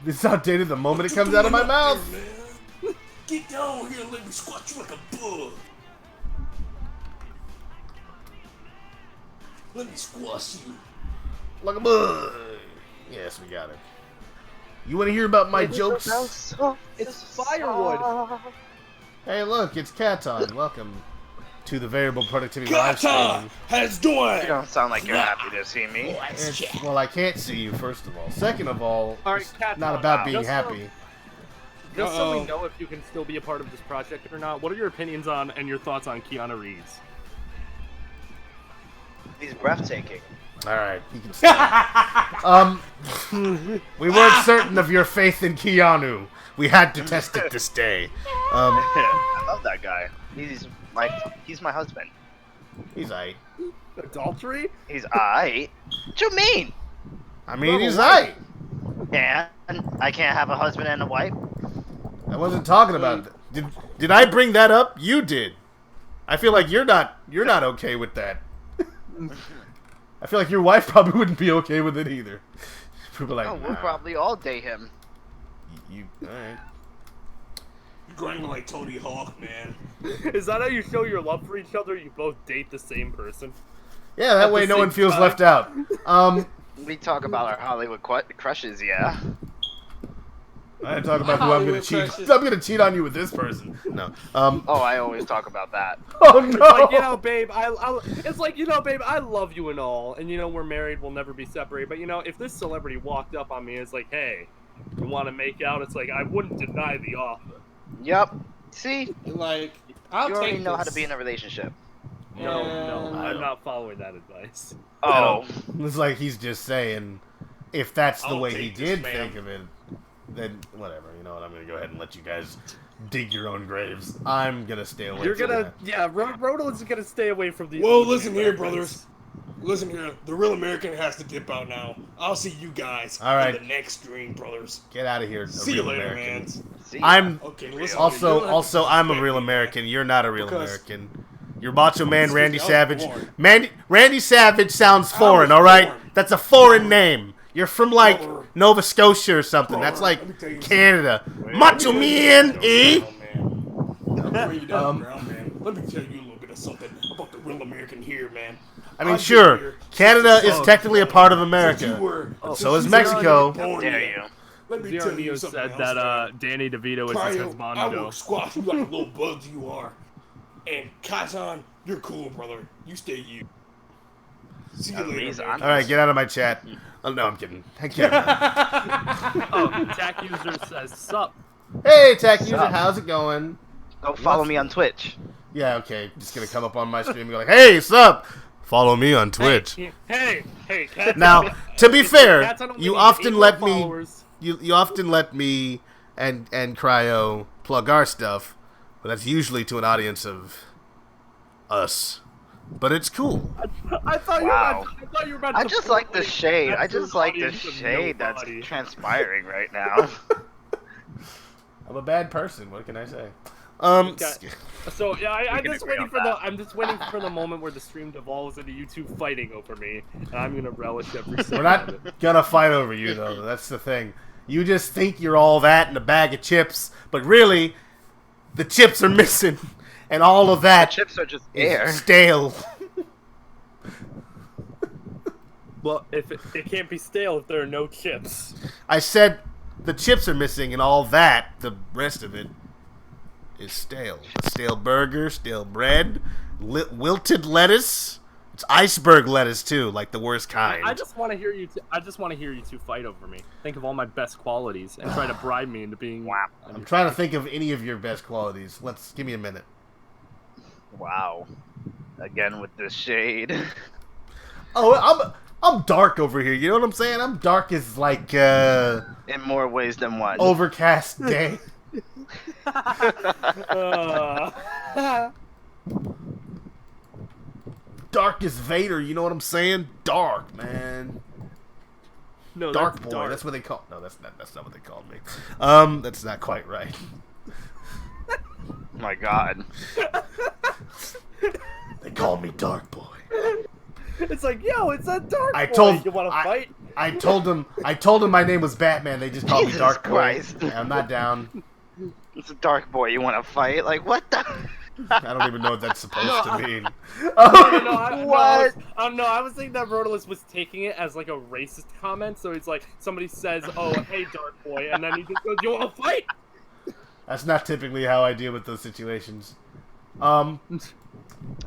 It's outdated the moment it comes out of my mouth. Man. Get down here and let me squat you like a bug. Let me squash you. Like a bug. Yes, we got it. You want to hear about my jokes? It's firewood. Hey, look, it's Katon. Welcome to the Variable Productivity live Kata stream. has doing. You don't sound like you're happy to see me. Well, I can't see you, first of all. Second of all, All right, it's Katon, not about being just so- happy. Just so we know if you can still be a part of this project or not, what are your opinions on and your thoughts on Keanu Reeves? He's breathtaking. All right, you can stay. We weren't certain of your faith in Keanu. We had to test it this day. I love that guy. He's my husband. He's aight. Adultery? He's aight. What you mean? I mean, he's aight. And I can't have a husband and a wife? I wasn't talking about it. Did I bring that up? You did. I feel like you're not okay with that. I feel like your wife probably wouldn't be okay with it either. People like, Oh, we'll probably all date him. You all right? You're grinding like Tony Hawk, man. Is that how you show your love for each other? You both date the same person? Yeah, that At way the no one same feels time. left out. We talk about our Hollywood crushes, yeah. I talk about who I'm gonna Hollywood cheat. crushes. I'm gonna cheat on you with this person. No. Oh, I always talk about that. Oh no. It's like, you know, babe, it's like, you know, babe, I love you and all, and you know, we're married, we'll never be separated, but you know, if this celebrity walked up on me and is like, hey, you want to make out? It's like, I wouldn't deny the offer. Yup. See? Like, I'll You take already know how this. to be in a relationship. No, And- I'm not following that advice. Oh. It's like he's just saying, if that's the I'll way he take this, did ma'am. think of it, then whatever. You know what? I'm gonna go ahead and let you guys dig your own graves. I'm gonna stay away. You're from gonna, that. yeah, Rotalice is gonna stay away from these. Well, listen here, brothers. Listen here. The real American has to dip out now. I'll see you guys All right. in the next stream, brothers. Get out of here. See real you later, American. man. See? I'm Okay, listen. also you don't have to I'm a disrespect real me, man. American. You're not a real Because- American. You're Macho Man Excuse Randy me, I was Savage. born. Randy Savage sounds I foreign, was all right? born. That's a foreign name. You're from like Brother. Nova Scotia or something. That's Brother, like let me tell you Canada. Let Macho me Man, tell you eh? something, man. I'll bring you down the ground, man. Let me tell you a little bit of something about the real American here, man. I mean, I've been sure, here Canada since is you technically a were- part of since America. you were- So since is you Mexico. were born Dare yet. you. Let me Zero tell you Neo something said else, that man. Danny DeVito is his Cryo, I will husbando. squash you like a little bug you are. And Katan, you're cool, brother. You stay you. See you later, reason. man. All right, get out of my chat. Oh no, I'm kidding. I can't. Oh, Tech user says sup. Hey, Tech User, Sup? how's it going? Go follow me on Twitch. Yeah, okay. Just gonna come up on my stream and go like, "Hey, sup? Follow me on Twitch." Hey, Cat. Now, to be fair, Cat's only you needs often 8 let more me followers. you often let me and Cryo plug our stuff, but that's usually to an audience of us. But it's cool. I thought Wow. I thought you were about I to just plug like the an shade. I absolute just like the audience of shade that's nobody. transpiring right now. I'm a bad person. What can I say? Okay. So yeah, I'm can just agree waiting on for that. I'm just waiting for the moment where the stream devolves into you two fighting over me, and I'm gonna relish every second We're not of it. gonna fight over you though. That's the thing. You just think you're all that in a bag of chips, but really, the chips are missing, and all of that Chips are just is air. stale. Well, if it can't be stale if there are no chips. I said the chips are missing, and all that, the rest of it, is stale. Stale burger, stale bread, wilted lettuce. It's iceberg lettuce too, like the worst kind. I just want to hear you. I just want to hear you two fight over me. Think of all my best qualities and try to bribe me into being. Wow. I'm trying to think of any of your best qualities. Give me a minute. Wow. Again with the shade. Oh, I'm dark over here. You know what I'm saying? I'm dark as like In more ways than one. overcast day. Dark as Vader. You know what I'm saying? Dark, man. No, Dark that's boy. dark. That's what they call. No, that's not what they called me. That's not quite right. My God. They call me Dark Boy. It's like, yo, it's a dark I boy. told- You want to I- fight? I told him my name was Batman. They just called me Jesus Dark Boy. Christ. I'm not down. It's a dark boy. You want to fight? Like what the? I don't even know what that's supposed to mean. What? I was thinking that Rotalice was taking it as like a racist comment. So it's like somebody says, "Oh, hey, Dark Boy," and then he just goes, "You want to fight?" That's not typically how I deal with those situations. Oh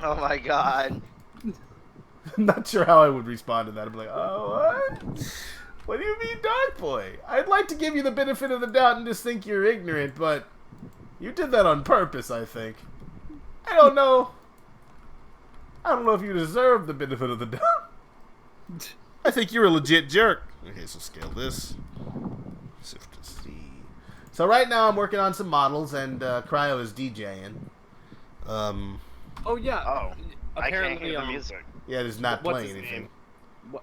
my god. I'm not sure how I would respond to that. I'd be like, oh, what? What do you mean, Dark Boy? I'd like to give you the benefit of the doubt and just think you're ignorant, but you did that on purpose, I think. I don't know. I don't know if you deserve the benefit of the doubt. I think you're a legit jerk. Okay, so scale this. Shift to C. So right now I'm working on some models, and Cryo is DJing. Oh yeah. Oh. I can't Apparently, hear the music. Yeah, it is not what's playing his anything.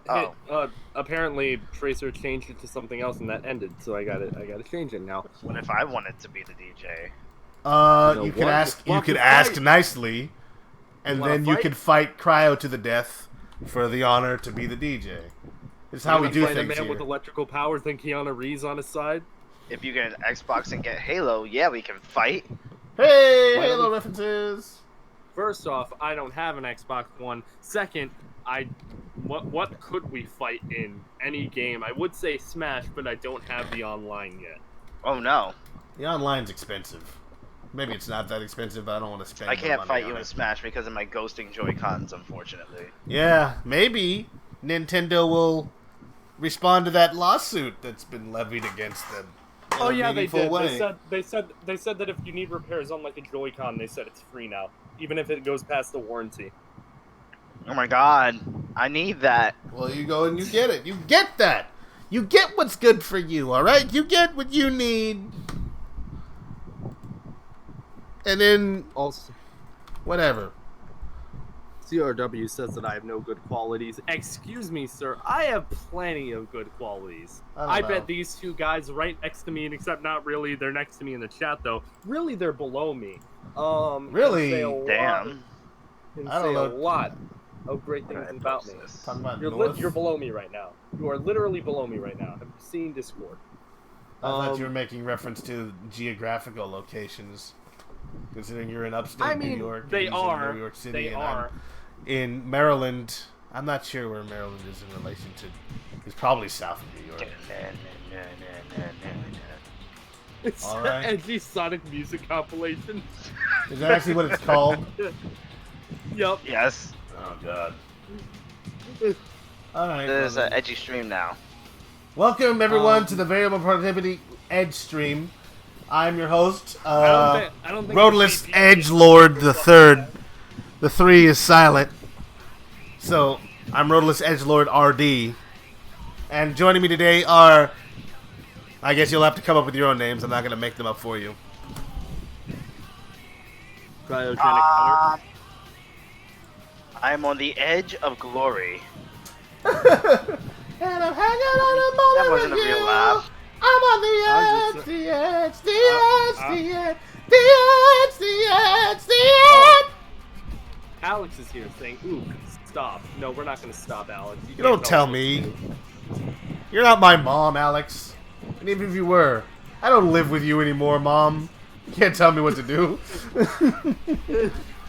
name? Oh. Apparently Tracer changed it to something else and that ended, so I gotta change it now. What if I wanted to be the DJ? No, You could what? ask. You Want could to ask fight? nicely, and wanna then you fight? could fight Cryo to the death for the honor to be the DJ. It's how we do Fight a things man here. with electrical powers than Keanu Reeves on his side. If you get an Xbox and get Halo, yeah, we can fight. Hey, Why don't Halo we- references. First off, I don't have an Xbox One. Second, what could we fight in any game? I would say Smash, but I don't have the online yet. Oh no. The online's expensive. Maybe it's not that expensive, but I don't want to spend. I no can't money fight on you it. in Smash because of my ghosting Joy-Cons, unfortunately. Yeah, maybe Nintendo will respond to that lawsuit that's been levied against them. in Oh a yeah, they meaningful did. way. They said that if you need repairs on like a Joy-Con, they said it's free now, even if it goes past the warranty. Oh my god. I need that. Well, you go and you get it. You get that. You get what's good for you, all right? You get what you need. And then, Also, whatever. CRW says that I have no good qualities. Excuse me, sir. I have plenty of good qualities. I don't know. bet these two guys right next to me, and except not really, they're next to me in the chat though. Really, they're below me. Really? Can say a lot- Damn. can I don't say a know. lot of great things Alright, about me. post this. Talking about You're North? you're below me right now. You are literally below me right now. Have you seen Discord? I thought you were making reference to geographical locations, considering you're in upstate I New mean, York. and they he's in are. New York City, They and are. I'm in Maryland. I'm not sure where Maryland is in relation to. It's probably south of New York. It's All an right. edgy Sonic music compilation. Is that actually what it's called? Yup. Yes. Oh God. All right. There's well an then. edgy stream now. Welcome everyone to the Variable Productivity Edge stream. I'm your host, I don't think Rotalice the Edge Lord the Third. The 3 is silent, so I'm Rotalice Edge Lord RD. And joining me today are, I guess you'll have to come up with your own names. I'm not gonna make them up for you. Cryogenic color. I'm on the edge of glory. And I'm hanging on a moment That wasn't a with real you. laugh. I'm on the I edge, was the edge, the edge, the edge, the edge, the edge, the edge. Alex is here saying, "Ooh, stop." No, we're not gonna stop, Alex. You can't don't tell us what me. to do. You're not my mom, Alex. And even if you were, I don't live with you anymore, Mom. You can't tell me what to do.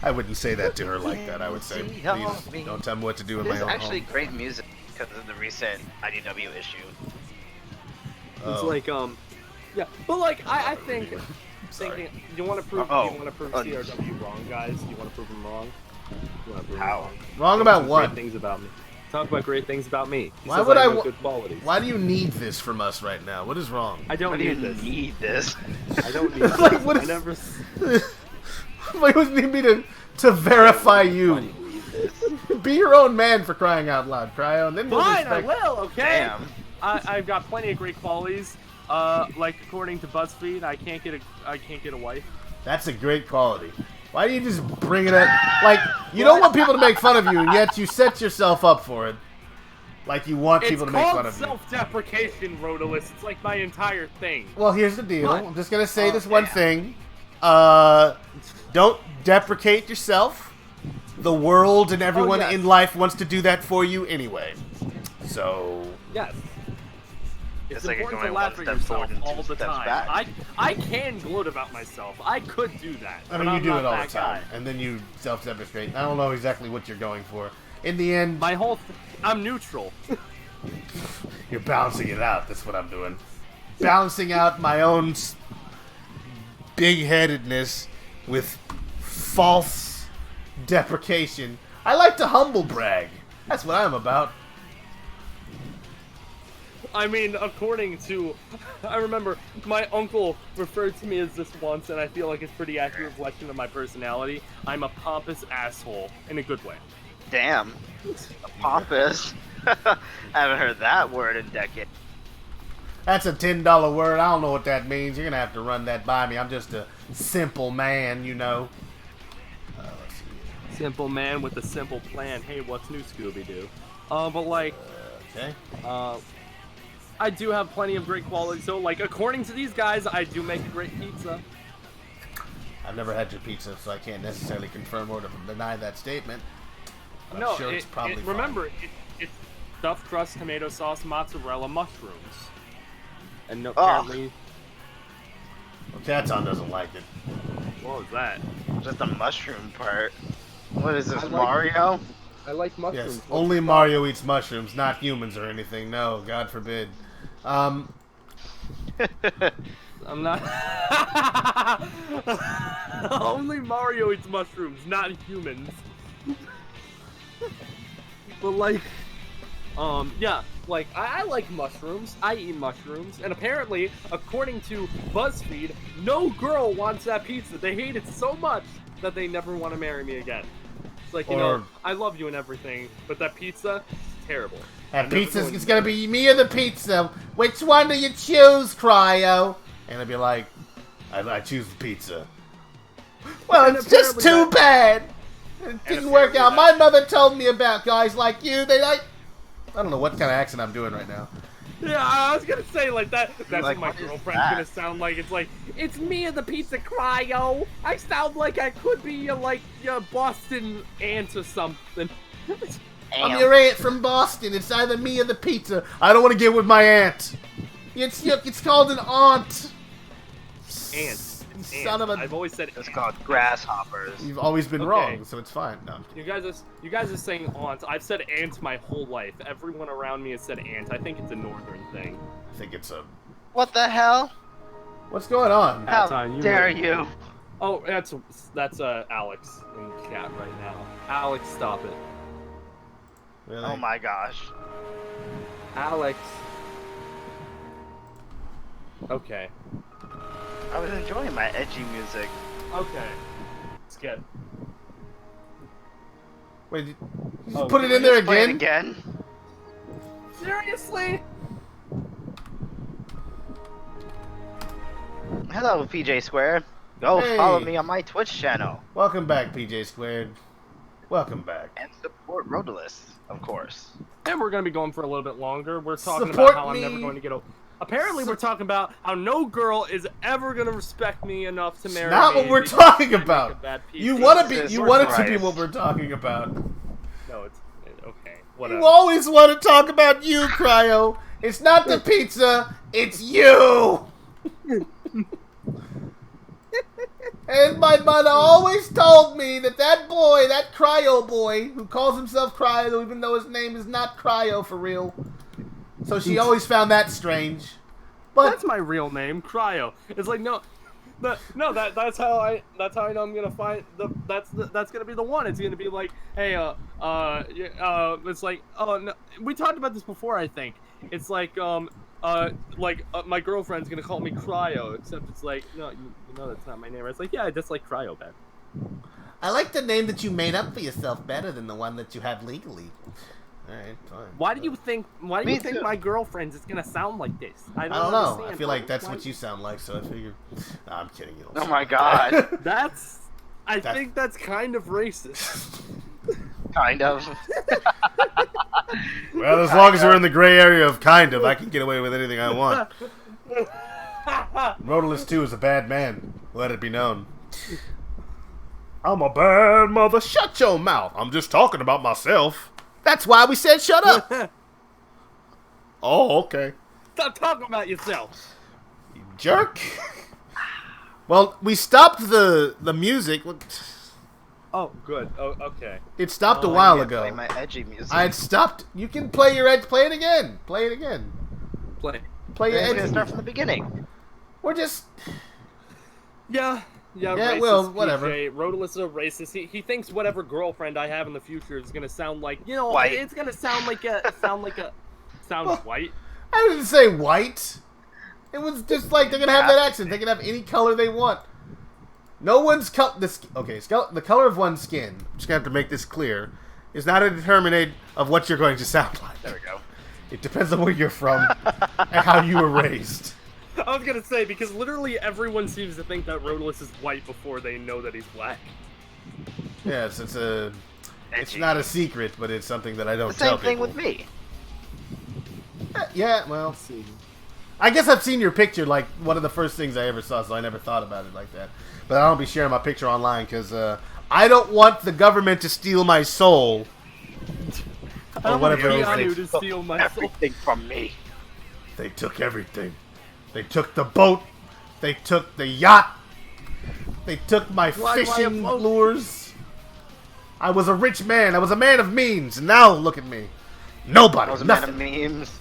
I wouldn't say that to her like that. I would say, please don't tell me what to do in my There's own actually home. great music because of the recent IDW issue. It's Oh. like, yeah, but like, I think, thinking, you want to prove, Oh. you want to prove Oh. CRW wrong, guys? You want to prove them wrong? You want to prove How? them wrong? Wrong about Some what? Great things about me. Talk about great things about me. He Why says would I I have wa- good qualities? Why do you need this from us right now? What is wrong? I don't Why do you need this. need this? I don't need Like, this. what I is- never. Like, what do you need me to verify you? Be your own man, for crying out loud, Cryo, and then we'll Fine, I respect- will. Okay. Damn. I've got plenty of great qualities. Like according to BuzzFeed, I can't get a wife. That's a great quality. Why do you just bring it up? Like, you don't want people to make fun of you, and yet you set yourself up for it. Like you want people to make fun called of you. self-deprecation, Rotalice. It's like my entire thing. Well, here's the deal. What? I'm just gonna say Oh, this one damn. thing. Don't deprecate yourself. The world and everyone yes. in life wants to do that for you anyway. So Yes. It's It's like you're important to going laugh one at step forward yourself and all two the steps time. back. I can gloat about myself. I could do that. I but mean, you I'm do not it all the that time, guy. and then you self-demonstrate. I don't know exactly what you're going for. In the end, My whole I'm neutral. you're balancing it out. That's what I'm doing. Balancing out my own big-headedness with false deprecation. I like to humble brag. That's what I'm about. I mean, according to, I remember my uncle referred to me as this once, and I feel like it's pretty accurate reflection of my personality. I'm a pompous asshole in a good way. Damn. Pompous. I haven't heard that word in decades. That's a $10 word. I don't know what that means. You're gonna have to run that by me. I'm just a simple man, you know. Let's see. Simple man with a simple plan. Hey, what's new, Scooby-Doo? But like, Okay. I do have plenty of great quality. So like, according to these guys, I do make a great pizza. I've never had your pizza, so I can't necessarily confirm or deny that statement. But No, I'm sure it's probably fine. remember, it's stuffed crust, tomato sauce, mozzarella, mushrooms. And no, apparently, Well, Katon doesn't like it. what was that? Just the mushroom part. What is this, I like- Mario? I like mushrooms. Yes, only Mario eats mushrooms, not humans or anything. No, God forbid. I'm not. Only Mario eats mushrooms, not humans. But like, yeah, like I like mushrooms. I eat mushrooms, and apparently, according to BuzzFeed, no girl wants that pizza. They hate it so much that they never want to marry me again. It's like, you know, I love you and everything, but that pizza, terrible. That I'm never pizza's going it's to- gonna be me or the pizza. Which one do you choose, Cryo? And I'd be like, I choose the pizza. Well, And it's just too apparently bad. It didn't work apparently out. that- My mother told me about guys like you. They like. I don't know what kind of accent I'm doing right now. Yeah, I was gonna say like that. That's Like, what my what is girlfriend's that? gonna sound like. It's like, it's me and the pizza cryo. I sound like I could be like a Boston aunt or something. I'm Damn. your aunt from Boston. It's either me or the pizza. I don't want to get with my aunt. It's called an aunt. Aunt. Son of a. I've always said It's aunt. called grasshoppers. You've always been Okay. wrong, so it's fine. No, I'm kidding. You guys are saying aunt. I've said aunt my whole life. Everyone around me has said aunt. I think it's a northern thing. I think it's a. What the hell? What's going on? That's How on you, dare man. you? Oh, that's Alex in chat right now. Alex, stop it. Really? Oh my gosh. Alex. Okay. I was enjoying my edgy music. Okay. Skip. Wait, you just Oh, put it in there Play it again? again? Seriously? Hello, PJ Square. Go Hey. follow me on my Twitch channel. Welcome back, PJ Squared. Welcome back. And support Rotalice, of course. And we're gonna be going for a little bit longer. We're talking Support about how I'm never me. going to get a. Apparently, we're talking about how no girl is ever gonna respect me enough to marry Not me. what we're because talking I make about. a bad pizza. You want to be. Jesus You want it to be Christ. what we're talking about. No, it's okay. Whatever. You always want to talk about you, Cryo. It's not the pizza. It's you. And my mother always told me that that boy, that Cryo boy, who calls himself Cryo, even though his name is not Cryo for real. So she always found that strange. But That's my real name, Cryo. It's like that's how I know I'm gonna find that's gonna be the one. It's gonna be like, hey, it's like, oh no, we talked about this before, I think. It's like my girlfriend's gonna call me Cryo, except it's like, no, you know that's not my name. It's like, yeah, I just like Cryo better. I like the name that you made up for yourself better than the one that you have legally. Alright, fine. Why do you think Me too. my girlfriend's is gonna sound like this? I don't know. understand. I feel like that's Why- what you sound like, so I figured. Nah, I'm kidding. You don't Oh sound my like god. that. I That's- think that's kind of racist. Kind of. Well, as long as we're in the gray area of kind of, I can get away with anything I want. Rotalice 2 is a bad man. Let it be known. I'm a bad mother. Shut your mouth. I'm just talking about myself. That's why we said shut up. Oh, okay. Stop talking about yourself. You jerk. Well, we stopped the music. Oh, good. Oh, okay. It stopped a I while can't ago. play my edgy music. I had stopped. You can play your edge. Play it again. Play it again. Play. Play your We're edge. gonna start from the beginning. We're just. Yeah, Yeah, racist, well, whatever. PJ. Rotalice is a racist. He thinks whatever girlfriend I have in the future is gonna sound like, White. it's gonna sound like a white. I didn't say white. It was just like they're gonna have that accent. They can have any color they want. No one's the color of one's skin. I'm just gonna have to make this clear. Is not a determinant of what you're going to sound like. There we go. It depends on where you're from and how you were raised. I was gonna say, because literally everyone seems to think that Rotalice is white before they know that he's black. Yes, it's Edgy. not a secret, but it's something that I don't The tell same thing people. with me. Yeah, well, I guess I've seen your picture, like, one of the first things I ever saw, so I never thought about it like that. But I don't be sharing my picture online, because I don't want the government to steal my soul. Or whatever it Keanu is. to steal my soul. Everything from me. They took everything. They took the boat. They took the yacht. They took my fishing lures. I was a rich man. I was a man of means. And now look at me. Nobody. I was a nothing. man of memes.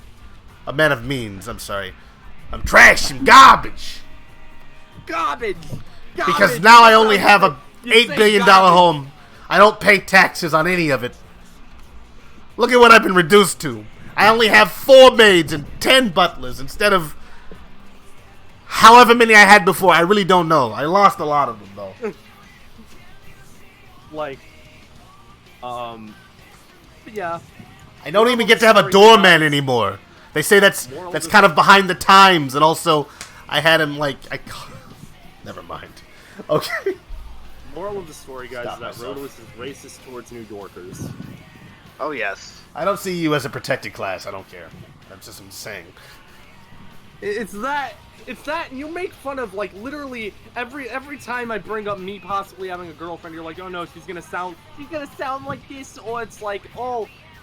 A man of means. I'm sorry. I'm trash and garbage. Garbage. Because now I only have a You $8 say billion garbage. home. I don't pay taxes on any of it. Look at what I've been reduced to. I only have 4 maids and 10 butlers instead of however many I had before. I really don't know. I lost a lot of them, though. Like, yeah. I don't even get to have a doorman anymore. They say that's kind of behind the times, and also I had him like never mind. Okay. Moral of the story, guys, Stop is that myself. Rotalice is racist towards New Yorkers. Oh yes. I don't see you as a protected class. I don't care. That's just what I'm saying. It's that, and you make fun of, like, literally every time I bring up me possibly having a girlfriend, you're like, oh no, she's gonna sound like this, or it's like,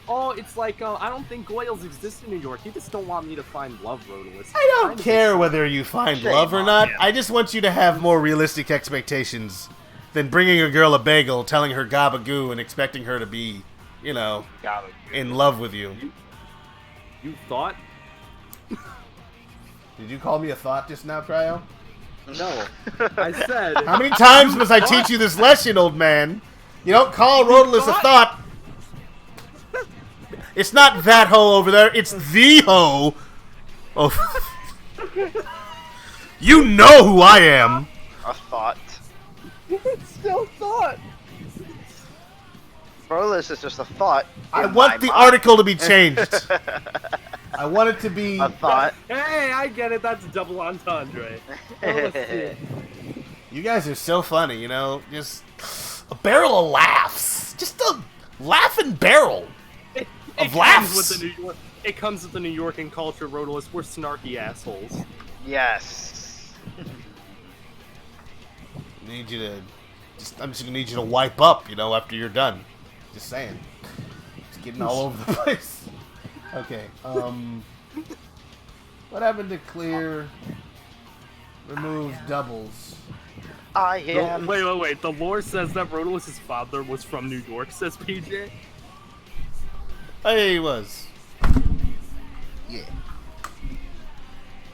it's like, I don't think Goyles exist in New York. You just don't want me to find love, Rotalice. I don't care whether you find Shame love or on not. you. I just want you to have more realistic expectations than bringing a girl a bagel, telling her gabagoo, and expecting her to be, in love with you. You thought? Did you call me a thought just now, Cryo? No. I said... How many times must I teach you this lesson, old man? You don't call Rotalice a thought. It's not that hoe over there. It's the hoe. Oh. You know who I am. A thought. It's still thought. Rotalice is just a thought. I in want my the mind. article to be changed. I want it to be... A thought. Hey, I get it. That's double entendre. Let's see. You guys are so funny, Just a barrel of laughs. Just a laughing barrel of laughs. It comes with the New York and culture, Rotalice. We're snarky assholes. Yes. I'm just gonna need you to wipe up, after you're done. Just saying. It's getting all over the place. Okay, what happened to clear, remove doubles? I am. Wait. The lore says that Rotalice's father was from New York, says PJ. Oh, yeah, he was. Yeah.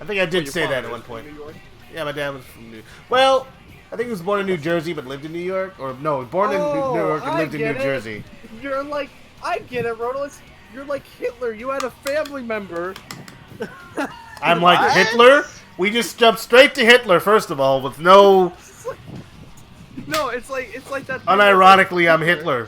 I think I did Your say father that at is one from point. New York? Yeah, my dad was from New. Well, I think he was born in New Jersey but lived in New York, or no, born in New York and I lived in New get it. Jersey. You're like, I get it, Rotalice. You're like Hitler. You had a family member. I'm like What? Hitler. We just jumped straight to Hitler first of all, with no. No, it's like that. thing Unironically, I'm where- Hitler.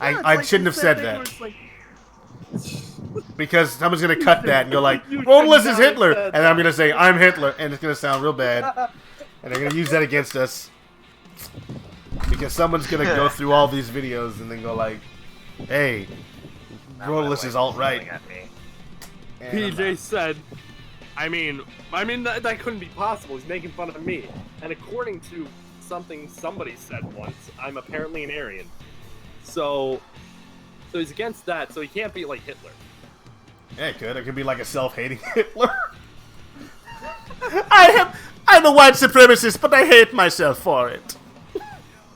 Yeah, it's I like shouldn't have the said thing where that it's like- because someone's gonna cut that and go like, You should "Rotalice is not Hitler," have said and I'm gonna say, "I'm Hitler," and it's gonna sound real bad, and they're gonna use that against us because someone's gonna go through all these videos and then go like, "Hey, Now my Rotalice wife is alt-right." yelling at me. And I'm PJ not. said, I mean that couldn't be possible. He's making fun of me. And according to something somebody said once, I'm apparently an Aryan. So he's against that. So he can't be like Hitler. Yeah, it could. It could be like a self-hating Hitler. I'm a white supremacist, but I hate myself for it.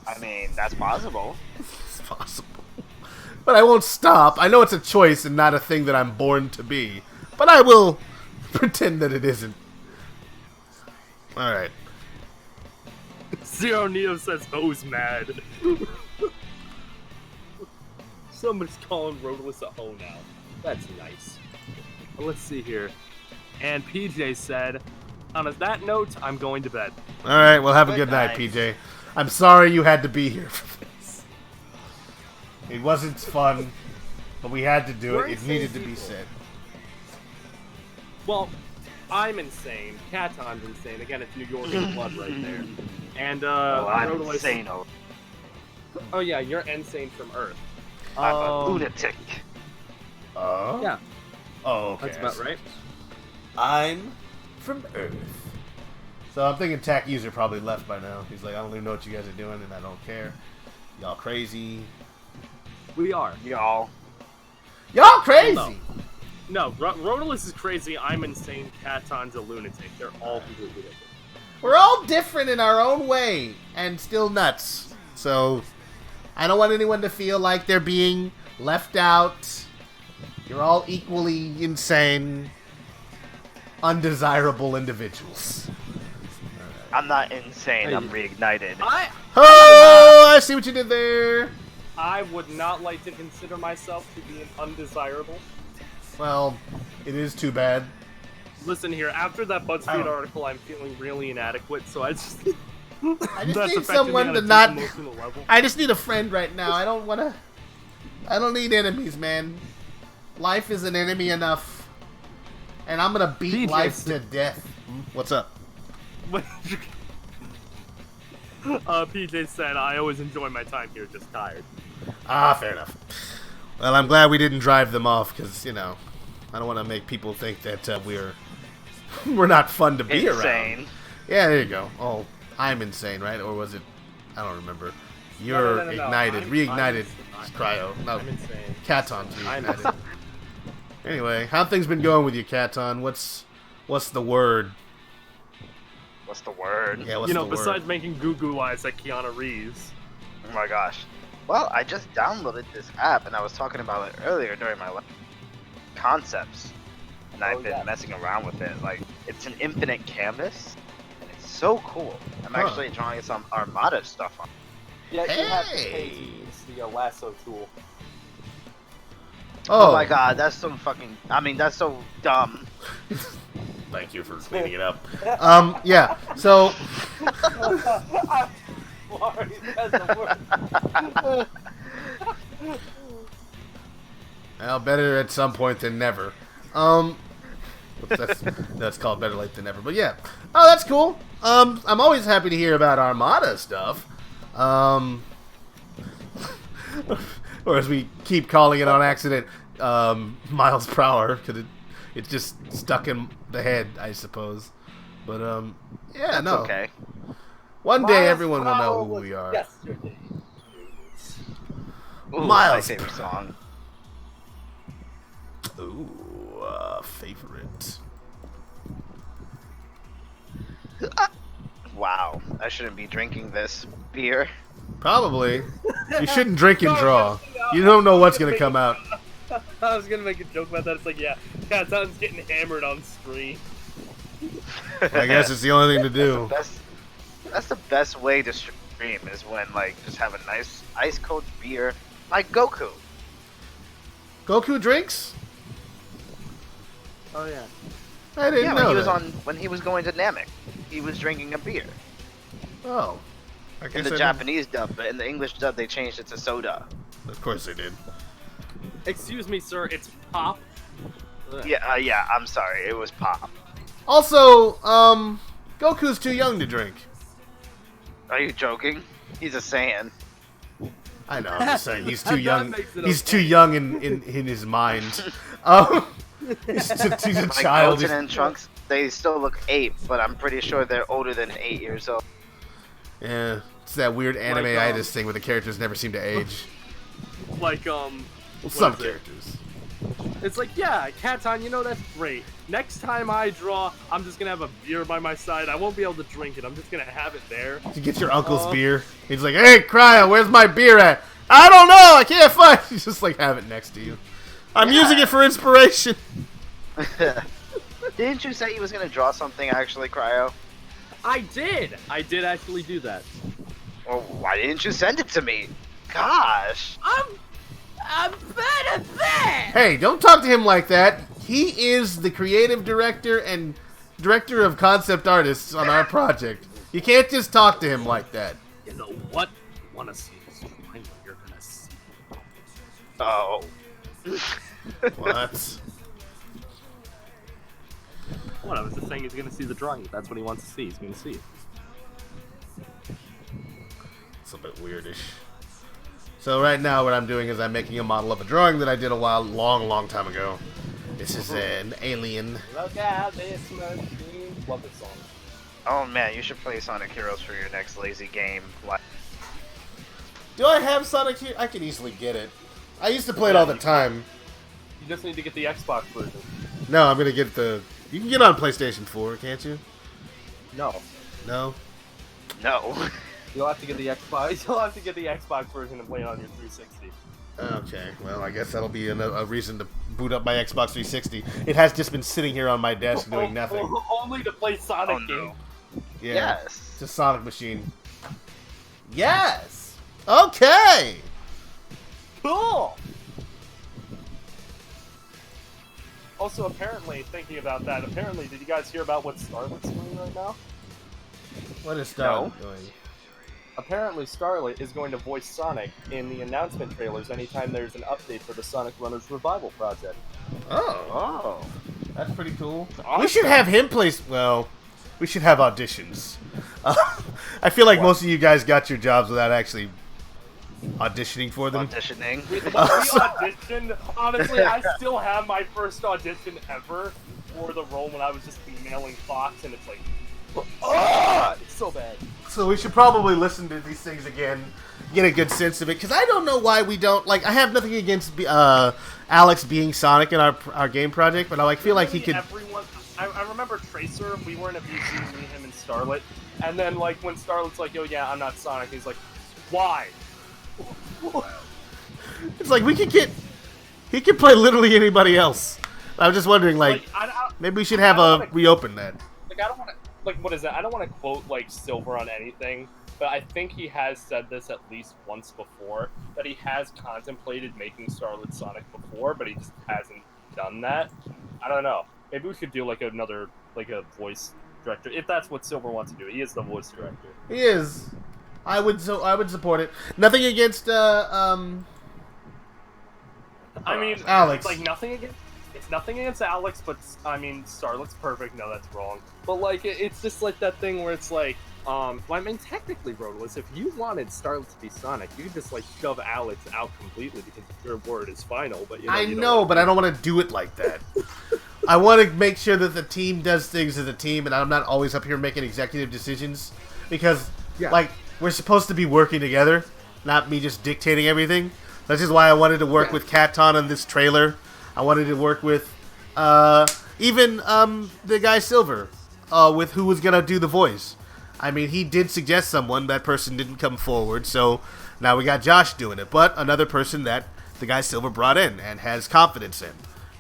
I mean, that's possible. It's possible. But I won't stop. I know it's a choice and not a thing that I'm born to be. But I will pretend that it isn't. Alright. Zero Neo says O's mad. Somebody's calling Rotalice a hoe now. That's nice. Well, let's see here. And PJ said, on that note, I'm going to bed. Alright, well have a good night, PJ. I'm sorry you had to be here for this. It wasn't fun, but we had to do it. It needed to be said. Well, I'm insane. Katon's insane. Again, it's New York in blood right there. And I'm Rotalice... insane. Oh yeah, you're insane from Earth. I'm a lunatic. Yeah. Oh, okay. That's about right. I'm from Earth. So I'm thinking Tack User probably left by now. He's like, I don't even know what you guys are doing, and I don't care. Y'all crazy. We are. Y'all. Y'all crazy! No, Rotalice is crazy, I'm insane, Katon's a lunatic. They're all completely different. We're all different in our own way, and still nuts. So, I don't want anyone to feel like they're being left out. You're all equally insane, undesirable individuals. I'm not insane. I'm reignited. Oh, I see what you did there. I would not like to consider myself to be an undesirable. Well, it is too bad. Listen here, after that BuzzFeed article, I'm feeling really inadequate, so I just... I just That's need affecting someone me to on a not... deep emotional level. I just need a friend right now. I don't want to... I don't need enemies, man. Life is an enemy enough. And I'm going to beat PJ life to death. What's up? PJ said, I always enjoy my time here, just tired. Ah, fair enough. Well, I'm glad we didn't drive them off, because, you know, I don't want to make people think that we're not fun to be around. Insane. Yeah, there you go. Oh, I'm insane, right? Or was it... I don't remember. You're No. ignited. Reignited. I'm Cryo. No, I'm insane. Katon's I'm reignited. Anyway, how things been going with you, Katon? What's the word? What's the word? Yeah, what's You know, the besides word? making goo-goo eyes like Keanu Reeves. Oh my gosh. Well, I just downloaded this app and I was talking about it earlier during my concepts. And I've been messing around with it. Like, it's an infinite canvas. And it's so cool. I'm actually drawing some Armada stuff on it. Yeah, you have to Hey! pay to use the lasso tool. Oh my god, that's so fucking... I mean, that's so dumb. Thank you for cleaning it up. Yeah, so... Sorry, that's the word. Well, better at some point than never. That's called better late than never. But yeah. Oh, that's cool. I'm always happy to hear about Armada stuff. Or as we keep calling it on accident, miles per hour, because it's just stuck in the head, I suppose. But yeah, That's no. okay. One day everyone will know who we are. Yesterday. Ooh, Miles my favorite song. Ooh, favorite. Wow, I shouldn't be drinking this beer. Probably. You shouldn't drink and draw. You don't know what's gonna come out. I was gonna make a joke about that. It's like, yeah, Katon's getting hammered on screen. I guess it's the only thing to do. That's the best way to stream is when like just have a nice ice cold beer like Goku. Goku drinks? Oh yeah. I didn't Yeah, know when he was going to Namek, he was drinking a beer. Oh. I In guess the I Japanese dub, but in the English dub they changed it to soda. didn't. Of course they did. Excuse me, sir. It's pop. Ugh. Yeah, I'm sorry, it was pop. Also, Goku's too young to drink. Are you joking? He's a Saiyan. I know, I'm just saying, he's too That young. makes it He's okay. too young in his mind. He's a Like child. Goten and Trunks, they still look 8, but I'm pretty sure they're older than 8 years old. Yeah, it's that weird anime-itis thing where the characters never seem to age. Like Well, what some is it? characters. It's like, yeah, Katon, that's great. Next time I draw, I'm just gonna have a beer by my side. I won't be able to drink it. I'm just gonna have it there. You get your uncle's beer. He's like, hey, Cryo, where's my beer at? I don't know. I can't find it. You just like have it next to you. I'm using it for inspiration. Didn't you say you was gonna draw something actually, Cryo? I did actually do that. Well, why didn't you send it to me? Gosh. I'm bad at that! Hey, don't talk to him like that. He is the creative director and director of concept artists on our project. You can't just talk to him like that. You know what? You wanna see this drawing? You're gonna see. Oh. What? What? I was just saying he's gonna see the drawing. If that's what he wants to see. He's gonna see it. It's a bit weirdish. So right now what I'm doing is I'm making a model of a drawing that I did a long time ago. This is an alien. Look at this machine. Love this song. Oh man, you should play Sonic Heroes for your next lazy game. Do I have Sonic here? I can easily get it. I used to play it all the time. You just need to get the Xbox version. No, I'm gonna get the... You can get on PlayStation 4, can't you? No. No? No. You'll have to get the Xbox. You'll have to get the Xbox version and play it on your 360. Okay, well, I guess that'll be a reason to boot up my Xbox 360. It has just been sitting here on my desk doing nothing. Only to play Sonic games. Yeah, Yes. it's a Sonic machine. Yes! Okay! Cool! Also, apparently, thinking about that, did you guys hear about what Starlight's doing right now? What is Starlight doing? Apparently, Starlight is going to voice Sonic in the announcement trailers anytime there's an update for the Sonic Runners Revival project. Oh. That's pretty cool. We should have him play... Well, we should have auditions. I feel like most of you guys got your jobs without actually auditioning for them. Auditioning. We auditioned. Honestly, I still have my first audition ever for the role when I was just emailing Fox, and it's like... it's so bad. So we should probably listen to these things again, get a good sense of it, because I don't know why we don't, like, I have nothing against Alex being Sonic in our game project, but I feel like he could... Everyone, I remember Tracer, we were in a VC, me, him, and Starlet, and then, like, when Starlet's like, yo, yeah, I'm not Sonic, he's like, why? It's like, he could play literally anybody else. I'm just wondering, like maybe we should have reopen that. Like, I don't want to... Like, what is that? I don't want to quote, like, Silver on anything, but I think he has said this at least once before, that he has contemplated making Starlet Sonic before, but he just hasn't done that. I don't know. Maybe we should do, like, another, like, a voice director, if that's what Silver wants to do. He is the voice director. He is. I would support it. Nothing against, I mean, Alex. Like, nothing against Alex, but, I mean, Starlet's perfect. No, that's wrong. But, like, it's just, like, that thing where it's, like, well, I mean, technically, Rotalice, if you wanted Starlet to be Sonic, you could just, like, shove Alex out completely because your word is final, but, I know, but I don't want to do it like that. I want to make sure that the team does things as a team, and I'm not always up here making executive decisions, because, like, we're supposed to be working together, not me just dictating everything. That's just why I wanted to work with Katon on this trailer. I wanted to work with even the guy Silver, with who was gonna do the voice. I mean, he did suggest someone. That person didn't come forward, so now we got Josh doing it. But another person that the guy Silver brought in and has confidence in,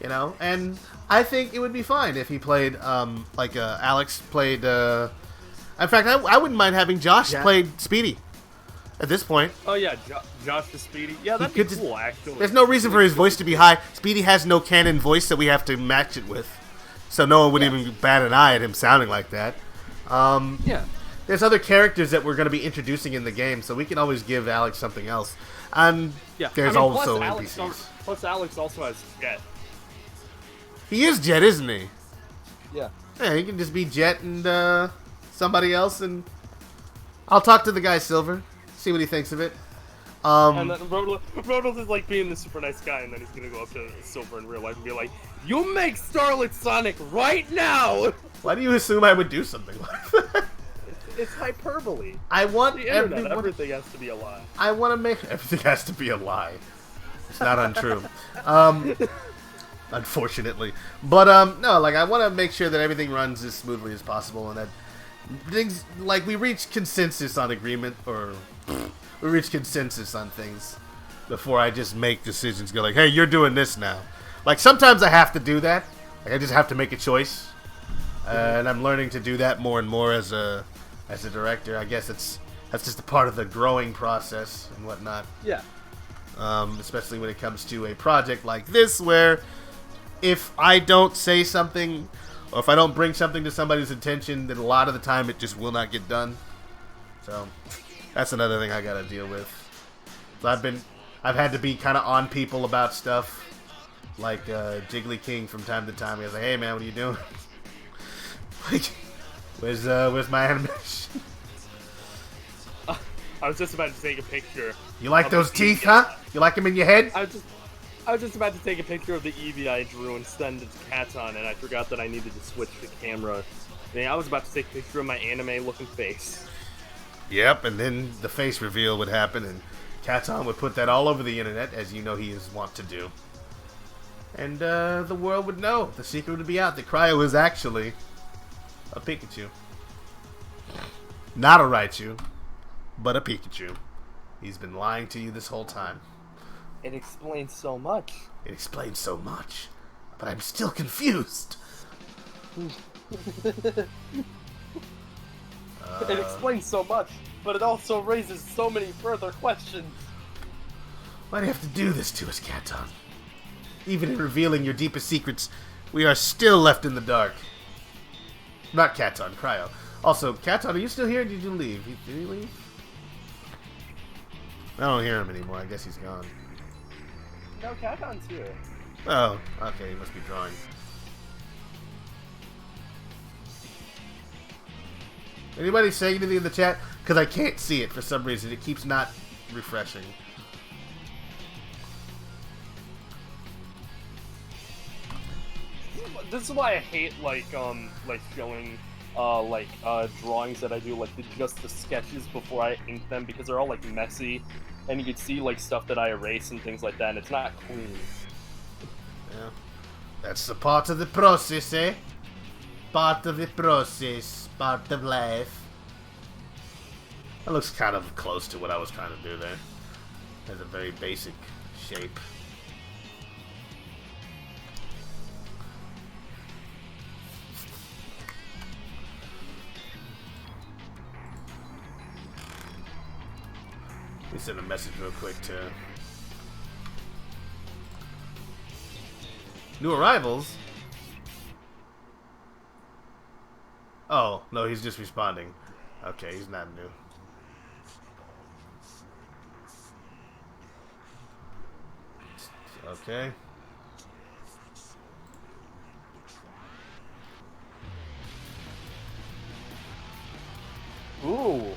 you know. And I think it would be fine if he played Alex played. In fact, I wouldn't mind having Josh play Speedy. At this point. Oh yeah, Josh the Speedy. Yeah, that'd be cool, actually. There's no reason for his voice to be high. Speedy has no canon voice that we have to match it with. So no one would even bat an eye at him sounding like that. There's other characters that we're going to be introducing in the game, so we can always give Alex something else. And there's also NPCs. Plus Alex also has Jet. He is Jet, isn't he? Yeah. Yeah, he can just be Jet and somebody else, and I'll talk to the guy Silver. See what he thinks of it. And then Rotalice is like being the super nice guy, and then he's gonna go up to Silver in real life and be like, "You make Starlet Sonic right now!" Why do you assume I would do something like that? It's hyperbole. I want the internet. Everything has to be a lie. I want to make everything has to be a lie. It's not untrue. unfortunately. But no, like I want to make sure that everything runs as smoothly as possible, and that things like we reach consensus on agreement, or we reach consensus on things before I just make decisions. Go like, hey, you're doing this now. Like sometimes I have to do that. Like I just have to make a choice, and I'm learning to do that more and more as a director. I guess that's just a part of the growing process and whatnot. Yeah. Especially when it comes to a project like this, where if I don't say something, or if I don't bring something to somebody's attention, then a lot of the time it just will not get done. So that's another thing I gotta deal with. So I've had to be kind of on people about stuff, like Jiggly King from time to time. He was like, "Hey man, what are you doing? Like, where's my animation?" I was just about to take a picture. You like those teeth, huh? You like them in your head? I was just about to take a picture of the Eevee I drew and send it to Katon, and I forgot that I needed to switch the camera. I was about to take a picture of my anime-looking face. Yep, and then the face reveal would happen, and Katon would put that all over the internet, as you know he is wont to do. And the world would know. The secret would be out that Cryo is actually a Pikachu. Not a Raichu, but a Pikachu. He's been lying to you this whole time. It explains so much. It explains so much, but I'm still confused. It explains so much, but it also raises so many further questions. Why do you have to do this to us, Katon? Even in revealing your deepest secrets, we are still left in the dark. Not Katon, Cryo. Also, Katon, are you still here or did you leave? Did he leave? I don't hear him anymore. I guess he's gone. No, Katon's here. Oh, okay. He must be drawing. Anybody say anything in the chat? Because I can't see it for some reason. It keeps not refreshing. This is why I hate like showing drawings that I do, like just the sketches before I ink them, because they're all like messy, and you can see like stuff that I erase and things like that, and it's not clean. Yeah, that's a part of the process, eh? Part of the process, part of life. That looks kind of close to what I was trying to do there. Has a very basic shape. Let me send a message real quick to new arrivals. Oh, no, he's just responding. Okay, he's not new. Okay. Ooh,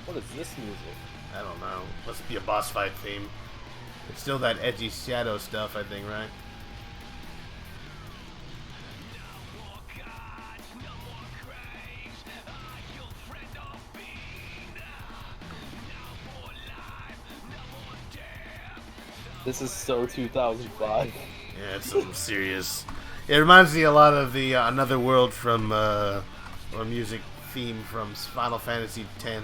what is this music? I don't know. Must be a boss fight theme. It's still that edgy shadow stuff, I think, right? This is so 2005. Yeah, it's something serious. It reminds me a lot of the Another World from, or music theme from Final Fantasy X.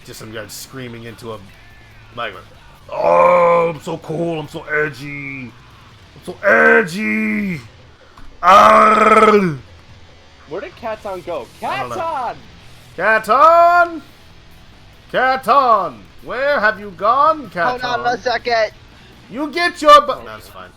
Just some guy screaming into a microphone. Oh, I'm so cool. I'm so edgy. I'm so edgy. Arrgh. Where did Katon go? I don't know. Katon! Katon! Katon! Where have you gone, Katon? Hold on a second. You get your butt. No, it's fine.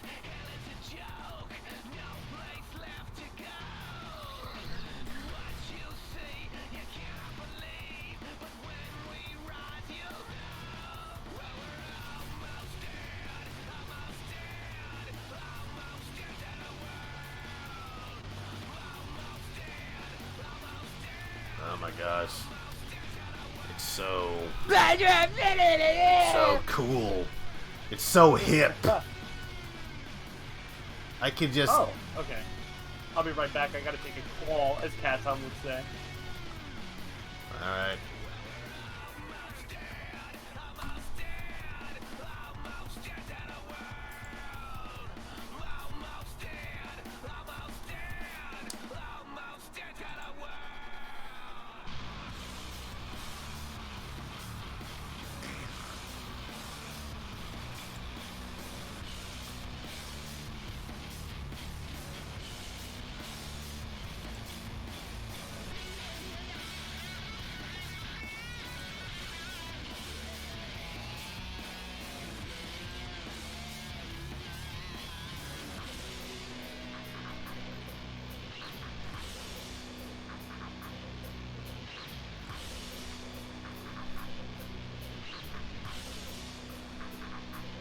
Oh my gosh. It's so cool. It's so hip. I could just... Oh, okay. I'll be right back. I gotta take a call, as Katon would say. Alright.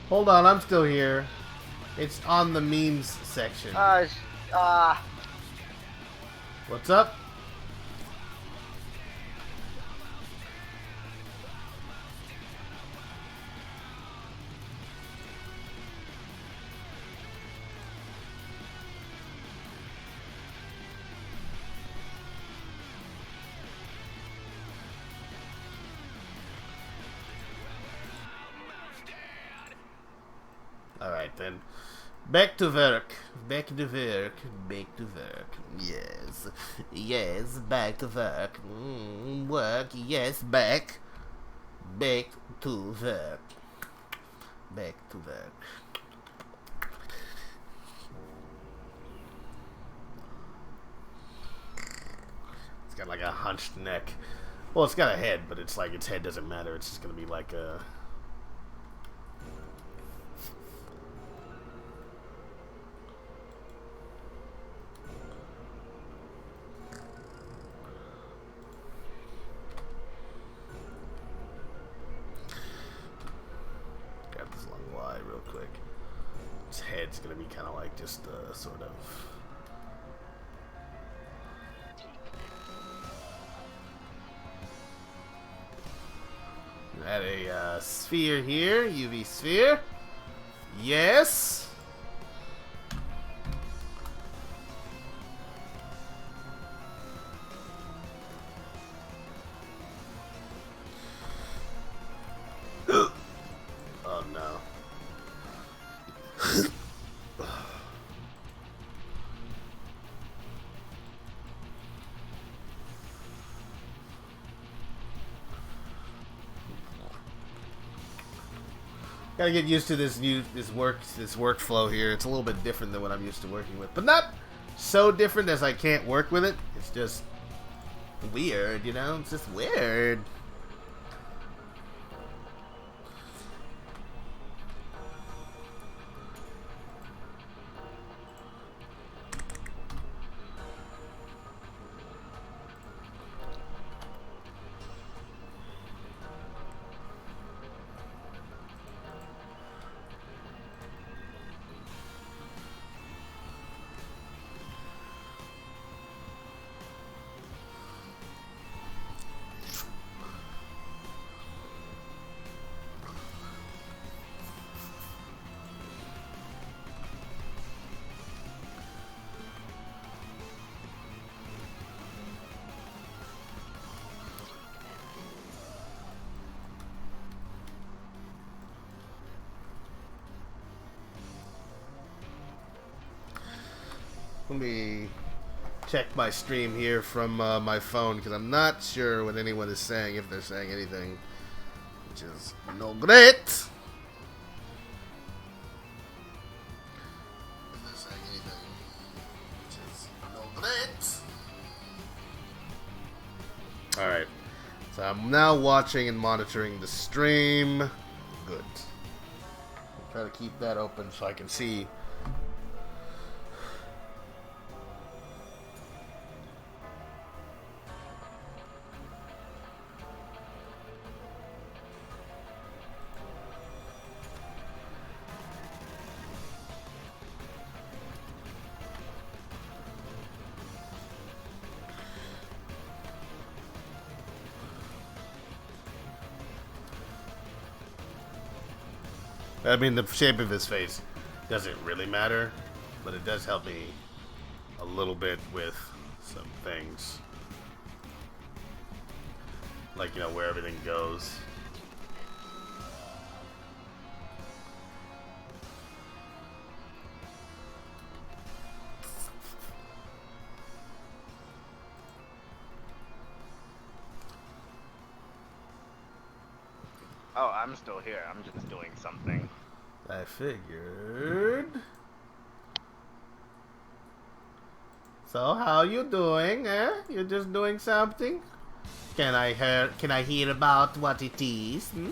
Hold on, I'm still here. It's on the memes section. What's up? Alright then. Back to work. Back to work. Back to work. Yes. Yes, back to work. Work. Yes, back. Back to work. Back to work. It's got like a hunched neck. Well, it's got a head, but it's like its head doesn't matter. It's just gonna be like a... Got this long Y real quick. Its head's gonna be kind of like just sort of... Add a sphere here, UV sphere. Yes. Oh no. Gotta get used to this workflow here. It's a little bit different than what I'm used to working with, but not so different as I can't work with it. It's just weird, you know? It's just weird. Let me check my stream here from my phone because I'm not sure what anyone is saying, if they're saying anything, which is no great. If they're saying anything, which is no great. Alright, so I'm now watching and monitoring the stream. Good. I'll try to keep that open so I can see. I mean, the shape of his face doesn't really matter, but it does help me a little bit with some things. Like, you know, where everything goes. Oh, I'm still here. I'm just doing something. I figured. So, how you doing, eh? You just doing something? Can I hear about what it is? Hmm?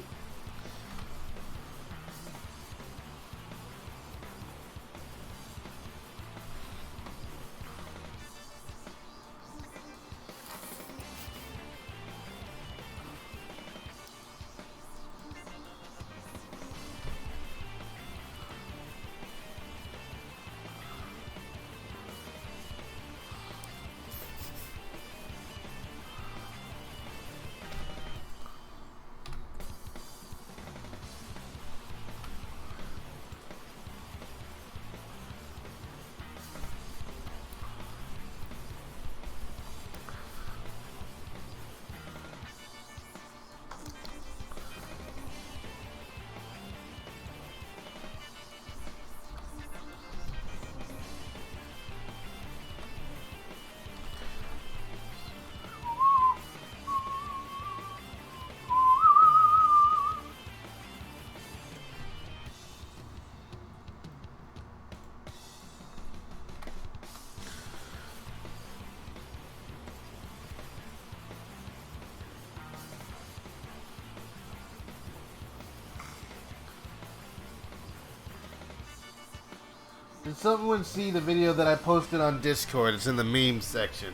Did someone see the video that I posted on Discord? It's in the memes section.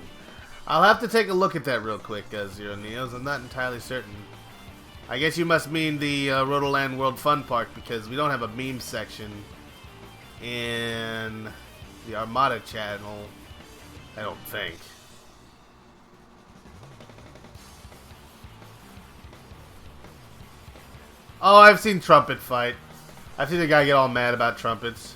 I'll have to take a look at that real quick, Zero Neos. I'm not entirely certain. I guess you must mean the Rotoland World Fun Park, because we don't have a meme section in the Armada channel, I don't think. Oh, I've seen Trumpet fight. I've seen a guy get all mad about trumpets.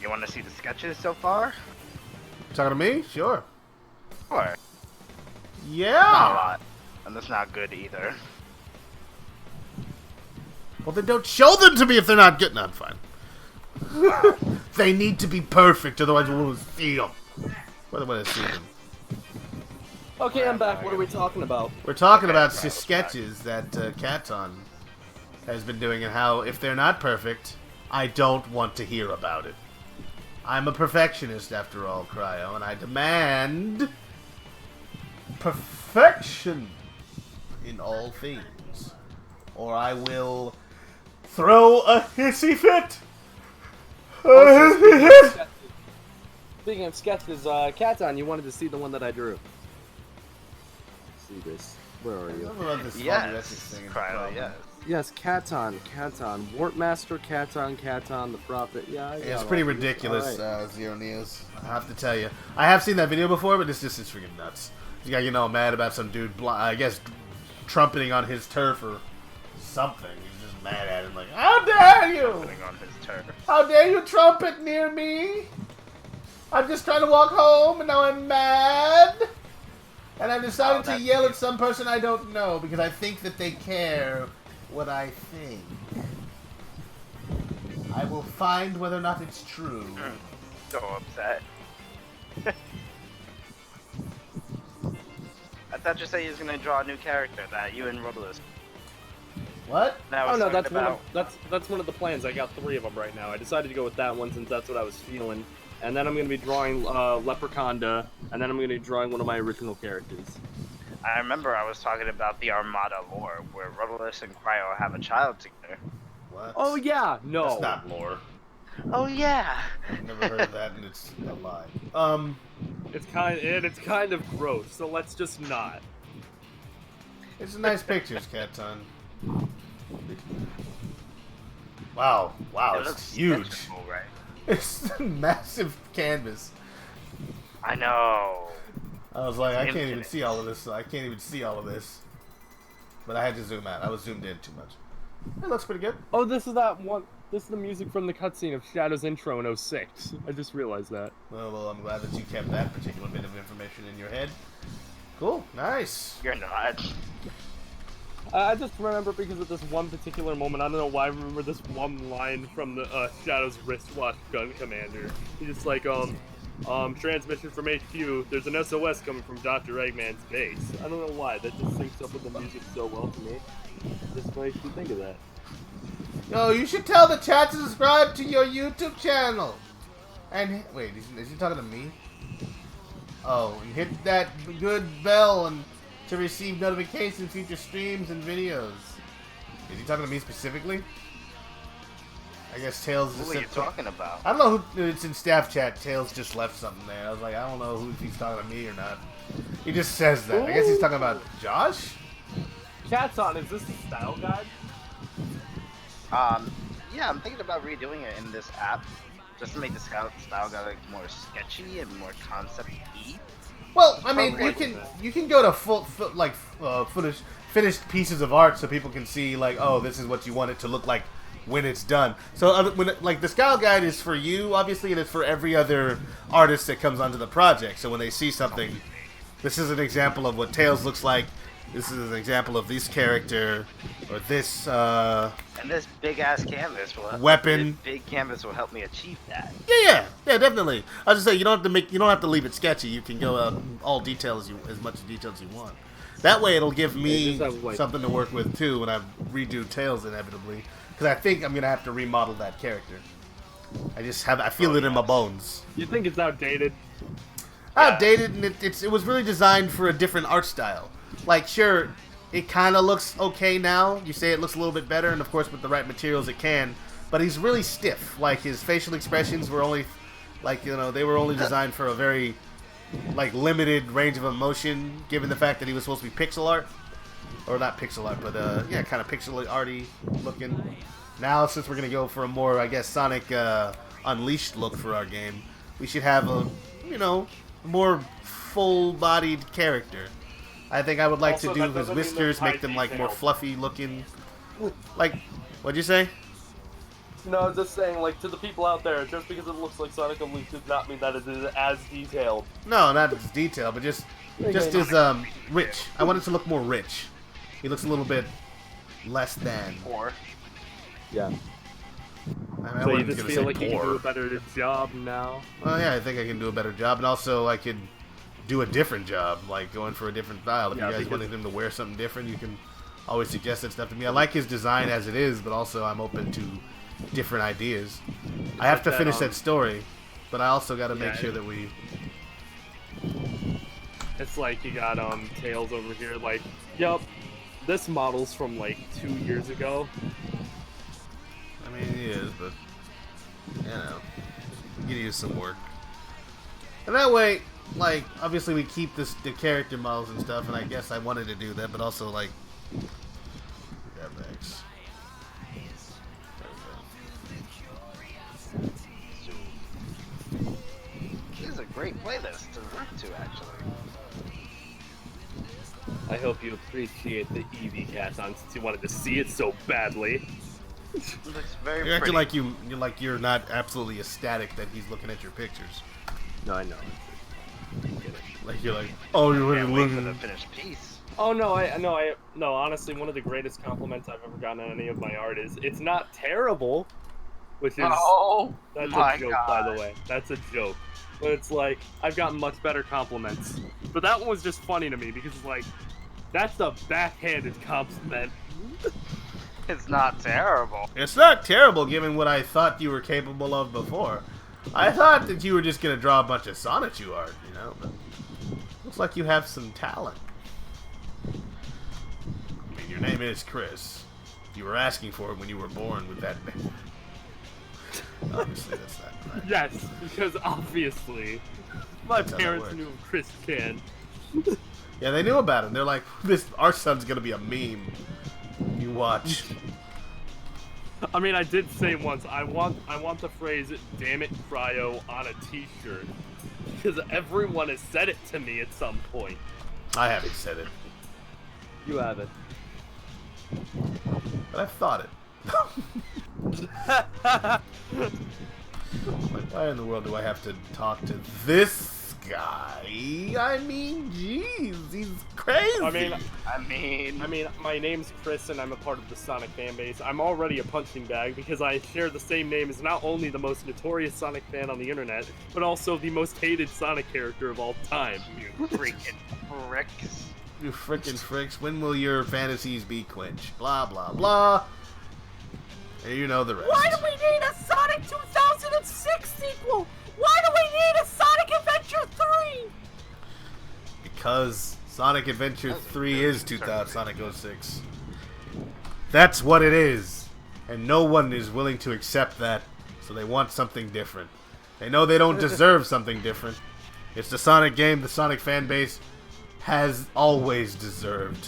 You want to see the sketches so far? Talking to me? Sure. Sure. Yeah. Not a lot. And that's not good either. Well, then don't show them to me if they're not good. No, I'm fine. They need to be perfect, otherwise we won't see them. What do I see them? Okay, I'm back. What are we talking about? We're talking about sketches that Katon has been doing and how, if they're not perfect, I don't want to hear about it. I'm a perfectionist, after all, Cryo, and I demand perfection in all things, or I will throw a hissy fit. Speaking of sketches, Katon, you wanted to see the one that I drew. See this. Where are you? Yes, Cryo, yes. Yes, Katon, Warpmaster, Katon, the Prophet. Yeah, It's pretty ridiculous, Zero Neos. I have to tell you. I have seen that video before, but it's freaking nuts. You got getting all mad about some dude, I guess, trumpeting on his turf or something. He's just mad at him, like, how dare you! Trumpeting on his turf. How dare you trumpet near me? I'm just trying to walk home, and now I'm mad. And I've decided to yell at some person I don't know because I think that they care what I think. I will find whether or not it's true. So upset. I thought you said he was gonna draw a new character, that you and Rotalice. What? Oh no, that's one of the plans. I got 3 of them right now. I decided to go with that one since that's what I was feeling. And then I'm going to be drawing Leprechaunda, and then I'm going to be drawing one of my original characters. I remember I was talking about the Armada lore, where Rotalice and Cryo have a child together. What? Oh yeah, no. That's not lore. Oh yeah. I've never heard of that, and it's a lie. It's kind of gross, so let's just not. It's nice pictures, Katon. Wow, It it's looks huge. sketchable, right? It's a massive canvas. I know. I was like, I can't even Infinite. see all of this. I can't even see all of this. But I had to zoom out. I was zoomed in too much. It looks pretty good. Oh, this is that one. This is the music from the cutscene of Shadow's intro in 06. I just realized that. Well, I'm glad that you kept that particular bit of information in your head. Cool, nice. You're not. I just remember because of this one particular moment. I don't know why I remember this one line from the Shadow's wristwatch gun commander. He's just like, transmission from HQ. There's an SOS coming from Dr. Eggman's base. I don't know why. That just syncs up with the music so well to me. Just makes me think of that. Yo, you should tell the chat to subscribe to your YouTube channel. And wait, is he talking to me? Oh, and hit that good bell and to receive notifications, future streams, and videos. Is he talking to me specifically? I guess Tails just What are you talking about? I don't know who. It's in staff chat. Tails just left something there. I was like, I don't know if he's talking to me or not. He just says that. I guess he's talking about Josh. Katon, is this the style guide? Yeah, I'm thinking about redoing it in this app, just to make the style guide like more sketchy and more concept-y. Well, I mean, you can go to finished pieces of art so people can see like, oh, this is what you want it to look like when it's done. So like the style guide is for you, obviously, and it's for every other artist that comes onto the project. So when they see something, this is an example of what Tails looks like. This is an example of this character, or this, And this big-ass canvas will weapon. This big canvas will help me achieve that. Yeah, definitely. I was just saying, you don't have to leave it sketchy. You can go out all details, as much detail as you want. That way it'll give me just have, like- something to work with too when I redo Tails inevitably. Because I think I'm gonna have to remodel that character. I feel it in my bones. You think it's outdated? Outdated, and it was really designed for a different art style. Like, sure, it kind of looks okay now. You say it looks a little bit better, and of course with the right materials it can. But he's really stiff. Like, his facial expressions were only, like, you know, they were only designed for a very, like, limited range of emotion, given the fact that he was supposed to be pixel art. Or not pixel art, but, yeah, kind of pixel arty looking. Now, since we're going to go for a more, I guess, Sonic Unleashed look for our game, we should have a, you know, more full-bodied character. I think I would like Also, to do that his doesn't mean whiskers, they're make them, like, more high-detail. fluffy looking. Like, what'd you say? No, I was just saying, like, to the people out there, just because it looks like Sonic Unleashed does not mean that it is as detailed. No, not as detailed, but just as rich. I want it to look more rich. He looks a little bit less than. Or Yeah. I mean, I So you wasn't just gonna feel say like you can poor. do a better job now? Well, yeah, I think I can do a better job, and also I could do a different job, like going for a different style. If Yeah, you guys because- wanted him to wear something different, you can always suggest that stuff to me. I like his design as it is, but also I'm open to different ideas. I have to that, finish that story, but I also got to make yeah, sure that we. It's like you got Tails over here, like, yup, this model's from like 2 years ago. I mean, it is, but you know, we can use some work. And that way, like, obviously we keep the character models and stuff, and I guess I wanted to do that, but also like, grab X. this is a great playlist to work to, actually. I hope you appreciate the Eevee Cat-on since you wanted to see it so badly. It looks very You're acting pretty. like you're not absolutely ecstatic that he's looking at your pictures. No, I know. Like you're like, oh, you're Can't wait for the looking. finished piece. Oh no, no. Honestly, one of the greatest compliments I've ever gotten on any of my art is it's not terrible, which is Oh that's my a joke, god! by the way. That's a joke. But it's like I've gotten much better compliments. But that one was just funny to me because it's like that's a backhanded compliment. It's not terrible. It's not terrible given what I thought you were capable of before. I thought that you were just gonna draw a bunch of Sonichu art, you know, but looks like you have some talent. I mean, your name is Chris. You were asking for it when you were born with that name. Obviously, that's not right. Yes, because obviously my That's how that parents works. knew of Chris Can. Yeah, they knew about him. They're like, our son's gonna be a meme. You watch. I mean, I did say once I want the phrase "Damn it, Cryo" on a T-shirt because everyone has said it to me at some point. I haven't said it, You haven't. but I've thought it. Like, why in the world do I have to talk to this guy? I mean, jeez, he's crazy. I mean, my name's Chris, and I'm a part of the Sonic fan base. I'm already a punching bag because I share the same name as not only the most notorious Sonic fan on the internet, but also the most hated Sonic character of all time. You freaking pricks. You frickin' fricks, when will your fantasies be quenched? Blah, blah, blah. And you know the rest. Why do we need a Sonic 2006 sequel? Why do we need a Sonic Adventure 3? Because Sonic Adventure 3 is 2000 Sonic 06. That's what it is. And no one is willing to accept that, so they want something different. They know they don't deserve something different. It's the Sonic game the Sonic fan base has always deserved.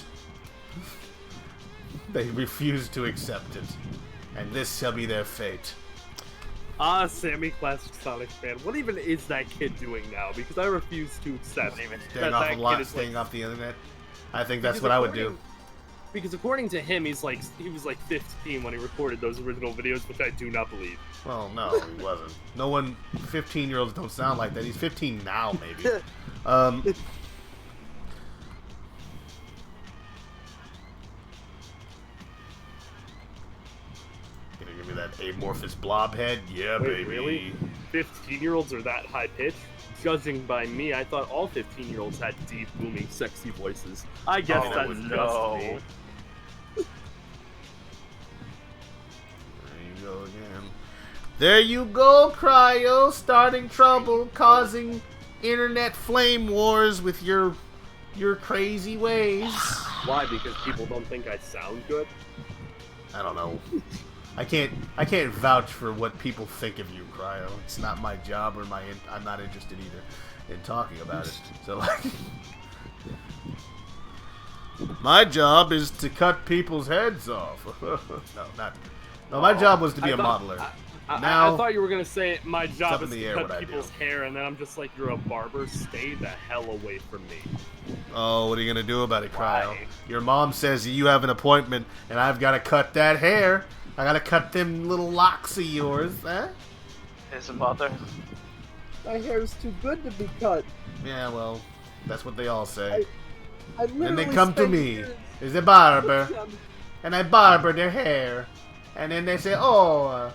They refuse to accept it. And this shall be their fate. Sammy Classic Sonic fan. What even is that kid doing now? Because I refuse to accept Staying that off that a lot, kid is staying like, off the internet. I think that's because what I would do. according- Because according to him, he was like 15 when he recorded those original videos, which I do not believe. Well, no, he wasn't. No one, 15-year-olds don't sound like that. He's 15 now, maybe. Gonna give me that amorphous blob head? Yeah, Wait, baby. really? 15-year-olds are that high pitched? judging by me, I thought all 15-year-olds had deep, booming, sexy voices. I guess Oh, that's no. just me. There you go again. There you go, Cryo, starting trouble, causing internet flame wars with your crazy ways. Why? Because people don't think I sound good? I don't know. I can't vouch for what people think of you, Cryo. It's not my job or I'm not interested either in talking about it. So like, my job is to cut people's heads off. No, my job was to be a modeler. I thought you were gonna say my It's job up is in the to air cut what I people's do. hair, and then I'm just like, you're a barber. Stay the hell away from me. Oh, what are you gonna do about it, Cryo? Why? Your mom says you have an appointment, and I've got to cut that hair. I gotta cut them little locks of yours, eh? His mother. My hair is too good to be cut. Yeah, well, that's what they all say. I And they literally come to spent me, years- as a barber, and I barber their hair, and then they say, "Oh,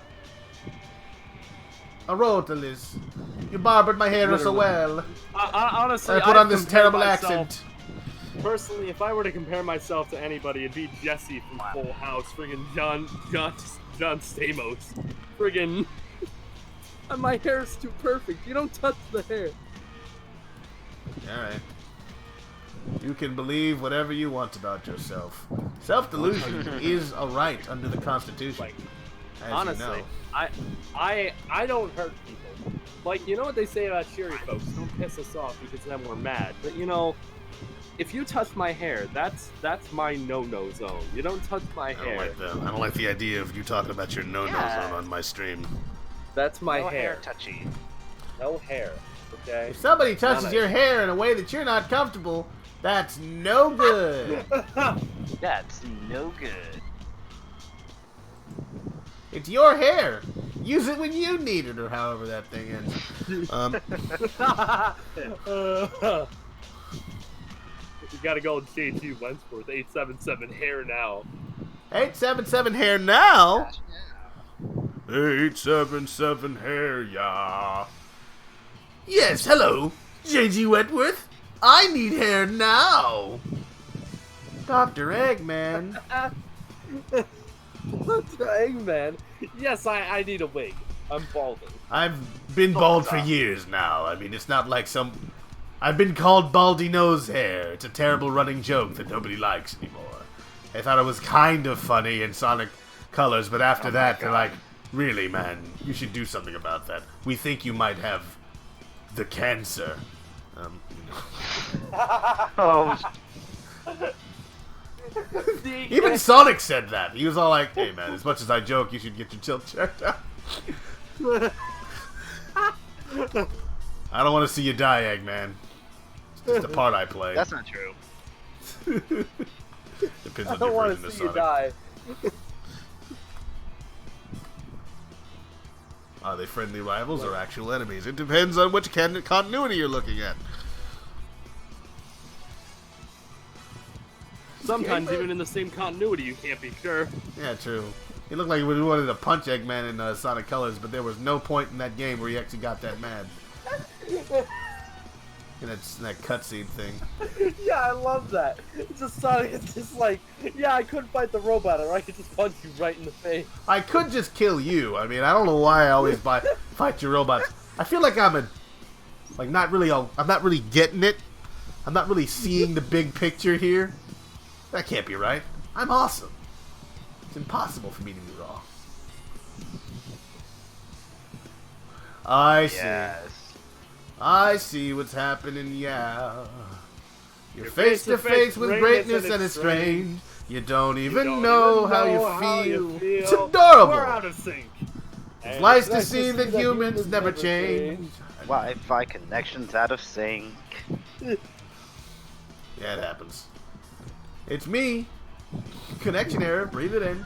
a Rotalice, you barbered my hair so well." Honestly, I put on this compare terrible myself- accent. Personally, if I were to compare myself to anybody, it'd be Jesse from Full House, friggin' John Stamos, friggin'. My hair's too perfect. You don't touch the hair. All right. You can believe whatever you want about yourself. Self-delusion is a right under the Constitution. Like, as honestly, you know. I don't hurt people. Like, you know what they say about cheery folks? Don't piss us off because then we're mad. But you know, if you touch my hair, that's my no-no zone. You don't touch my I don't hair. like that. I don't like the idea of you talking about your no-no Yeah. zone on my stream. That's my No hair hair. touchy. No hair. Okay. If somebody touches None. your hair in a way that you're not comfortable, that's no good. That's no good. It's your hair. Use it when you need it, or however that thing ends. You gotta go with JT Wentworth, 877 hair now. 877 hair now. 877 hair, yeah. Yes, hello, JG Wentworth. I need hair now. Dr. Eggman. Eggman. Yes, I need a wig. I'm balding. I've been bald for years now. I mean, it's not like I've been called Baldy Nose Hair. It's a terrible running joke that nobody likes anymore. I thought it was kind of funny in Sonic Colors, but after that, they're like, really, man, you should do something about that. We think you might have the cancer. Oh, Even Sonic said that. He was all like, hey, man, as much as I joke, you should get your tilt checked out. I don't want to see you die, Eggman. It's just the part I play. that's not true. Depends I on don't your want version to of see you Sonic. die. Are they friendly rivals or actual enemies? It depends on which continuity you're looking at. Sometimes even in the same continuity, you can't be sure. Yeah, true. He looked like he wanted to punch Eggman in Sonic Colors, but there was no point in that game where he actually got that mad. In that cutscene thing. Yeah, I love that. It's just Sonic. It's just like, yeah, I couldn't fight the robot, or I could just punch you right in the face. I could just kill you. I mean, I don't know why I always fight your robots. I feel like I'm not really getting it. I'm not really seeing the big picture here. That can't be right. I'm awesome. It's impossible for me to be wrong. I see. Yes. I see what's happening, yeah. You're face to face with greatness and it's strange. You don't even know how you feel. It's adorable. We're out of sync. It's nice to see that humans never change. Wi-Fi connection's out of sync. Yeah, it happens. It's me. Connection error. Breathe it in.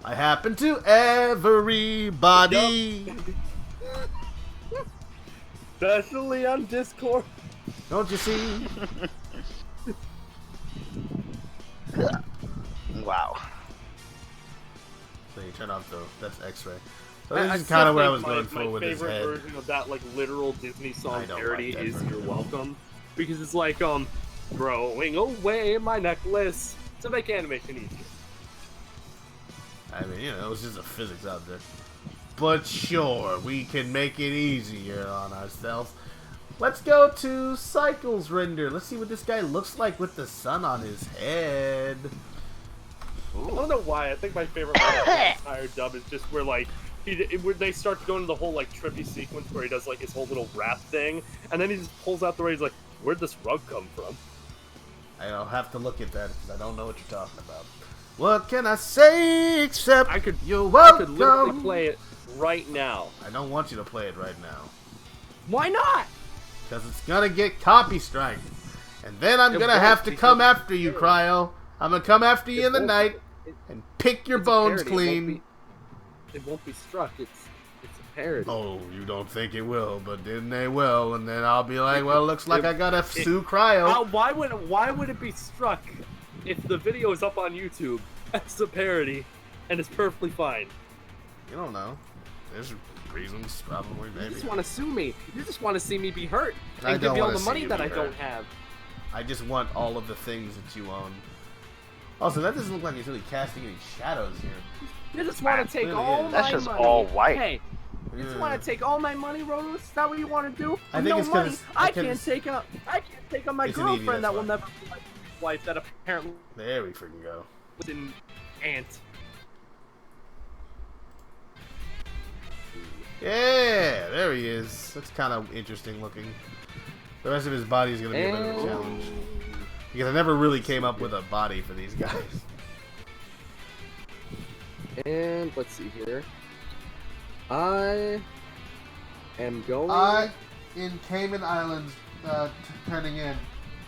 I happen to everybody. Especially on Discord. Don't you see? Wow. So you turn off that's X-ray. So this is still kind of what I think was going my for with his favorite head. version of that like literal Disney I song don't parody like that is version. "You're Welcome," because it's like throwing away my necklace to make animation easier. I mean, you know, it was just a physics object. But sure, we can make it easier on ourselves. Let's go to Cycles Render. Let's see what this guy looks like with the sun on his head. I don't know why. I think my favorite part of the entire dub is just where like where they start to go into the whole like trippy sequence where he does like his whole little rap thing, and then he just pulls out the way he's like, "Where'd this rug come from?" I'll have to look at that because I don't know what you're talking about. What can I say except you're welcome? I could literally play it right now. I don't want you to play it right now. Why not? Because it's gonna get copy strike. And then I'm It gonna won't, have to come because after you, Cryo. I'm gonna come after you in the night and pick your It's a bones parody. clean. It won't be struck. It's a parody. Oh, you don't think it will, but then they will, and then I'll be like, well, looks like I gotta sue Cryo. Why would it be struck if the video is up on YouTube as a parody and it's perfectly fine? You don't know. There's reasons, probably, You maybe. just want to sue me. You just want to see me be hurt I and don't give me all wanna the see money you that be I don't hurt. have. I just want all of the things that you own. Also, that doesn't look like he's really casting any shadows here. You just want to take really all is. my That's just money. all white. Hey, you just want to take all my money, Rotalice? Is that what you want to do? I With think no it's 'cause money. it's- I because can't take on my It's an Eevee, girlfriend that that's will why. never be my wife that apparently There we freaking go. was an aunt. Yeah, there he is. That's kind of interesting looking. The rest of his body is going to be a bit of a challenge. Because I never really came up with a body for these guys. And let's see here. I am going. In Cayman Islands, turning in.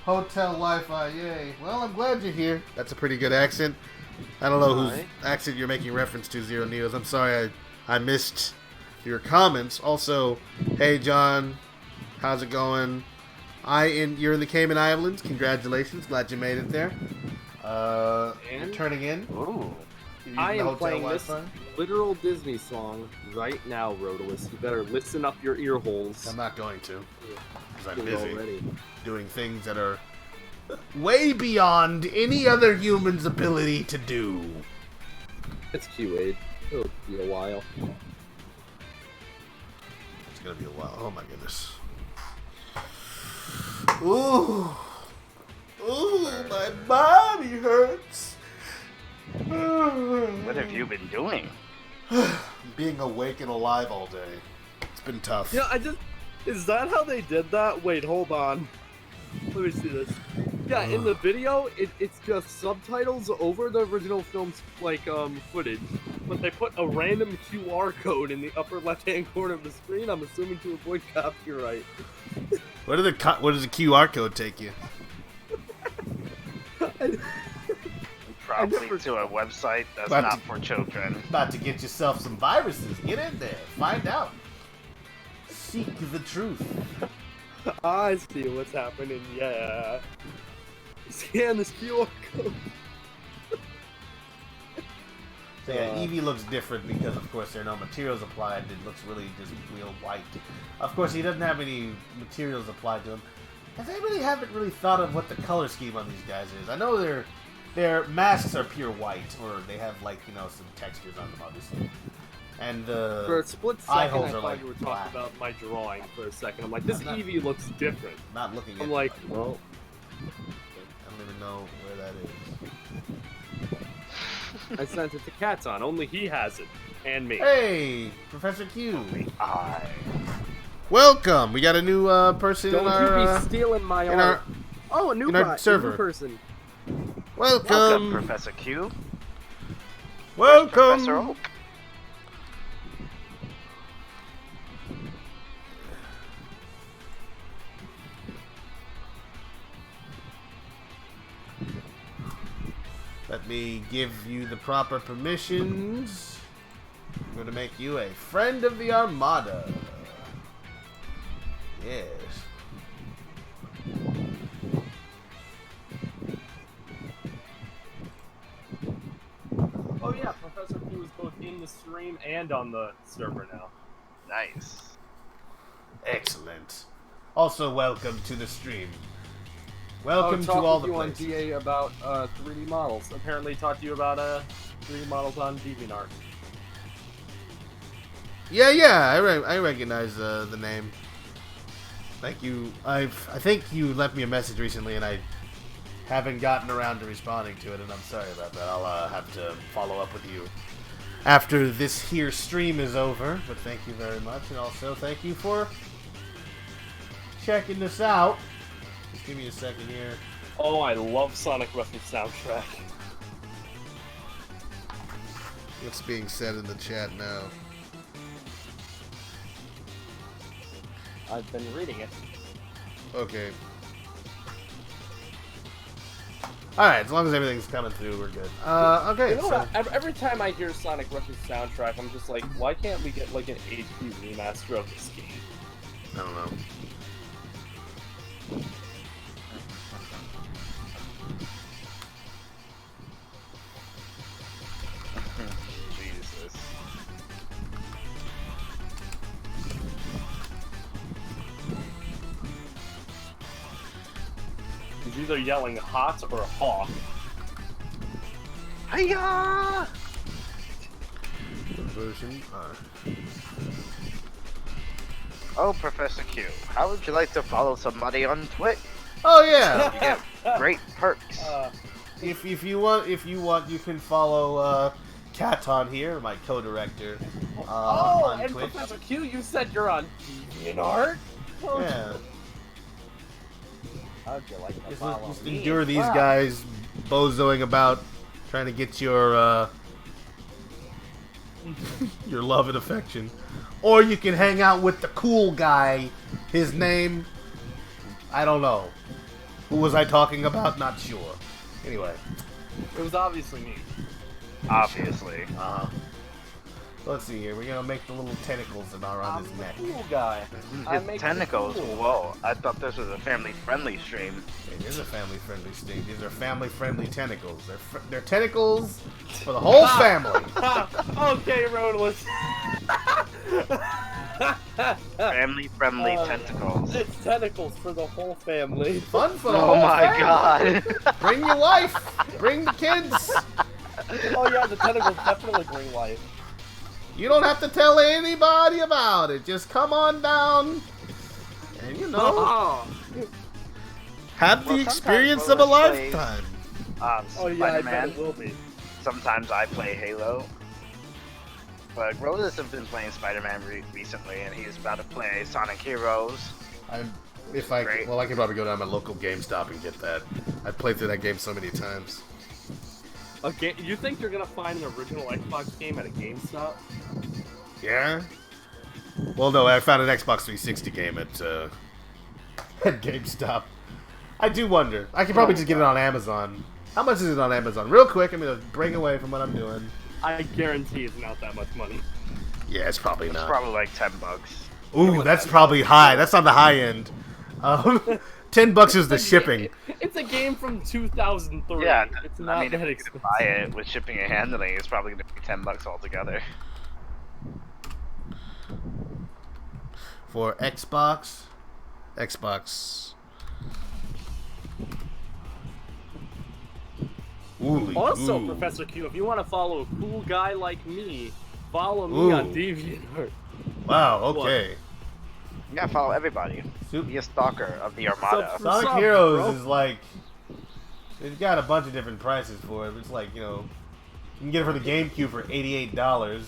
Hotel Wi-Fi, yay. Well, I'm glad you're here. That's a pretty good accent. I don't know whose Hi. accent you're making reference to, Zero Neos. I'm sorry I missed your comments. Also, hey John, how's it going? You're in the Cayman Islands. Congratulations, glad you made it there. You're And? turning in. Ooh. You're using I the am hotel playing this Wi-Fi? literal Disney song right now, Rotalice. You better listen up your ear holes. I'm not going to, because I'm You're busy already. doing things that are way beyond any other human's ability to do. It's Q8. It'll be a while. It's gonna be a while. Oh my goodness. Ooh. Ooh, my body hurts. What have you been doing? Being awake and alive all day. It's been tough. Yeah, is that how they did that? Wait, hold on. Let me see this. Yeah, in the video, it's just subtitles over the original film's footage, but they put a random QR code in the upper left-hand corner of the screen. I'm assuming to avoid copyright. Where does the QR code take you? Probably to a website that's But- not for children. About to get yourself some viruses. Get in there. Find out. Seek the truth. I see what's happening. Yeah. Scan this QR code. So yeah, Eevee looks different because, of course, there are no materials applied. It looks really just real white. Of course, he doesn't have any materials applied to him. And they really haven't really thought of what the color scheme on these guys is. I know their masks are pure white, or they have some textures on them, obviously. And the For a split eye second, I holes are thought like you were black. talking about my drawing for a second. I'm like, this I'm not- Eevee looks different. Not looking at I'm it, like, but well, I don't even know where that is. I sent it to Katon. Only he has it. And me. Hey, Professor Q. I. Welcome. We got a new person Don't in our you be stealing my in art. Oh, a new in our bot, a server. new person. Welcome, Professor Q. Professor Oak. Let me give you the proper permissions. I'm going to make you a friend of the Armada. Yes. Oh yeah, Professor Q is both in the stream and on the server now. Nice. Excellent. Also, welcome to the stream. Welcome to all the on places. DA about 3D models. Apparently, taught you about 3D models on DeviantArt. Yeah, I recognize the name. Thank you. I think you left me a message recently, and I haven't gotten around to responding to it, and I'm sorry about that. I'll have to follow up with you after this here stream is over. But thank you very much, and also thank you for checking this out. Just give me a second here. Oh, I love Sonic Rush's soundtrack. What's being said in the chat now? I've been reading it. Okay. Alright, as long as everything's coming through, we're good. Okay, You know so... what? Every time I hear Sonic Rush's soundtrack, I'm just like, why can't we get like an HD remaster of this game? I don't know. Jesus. He's either yelling hot or hawk. Hiya! Version Oh, Professor Q, how would you like to follow somebody on Twitch? Oh yeah. You get great perks. If you want, you can follow Katon here, my co-director, on and Twitch. Professor Q, you said you're on DeviantArt? Yeah. How'd you like to Just follow me? endure these Wow. guys bozoing about, trying to get your your love and affection, or you can hang out with the cool guy. His name, I don't know. Who was I talking about? Not sure. Anyway. It was obviously me. Obviously. Let's see here. We're gonna make the little tentacles that are on I'm his the neck. cool guy. I His make tentacles. it cool. Whoa, I thought this was a family-friendly stream. It is a family-friendly stream. These are family-friendly tentacles. They're tentacles for the whole family. Okay, Rotalice. Family-friendly tentacles. It's tentacles for the whole family. Fun for the Oh whole my family. god. Bring your wife. Bring the kids. Oh yeah, the tentacles definitely bring life. You don't have to tell anybody about it. Just come on down, and you know, have Well, the sometimes experience of a Rotalice plays- lifetime. Oh yeah, I bet Spider-Man. it will be. Sometimes I play Halo. But Rotalice has been playing Spider-Man recently, and he's about to play Sonic Heroes. I can probably go down to my local GameStop and get that. I've played through that game so many times. Okay, you think you're gonna find an original Xbox game at a GameStop? Yeah. Well, no, I found an Xbox 360 game at GameStop. I do wonder. I could probably just get it on Amazon. How much is it on Amazon? Real quick, I'm gonna break away from what I'm doing. I guarantee it's not that much money. Yeah, it's probably It's not. probably like $10. Ooh, that's probably high. That's on the high end. $10 is the shipping. It's a game from 2003. Yeah, it's I not mean, if that you expensive. buy it with shipping and handling, it's probably going to be $10 altogether. For Xbox. Ooh, Also, ooh. Professor Q, if you want to follow a cool guy like me, follow me on Ooh. DeviantArt. Wow, okay. You gotta follow everybody. Be a stalker of the Armada. So- Sonic What's up, Heroes bro? is like, it's got a bunch of different prices for it. It's like, you know, you can get it for the GameCube for $88.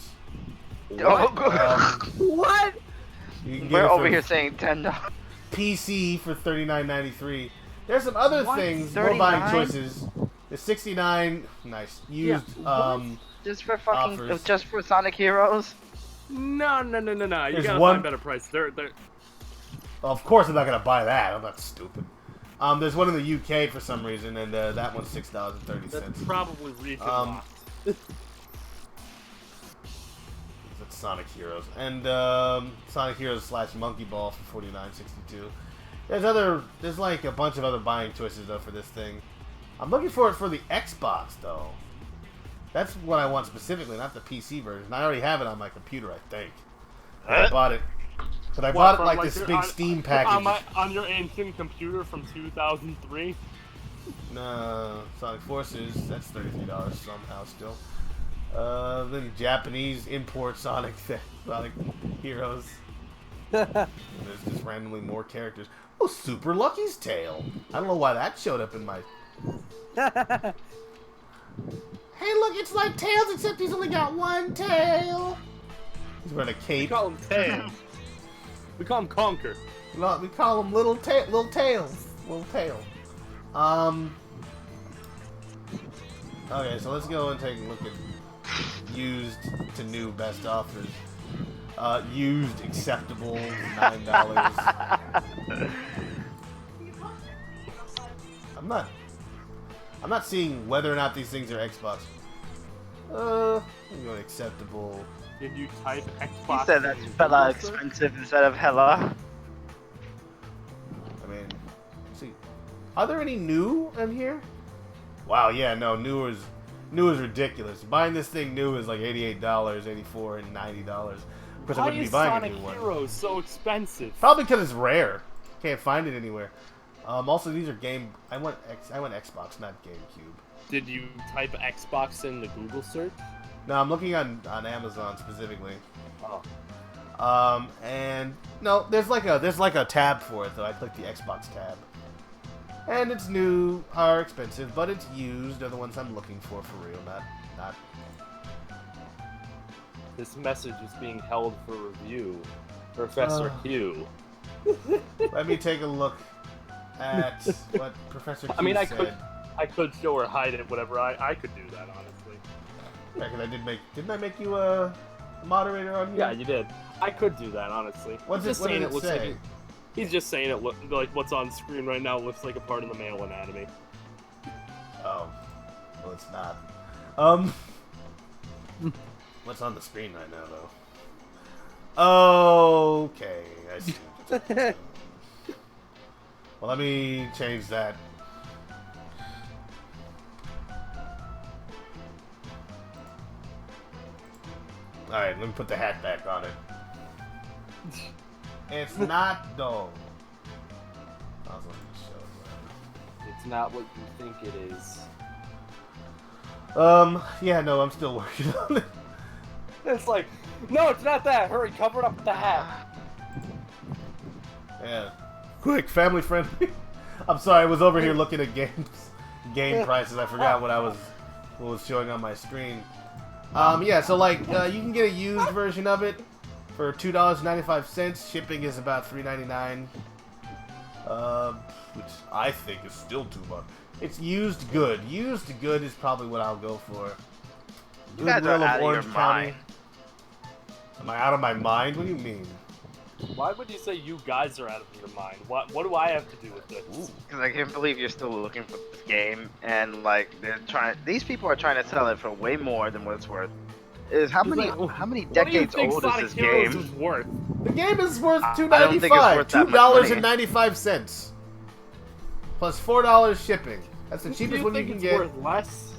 Oh, What? You can get we're it over for here saying $10. PC for $39.93. There's some other What? things, more buying 39? choices. The 69, nice, used, Just for fucking, Offers. just for Sonic Heroes? No. You There's gotta one- find better price. They're of course I'm not gonna buy that. I'm not stupid. There's one in the UK for some reason, and that one's $6.30. that's probably region locked. That's Sonic Heroes, and Sonic Heroes / Monkey Ball for $49.62. There's like a bunch of other buying choices though for this thing. I'm looking for it for the Xbox though. That's what I want specifically, not the PC version. I already have it on my computer, I think. I bought it. But I bought it like this big Steam package. On your ancient computer from 2003? No, Sonic Forces, that's $33 somehow still. Then Japanese import Sonic Heroes. There's just randomly more characters. Oh, Super Lucky's tail. I don't know why that showed up in my... Hey, look, it's like Tails, except he's only got one tail. He's wearing a cape. We call him Tails. We call him Conker. No, we call him Little Tails. Little Tail. Okay, so let's go and take a look at used to new best offers. Used acceptable $9. I'm not seeing whether or not these things are Xbox. I'm going acceptable. Did you type Xbox? He said that's hella expensive instead of hella. I mean, let's see. Are there any new in here? Wow, yeah, no, new is ridiculous. Buying this thing new is like $88, $84, and $90. Of course, I wouldn't be buying Sonic a new one. Heroes so expensive? Probably because it's rare. Can't find it anywhere. Also, these are game. I went Xbox, not GameCube. Did you type Xbox in the Google search? No, I'm looking on Amazon specifically. Oh. And no, there's like a tab for it though. I clicked the Xbox tab, and it's new, are expensive, but it's used. Are the ones I'm looking for real, not. This message is being held for review, Professor Q. Let me take a look at what Professor Q said. I could show or hide it, whatever. I could do that, honestly. Yeah, because didn't I make you a moderator on here? Yeah, you did. I could do that, honestly. What did it say? He's just saying it like what's on screen right now looks like a part of the male anatomy. Oh, well, it's not. What's on the screen right now, though? Okay, I see. Well, let me change that. Alright, let me put the hat back on it. It's not dull. It's not what you think it is. Yeah, no, I'm still working on it. It's like, no, it's not that. Hurry, cover it up with the hat. Yeah. Quick, family friendly. I'm sorry, I was over here looking at game prices. I forgot what was showing on my screen. Yeah, so like you can get a used version of it for $2.95. Shipping is about $3.99. Which I think is still too much. It's used good. Used good is probably what I'll go for. You guys are out of your mind. Am I out of my mind? What do you mean? Why would you say you guys are out of your mind? What do I have to do with this? Because I can't believe you're still looking for this game, and like these people are trying to sell it for way more than what it's worth. How many decades old is this game? Is worth? The game is worth $2.95. I don't think it's worth that much money. $2.95 plus $4 shipping. That's the cheapest one you can get. Worth less?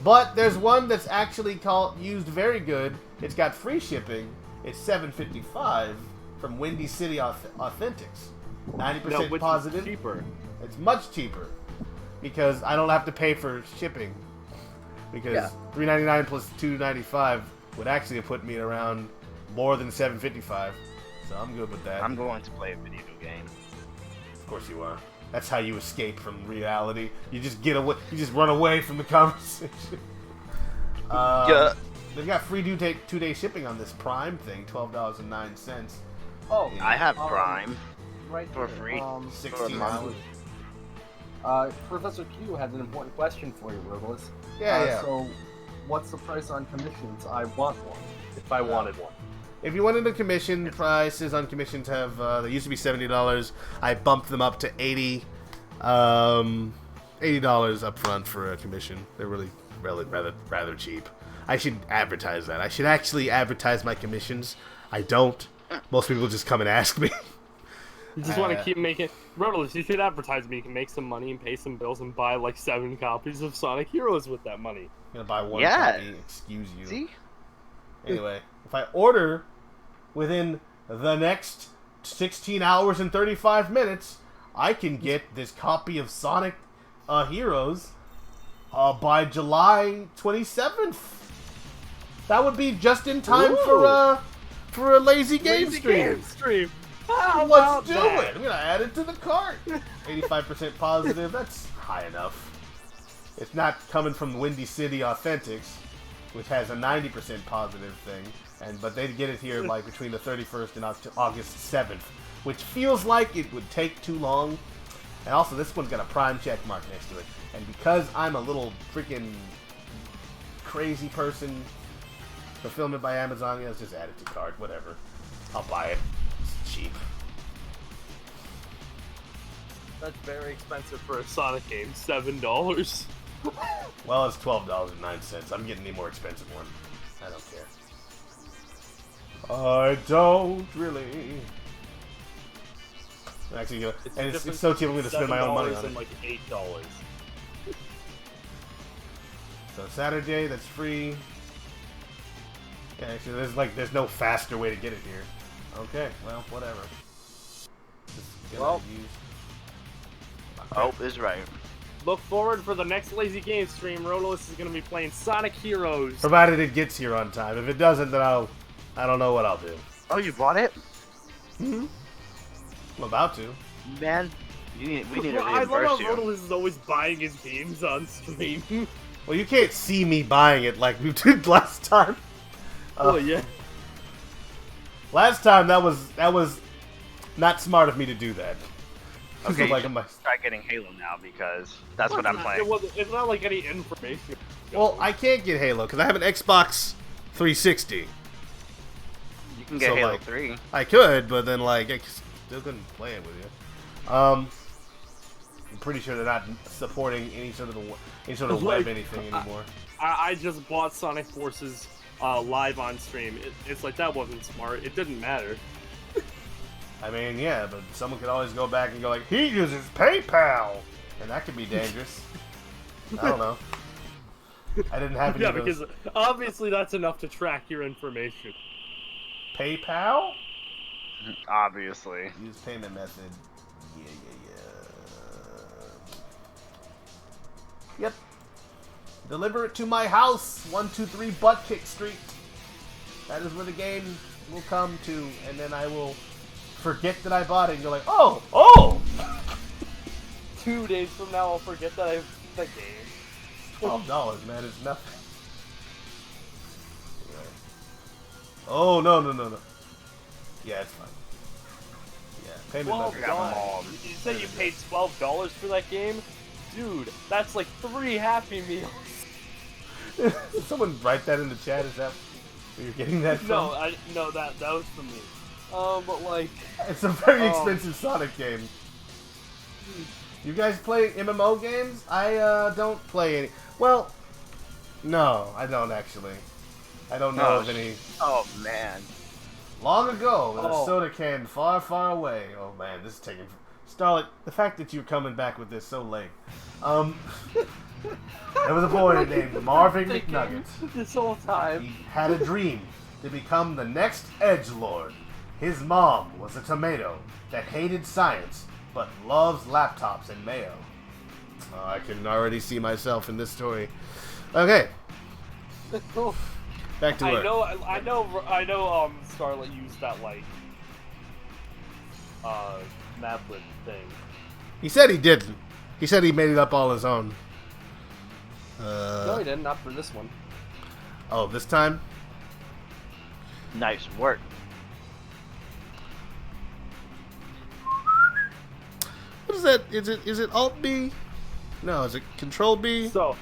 But there's one that's actually called used very good. It's got free shipping. It's $7.55 from Windy City Authentics. 90% positive. Is cheaper. It's much cheaper because I don't have to pay for shipping. Because $3.99 plus $2.95 would actually put me around more than $7.55. So I'm good with that. I'm going to play a video game. Of course you are. That's how you escape from reality. You just get away. You just run away from the conversation. Yeah. They've got free two-day shipping on this Prime thing, $12.09. Oh, I have Prime right for here. free. 16 hours. Professor Q has an important question for you, Rotalice. Yeah. So, what's the price on commissions? I want one. If I wanted one. If you wanted a commission, prices on commissions have they used to be $70. I bumped them up to $80 up front for a commission. They're really rather cheap. I should advertise that. I should actually advertise my commissions. I don't. Most people just come and ask me. You just want to keep making... Rotalice, you should advertise me. You can make some money and pay some bills and buy like 7 copies of Sonic Heroes with that money. gonna buy one Yeah. copy. Excuse you. See? Anyway, if I order within the next 16 hours and 35 minutes, I can get this copy of Sonic Heroes by July 27th. That would be just in time for a lazy game stream. Let's do it. I'm gonna add it to the cart. 85% positive. That's high enough. It's not coming from Windy City Authentics, which has a 90% positive thing, but they'd get it here like between the 31st and August 7th, which feels like it would take too long. And also, this one's got a Prime check mark next to it. And because I'm a little freaking crazy person, fulfillment by Amazon, let's just add it to cart. Whatever. I'll buy it. It's cheap. That's very expensive for a Sonic game. $7. Well, it's $12.09. I'm getting the more expensive one. I don't care. I don't really. Actually, and it's so cheap. I'm going to spend my own money on it. Like $8. So Saturday, that's free. Yeah, actually, there's no faster way to get it here. Okay, well, whatever. Well, Hope is right. Look forward for the next Lazy Game stream. Rotalice is going to be playing Sonic Heroes. Provided it gets here on time. If it doesn't, then I don't know what I'll do. Oh, you bought it? Hmm. I'm about to. Man, we need to I love reimburse how you. Rotalice is always buying his games on stream. Well, you can't see me buying it like we did last time. Oh yeah. Last time that was not smart of me to do that. Okay, Like, you should start getting Halo now because that's what I'm playing. It's not like any information. well, I can't get Halo because I have an Xbox 360. You can get So, Halo like, 3. I could, but then like I still couldn't play it with you. I'm pretty sure they're not supporting any sort of Like, web anything anymore. I just bought Sonic Forces live on stream. It's like that wasn't smart. It didn't matter. I mean, yeah, but someone could always go back and go like, he uses PayPal, and that could be dangerous. I don't know. I didn't have any Yeah, of those. because obviously that's enough to track your information. PayPal? Obviously. Use payment method. Yeah. Yep. Deliver it to my house, 123 Butt Kick Street. That is where the game will come to, and then I will forget that I bought it and go like, oh! 2 days from now, I'll forget that I the game. $12, man, it's nothing. Anyway. Oh, no. Yeah, it's fine. Yeah, payment method. $12. You say you paid $12 for that game? Dude, that's like 3 Happy Meals. Did someone write that in the chat? Is that where you're getting that from? No, that was from me. But like, It's a very expensive Sonic game. You guys play MMO games? I don't play any. Well, no, I don't actually. I don't know of any. Oh man. Long ago, in a soda can far, far away. Oh man, this is taking. Starlet, the fact that you're coming back with this so late. There was a boy named Marvin McNugget. This whole time. He had a dream to become the next edgelord. His mom was a tomato that hated science, but loves laptops and mayo. I can already see myself in this story. Okay. Back to work. I know. Starlet used that like, Maplet thing. He said he didn't. He said he made it up all his own. No, he didn't. Not for this one. Oh, this time? Nice work. What is that? Is it Alt B? No, is it Control B? So,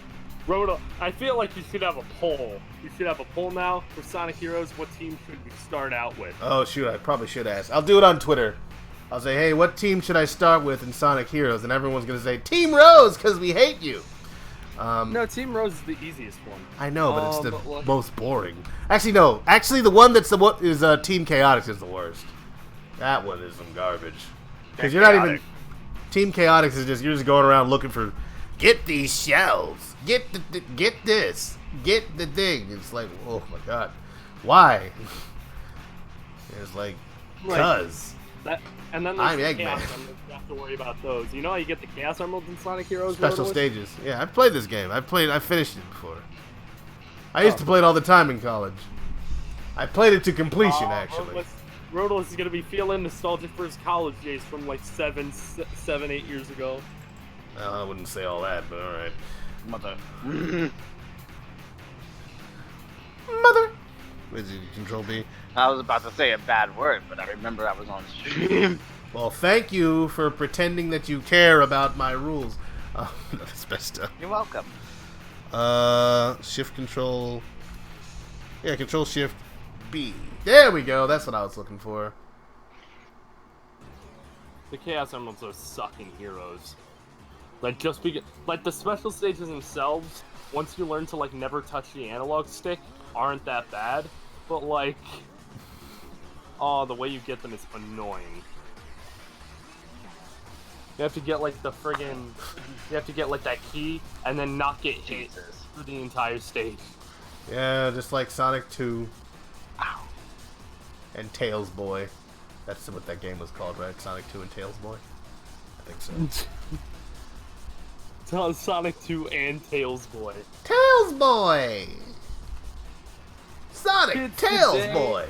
Rhoda, I feel like you should have a poll. You should have a poll now for Sonic Heroes. What team should we start out with? Oh shoot, I probably should ask. I'll do it on Twitter. I'll say, hey, what team should I start with in Sonic Heroes? And everyone's gonna say Team Rose because we hate you. No, Team Rose is the easiest one. I know, but it's the but like- most boring. Actually, no. Actually, the one that's Team Chaotix is the worst. That one is some garbage. Because you're not even. Team Chaotix is just you're just going around looking for get these shells. Get this. Get the thing. It's like, oh my god, why? It's like, cuz. That, and then I'm there's the Eggman. Chaos Emeralds. You have to worry about those. You know how you get the Chaos Emeralds in Sonic Heroes? Special Rotalice? stages. Yeah, I've played this game. I finished it before. I used to play it all the time in college. I played it to completion, actually. Rotalice is gonna be feeling nostalgic for his college days from like 7, 8 years ago. Well, I wouldn't say all that, but alright. Mother. Mother! Is it Control B? I was about to say a bad word, but I remember I was on stream. Well, thank you for pretending that you care about my rules. Oh, that's best stuff. You're welcome. Shift Control. Yeah, Control Shift B. There we go. That's what I was looking for. The Chaos Emeralds are sucking heroes. Like like the special stages themselves, once you learn to like never touch the analog stick, aren't that bad. But like, oh, the way you get them is annoying. You have to get like the friggin', you have to get like that key and then not get hit through the entire stage. Yeah, just like Sonic 2. Ow. And Tails Boy. That's what that game was called, right? Sonic 2 and Tails Boy? I think so. It's on Sonic 2 and Tails Boy. Tails Boy! Sonic Kids Tails today- Boy!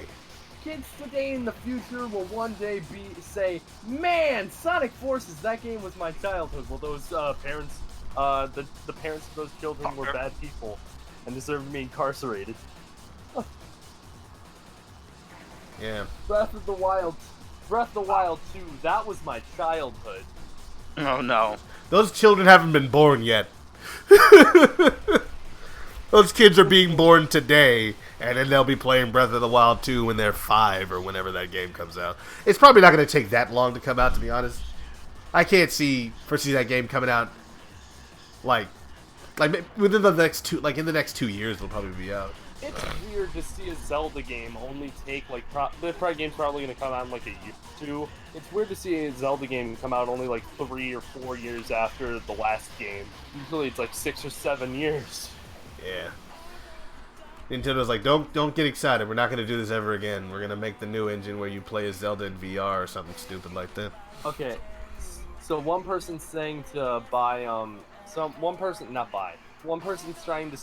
Kids today in the future will one day say, "Man, Sonic Forces, that game was my childhood." Well, those parents, the parents of those children were bad people and deserve to be incarcerated. Yeah. Breath of the Wild 2, that was my childhood. Oh no. Those children haven't been born yet. Those kids are being born today, and then they'll be playing Breath of the Wild 2 when they're 5 or whenever that game comes out. It's probably not going to take that long to come out, to be honest. I can't foresee that game coming out like within the next 2, like in the next 2 years it'll probably be out. It's weird to see a Zelda game only take like the game's probably going to come out in like a year or 2. It's weird to see a Zelda game come out only like 3 or 4 years after the last game. Usually it's like 6 or 7 years. Yeah. Nintendo's like, don't get excited. We're not going to do this ever again. We're going to make the new engine where you play as Zelda in VR or something stupid like that. Okay, so one person's saying to buy one person's trying to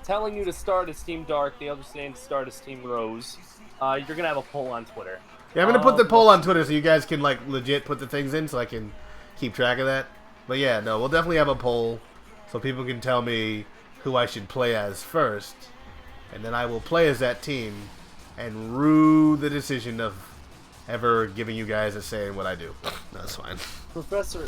telling you to start as Team Dark, the other's saying to start as Team Rose. You're gonna have a poll on Twitter. Yeah, I'm going to put the poll on Twitter so you guys can like legit put the things in so I can keep track of that. But yeah, no, we'll definitely have a poll so people can tell me who I should play as first. And then I will play as that team and rue the decision of ever giving you guys a say in what I do. That's fine. Professor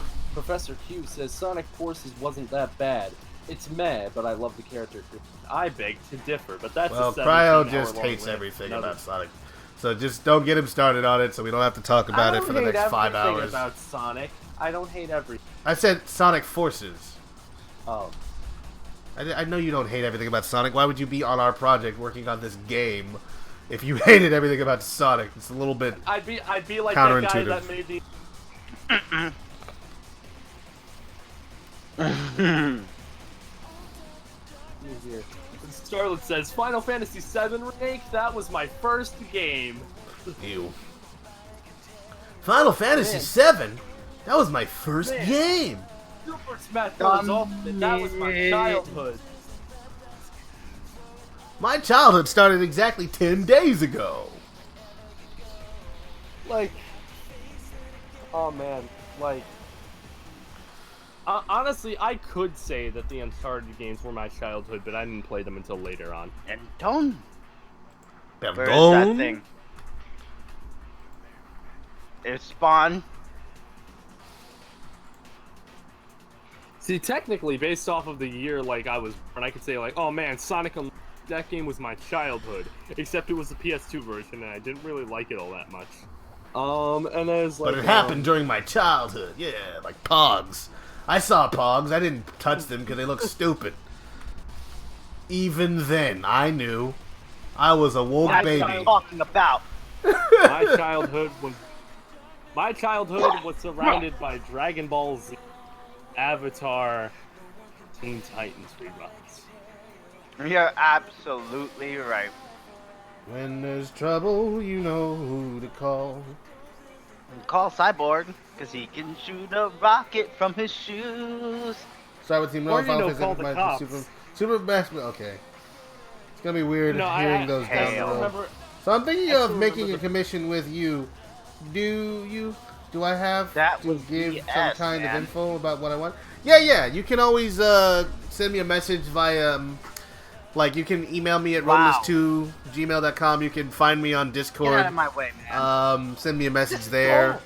Q says Sonic Forces wasn't that bad. It's meh, but I love the character. I beg to differ, but that's Well, a Cryo 17-hour just long hates rant. everything Another- about Sonic. So just don't get him started on it so we don't have to talk about it for the next 5 hours. About Sonic. I don't hate everything. I said Sonic Forces. Oh. I know you don't hate everything about Sonic. Why would you be on our project working on this game if you hated everything about Sonic? It's a little bit... I'd be like that guy counterintuitive. that made the... Scarlet says, Final Fantasy VII Remake? That was my first game. Ew. Final Fantasy VII? That was my first game. Super Smash Bros. Ultimate, that was my childhood. My childhood started exactly 10 days ago. Like, oh man, like, honestly, I could say that the Uncharted games were my childhood, but I didn't play them until later on. And don't. Where is that Pardon? thing? There's Spawn. See, technically, based off of the year, like, I was born, I could say, like, oh man, Sonic Unleashed, that game was my childhood. Except it was the PS2 version, and I didn't really like it all that much. And I was like... But it happened during my childhood. Yeah, like Pogs. I saw Pogs. I didn't touch them because they look stupid. Even then, I knew. I was a woke What are baby. you talking about? My childhood was surrounded by Dragon Ball Z. Avatar Teen Titans reruns. You're absolutely right. When there's trouble, you know who to call. Call Cyborg, because he can shoot a rocket from his shoes. Start with Team Or, Raw, Final call Fantasy the cops. Super Smash. Okay. It's gonna be weird No, hearing those down the Hell. road. remember. So I'm thinking I of still making remember a commission with you. Do I have That to would give be some S, kind man. of info about what I want? Yeah. You can always send me a message via, like you can email me at Wow. rotalist2gmail.com. You can find me on Get Discord. out of my way, man. Send me a message there,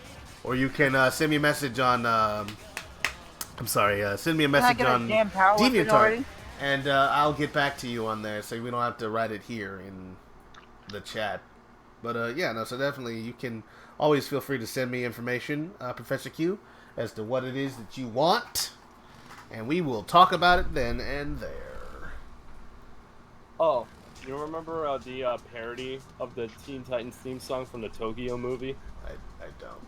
or you can send me a message on. Send me a Can I message get a on damn power weapon DeviantArt, already? and I'll get back to you on there, so we don't have to write it here in the chat. But so definitely you can always feel free to send me information, Professor Q, as to what it is that you want, and we will talk about it then and there. Oh, you remember the parody of the Teen Titans theme song from the Tokyo movie? I don't.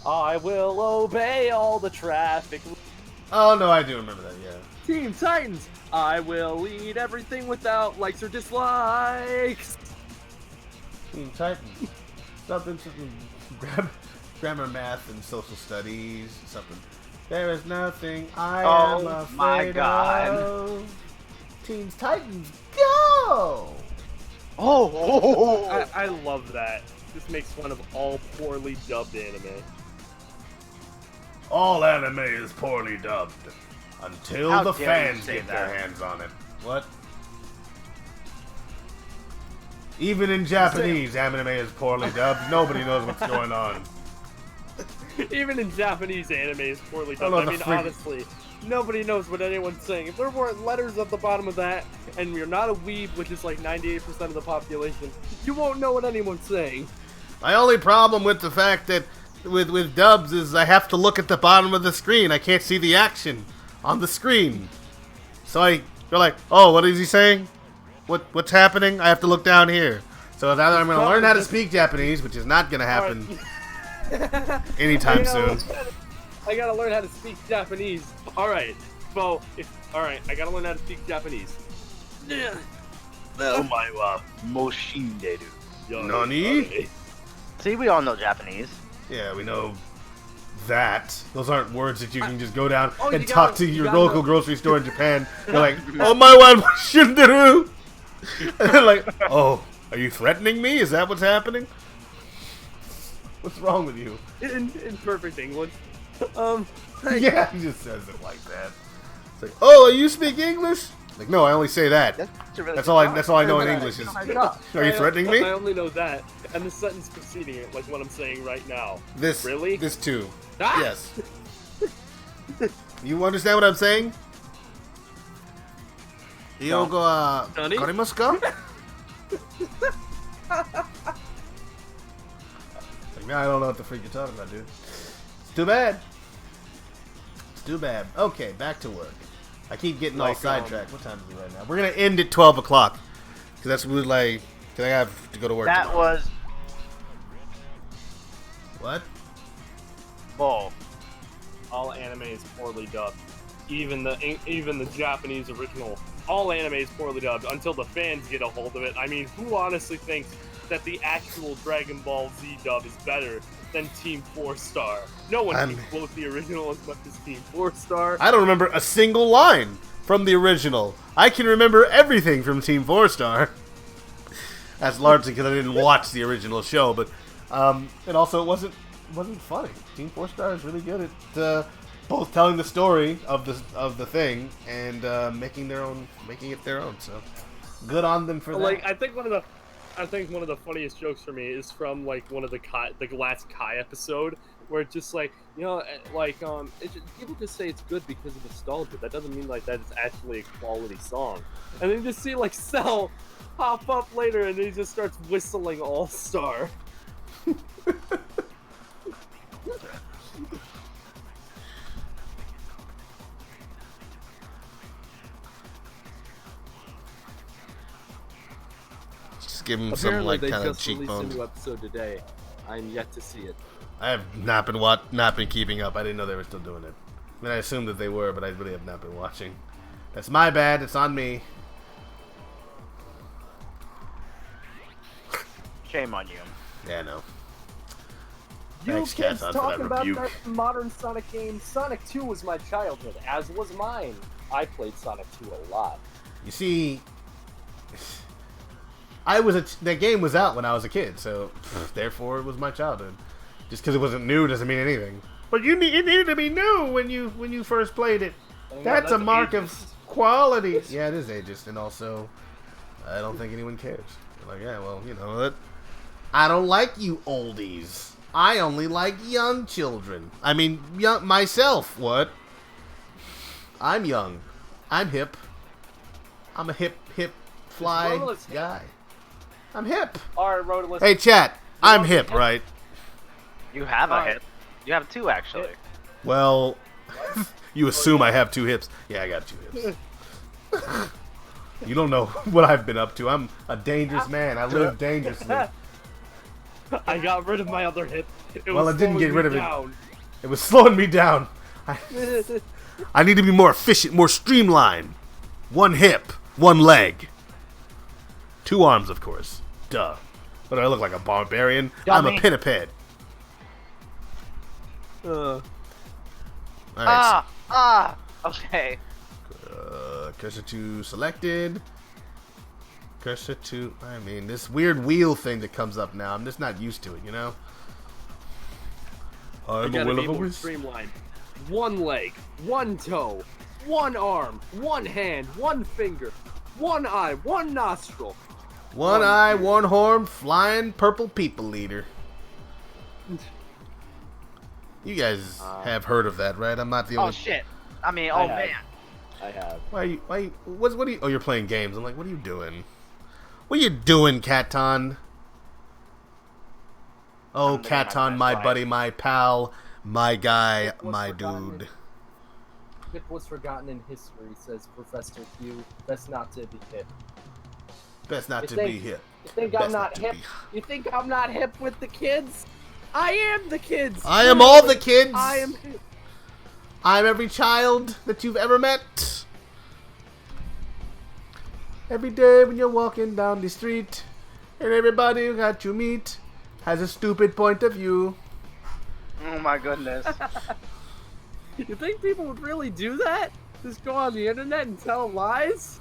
I will obey all the traffic. Oh no, I do remember that. Yeah. Teen Titans, I will lead everything without likes or dislikes. Teen Titans. Something, grammar, math, and social studies. Something. There is nothing I am afraid my God. of. Teen Titans, go! I love that. This makes fun of all poorly dubbed anime. All anime is poorly dubbed until How the dare you fans say get that. their hands on it. What? Even in Japanese, anime is poorly dubbed. Nobody knows what's going on. Even in Japanese, anime is poorly I don't dubbed. know I the mean, freak- honestly, nobody knows what anyone's saying. If there weren't letters at the bottom of that, and you're not a weeb, which is like 98% of the population, you won't know what anyone's saying. My only problem with the fact that with dubs is I have to look at the bottom of the screen. I can't see the action on the screen. So you're like, oh, what is he saying? What's happening? I have to look down here. So either I'm going to learn how to speak Japanese, which is not going to happen anytime soon. I gotta learn how to speak Japanese. Alright, Bo, I gotta learn how to speak Japanese. Omae wa moshinderu. Nani? See, we all know Japanese. Yeah, we know that. Those aren't words that you can just go down Oh, and you talk gotta- to you your gotta local know. grocery store in Japan. You're like, oh my one shinderu. And they're like, oh, are you threatening me? Is that what's happening? What's wrong with you? In perfect English. Yeah, he just says it like that. It's like, oh, you speak English? Like, no, I only say that. That's all I know in English is. Are you threatening me? I only know that, and the sentence preceding it, like what I'm saying right now. This Really? This too. Ah! Yes. You understand what I'm saying? Yoga Nani? karimasu ka? Like, now I don't know what the freak you're talking about, dude. It's too bad. It's too bad. Okay, back to work. I keep getting all Like, sidetracked. What time is it right now? We're gonna end at 12 o'clock. Because that's what like. Cause I have to go to work. That tomorrow. was What? bull. All anime is poorly dubbed. Even the Japanese original. All anime is poorly dubbed until the fans get a hold of it. I mean, who honestly thinks that the actual Dragon Ball Z dub is better than Team 4-Star? No one can quote the original as much as Team 4-Star. I don't remember a single line from the original. I can remember everything from Team 4-Star. That's largely because I didn't watch the original show, but and also it wasn't funny. Team 4-Star is really good at both telling the story of the thing and making it their own. So good on them for that. Like, I think one of the funniest jokes for me is from like one of the last Kai episode, where it's just like, you know, like people just say it's good because of nostalgia. That doesn't mean like that it's actually a quality song. And then you just see like Cell pop up later, and he just starts whistling All Star. Just give him some Apparently, like they kind of just released a cheekbones. new episode today. I'm yet to see it. I have not been keeping up. I didn't know they were still doing it. I mean, I assumed that they were, but I really have not been watching. That's my bad. It's on me. Shame on you. Yeah, no. You Thanks, kids Kathon, for talking that about rebuke. that modern Sonic game. Sonic 2 was my childhood, as was mine. I played Sonic 2 a lot. You see, that game was out when I was a kid, so therefore it was my childhood. Just because it wasn't new doesn't mean anything. But it needed to be new when you first played it. That's a mark of quality. Yeah, it is ageist, and also I don't think anyone cares. They're like, yeah, well, you know that. I don't like you oldies. I only like young children. I mean, young myself. What? I'm young. I'm hip. I'm a hip fly Rotalice guy. I'm hip. Alright, Rotalice. Hey, chat. I'm hip, right? You have a hip. You have two, actually. Well, you assume I have two hips. Yeah, I got two hips. You don't know what I've been up to. I'm a dangerous man. I live dangerously. I got rid of my other hip. Well, I didn't get rid of it. down. It was slowing me down. I need to be more efficient, more streamlined. One hip, one leg. 2 arms, of course. Duh. What do I look like, a barbarian? I'm a pinniped. Alright. Okay. Cursor 2 selected. Cursor 2. I mean, this weird wheel thing that comes up now. I'm just not used to it, you know? I I'm a gotta will be of a more wisp. streamlined. 1 leg, 1 toe, 1 arm, 1 hand, 1 finger, 1 eye, 1 nostril. One eye, one horn, flying purple people eater. You guys have heard of that, right? I'm not the only. Oh shit. I mean, I oh have. man. I have. Why you? What are you? Oh, you're playing games. I'm like, what are you doing? What are you doing, Katon? Oh, I'm doing my Katon, best my life. buddy, my pal, my guy, Hip was my forgotten. dude. Hip was forgotten in history, says Professor Q. Best not to be hip. Best not You to think- be hip. You think Best I'm not to hip? be- You think I'm not hip with the kids? I am the kids. I am all the kids. I am hip. I'm every child that you've ever met. Every day when you're walking down the street, and everybody that you meet has a stupid point of view. Oh my goodness. You think people would really do that? Just go on the internet and tell lies?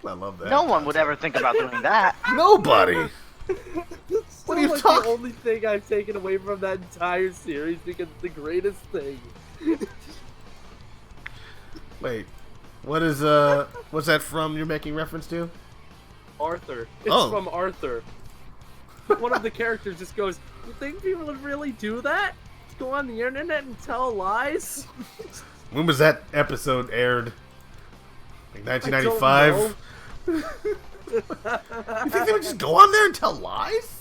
I love that. No one would ever think about doing that. Nobody. What are you Like talking? the only thing I've taken away from that entire series because it's the greatest thing. Wait, what is what's that from? You're making reference to? Arthur. It's Oh. from Arthur. One of the characters just goes, "You think people would really do that? Go on the internet and tell lies?" When was that episode aired? Like I don't 1995. You think they would just go on there and tell lies?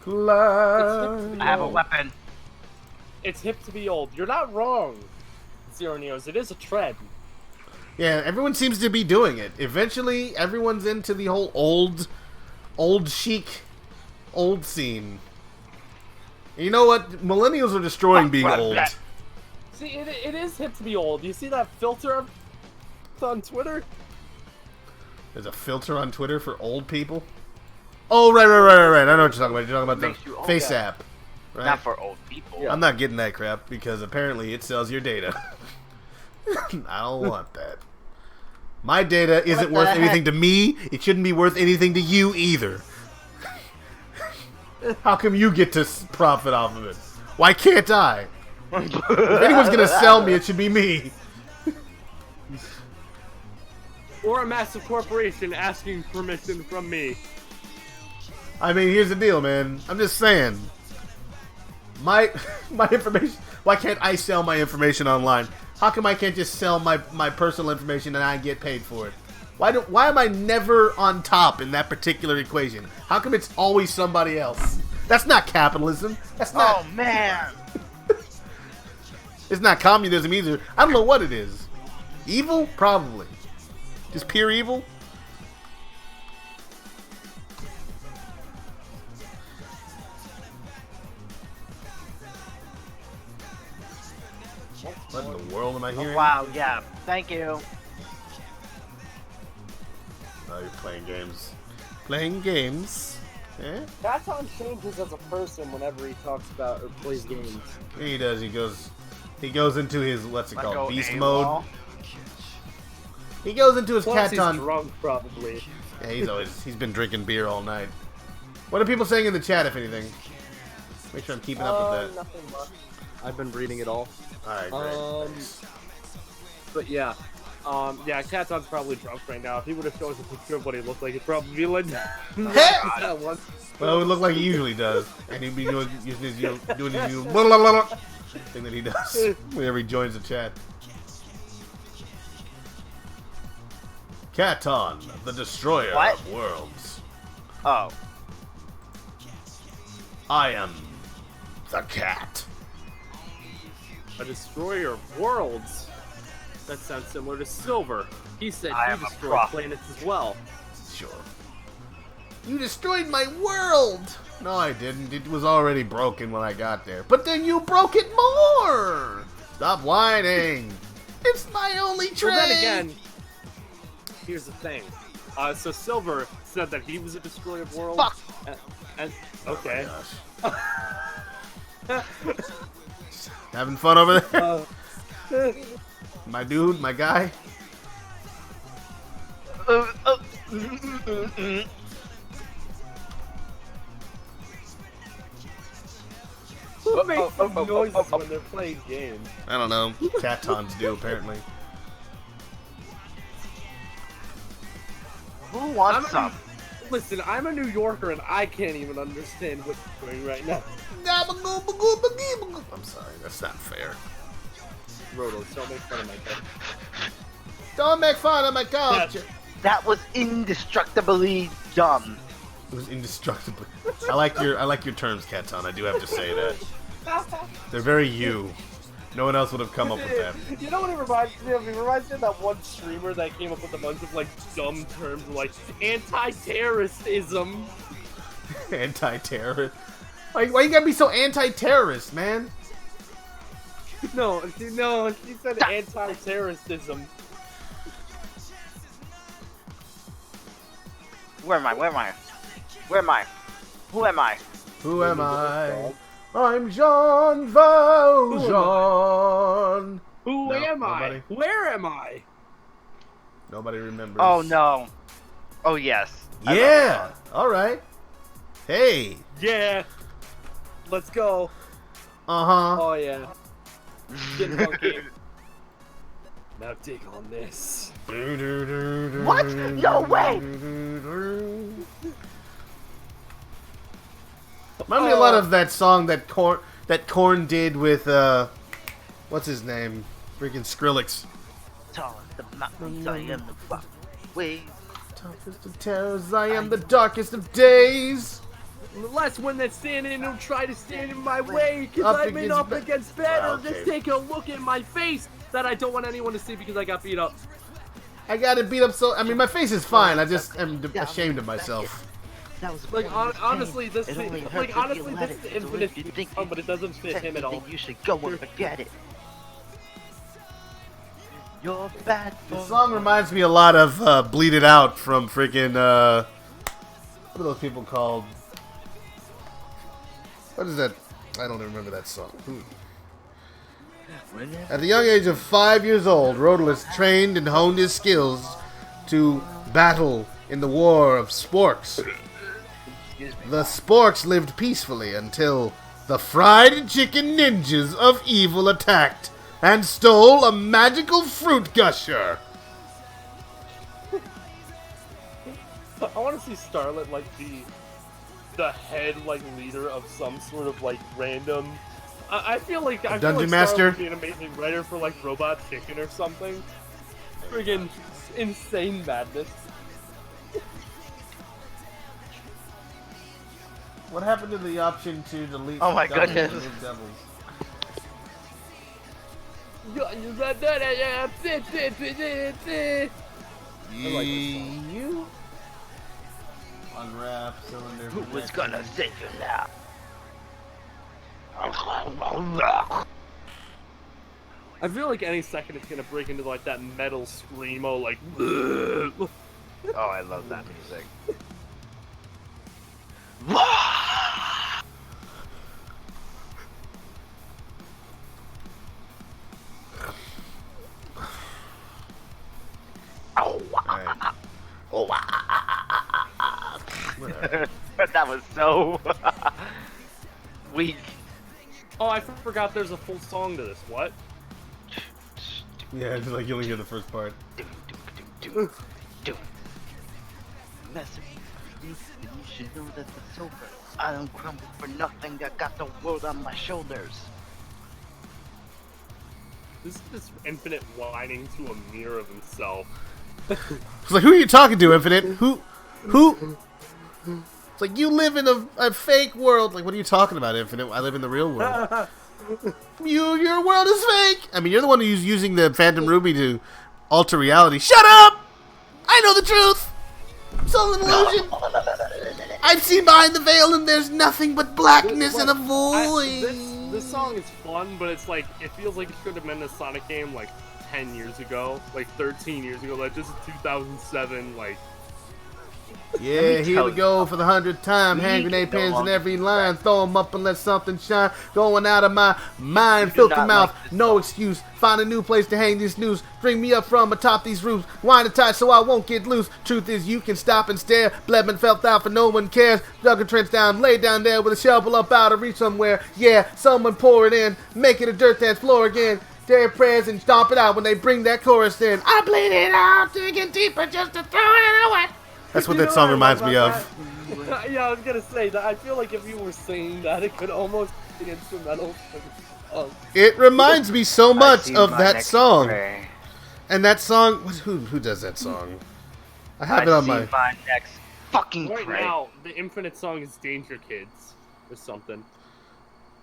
I have a weapon. It's hip to be old. You're not wrong, Zero Neos. It is a trend. Yeah, everyone seems to be doing it. Eventually, everyone's into the whole old chic, old scene. And you know what? Millennials are destroying being old. See, it is hip to be old. You see that filter on Twitter? There's a filter on Twitter for old people. Oh, right. I know what you're talking about. You're talking about Makes the you old. Face Yeah. app. Right? Not for old people. I'm not getting that crap because apparently it sells your data. I don't want that. My data isn't the worth heck? anything to me. It shouldn't be worth anything to you either. How come you get to profit off of it? Why can't I? If anyone's gonna sell me, it should be me. Or a massive corporation asking permission from me. I mean, here's the deal, man. I'm just saying. My information. Why can't I sell my information online? How come I can't just sell my personal information and I get paid for it? Why am I never on top in that particular equation? How come it's always somebody else? That's not capitalism. That's not. Oh man. It's not communism either. I don't know what it is. Evil, probably. Just pure evil? What in the world am I hearing? Oh, wow, yeah. Thank you. Oh, you're playing games. Playing games? Eh? Katon changes as a person whenever he talks about or plays games. He does. He goes into his, what's it Like, called? go Beast AWOL. mode. He goes into his Plus, he's Katon. drunk, probably. Yeah, he's been drinking beer all night. What are people saying in the chat, if anything? Make sure I'm keeping up with that. Nothing much. I've been reading it all. Alright, great. Thanks. But yeah. Yeah, Katon's probably drunk right now. If he would have shown us a picture of what he looked like, he'd probably be like, that one. Well, it would look like he usually does. And he'd be doing his blah, blah, blah, blah thing that he does whenever he joins the chat. Katon, the destroyer What? of worlds. Oh. I am the cat. A destroyer of worlds. That sounds similar to Silver. He said I he am a destroyed prophet. planets as well. Sure. You destroyed my world! No, I didn't. It was already broken when I got there. But then you broke it more! Stop whining! It's my only train! Well, then again, here's the thing. So Silver said that he was a destroyer of worlds. Fuck. And okay. Oh having fun over there? My dude, my guy? Who makes those noises when they're playing games? I don't know. Catons do, apparently. Who wants some? Listen, I'm a New Yorker and I can't even understand what you're doing right now. I'm sorry, that's not fair. Roto, don't make fun of my cat. Don't make fun of my culture. That was indestructibly dumb. It was indestructible. I like your terms, Katon. I do have to say that. They're very you. No one else would have come up with that. You know what it reminds me of? It reminds me of that one streamer that came up with a bunch of like dumb terms like anti-terroristism. Anti-terrorist? Why you gotta be so anti-terrorist, man? No, she said anti-terroristism. Where am I? Where am I? Where am I? Who am I? Who am I? I'm Jean Valjean. Who No, am nobody. I? Where am I? Nobody remembers. Oh no. Oh yes. I Yeah. All right. Hey. Yeah. Let's go. Uh huh. Oh yeah. Get funky. Now dig on this. What? No way! Remind me a lot of that song that Korn did with what's his name? Freaking Skrillex. Tall as the mountains, I am the fuck way. Toughest of terrors, I am the darkest of days. Let's when they're standing and don't try to stand in my way, cause Up I've been against up against better. Well, okay. Just take a look at my face that I don't want anyone to see because I got beat up. I got it beat up so. I mean, my face is fine. I just am ashamed of myself. That was Like honestly, this It only is hurt if you honestly let this is it. So Infinite if you think song, but it doesn't fit him at all. then you should go and forget it. You're bad for The song reminds me a lot of "Bleed It Out" from freaking what are those people called? What is that? I don't even remember that song. At the young age of 5 years old, Rotalice trained and honed his skills to battle in the war of sporks. The sporks lived peacefully until the fried chicken ninjas of evil attacked and stole a magical fruit gusher. I want to see Starlet like the head like leader of some sort of like random. I feel like Dungeon Starlet Master? would be an amazing writer for like Robot Chicken or something. Friggin' insane madness. What happened to the option to delete? Oh my doubles goodness. and remove doubles? like this song. You unwrap cylinder. Who was gonna save you now? I feel like any second it's gonna break into like that metal screamo, like. Oh, I love that music. That was so weak. Oh, I forgot there's a full song to this. What? Yeah, it's like you only hear the first part. Messing with you should know that it's over. I don't crumble for nothing. I got the world on my shoulders. This is just Infinite whining to a mirror of himself. It's like, who are you talking to, Infinite? Who? It's like, you live in a fake world. Like, what are you talking about, Infinite? I live in the real world. Your world is fake. I mean, you're the one who's using the Phantom Ruby to alter reality. Shut up! I know the truth. It's all an illusion. I've seen behind the veil, and there's nothing but blackness and a void. This song is fun, but it's like it feels like it could have been a Sonic game like 10 years ago, like 13 years ago, like just 2007, like. Yeah, here we go for the 100th time. Hand grenade pins in every line. Throw them up and let something shine. Going out of my mind. Filthy mouth. No excuse. Find a new place to hang this noose. Bring me up from atop these roofs. Wind it tight so I won't get loose. Truth is you can stop and stare. Blebman felt out for no one cares. Dug a trench down. Lay down there with a shovel up out of reach somewhere. Yeah, someone pour it in. Make it a dirt dance floor again. Their prayers and stomp it out when they bring that chorus in. I bleed it out. Digging deeper just to throw it away. That's what that song reminds me of. Yeah, I was gonna say that. I feel like if you were singing that, it could almost be instrumental. It reminds me so much of that song. And that song, who does that song? I have it on my next fucking right now. The Infinite song is Danger Kids or something.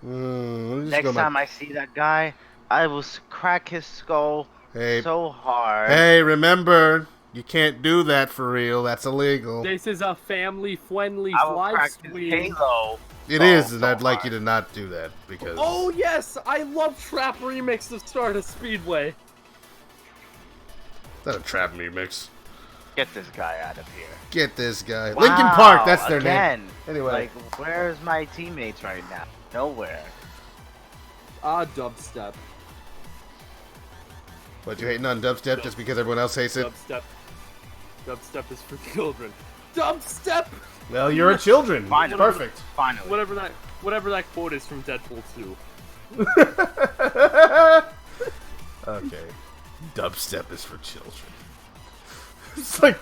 Next time I see that guy, I will crack his skull so hard. Hey, remember. You can't do that for real. That's illegal. This is a family-friendly live stream. Halo. It is, and I'd like you to not do that because. Oh yes, I love Trap remix of Stardust Speedway. Is that a Trap remix? Get this guy out of here. Get this guy. Wow, Linkin Park. That's their name. Anyway, like, where's my teammates right now? Nowhere. Dubstep. What, you hating on dubstep just because everyone else hates it? Dubstep is for children. Dubstep! Well, you're a children. Finally. Perfect. Finally. Whatever that quote is from Deadpool 2. Okay. Dubstep is for children. It's like,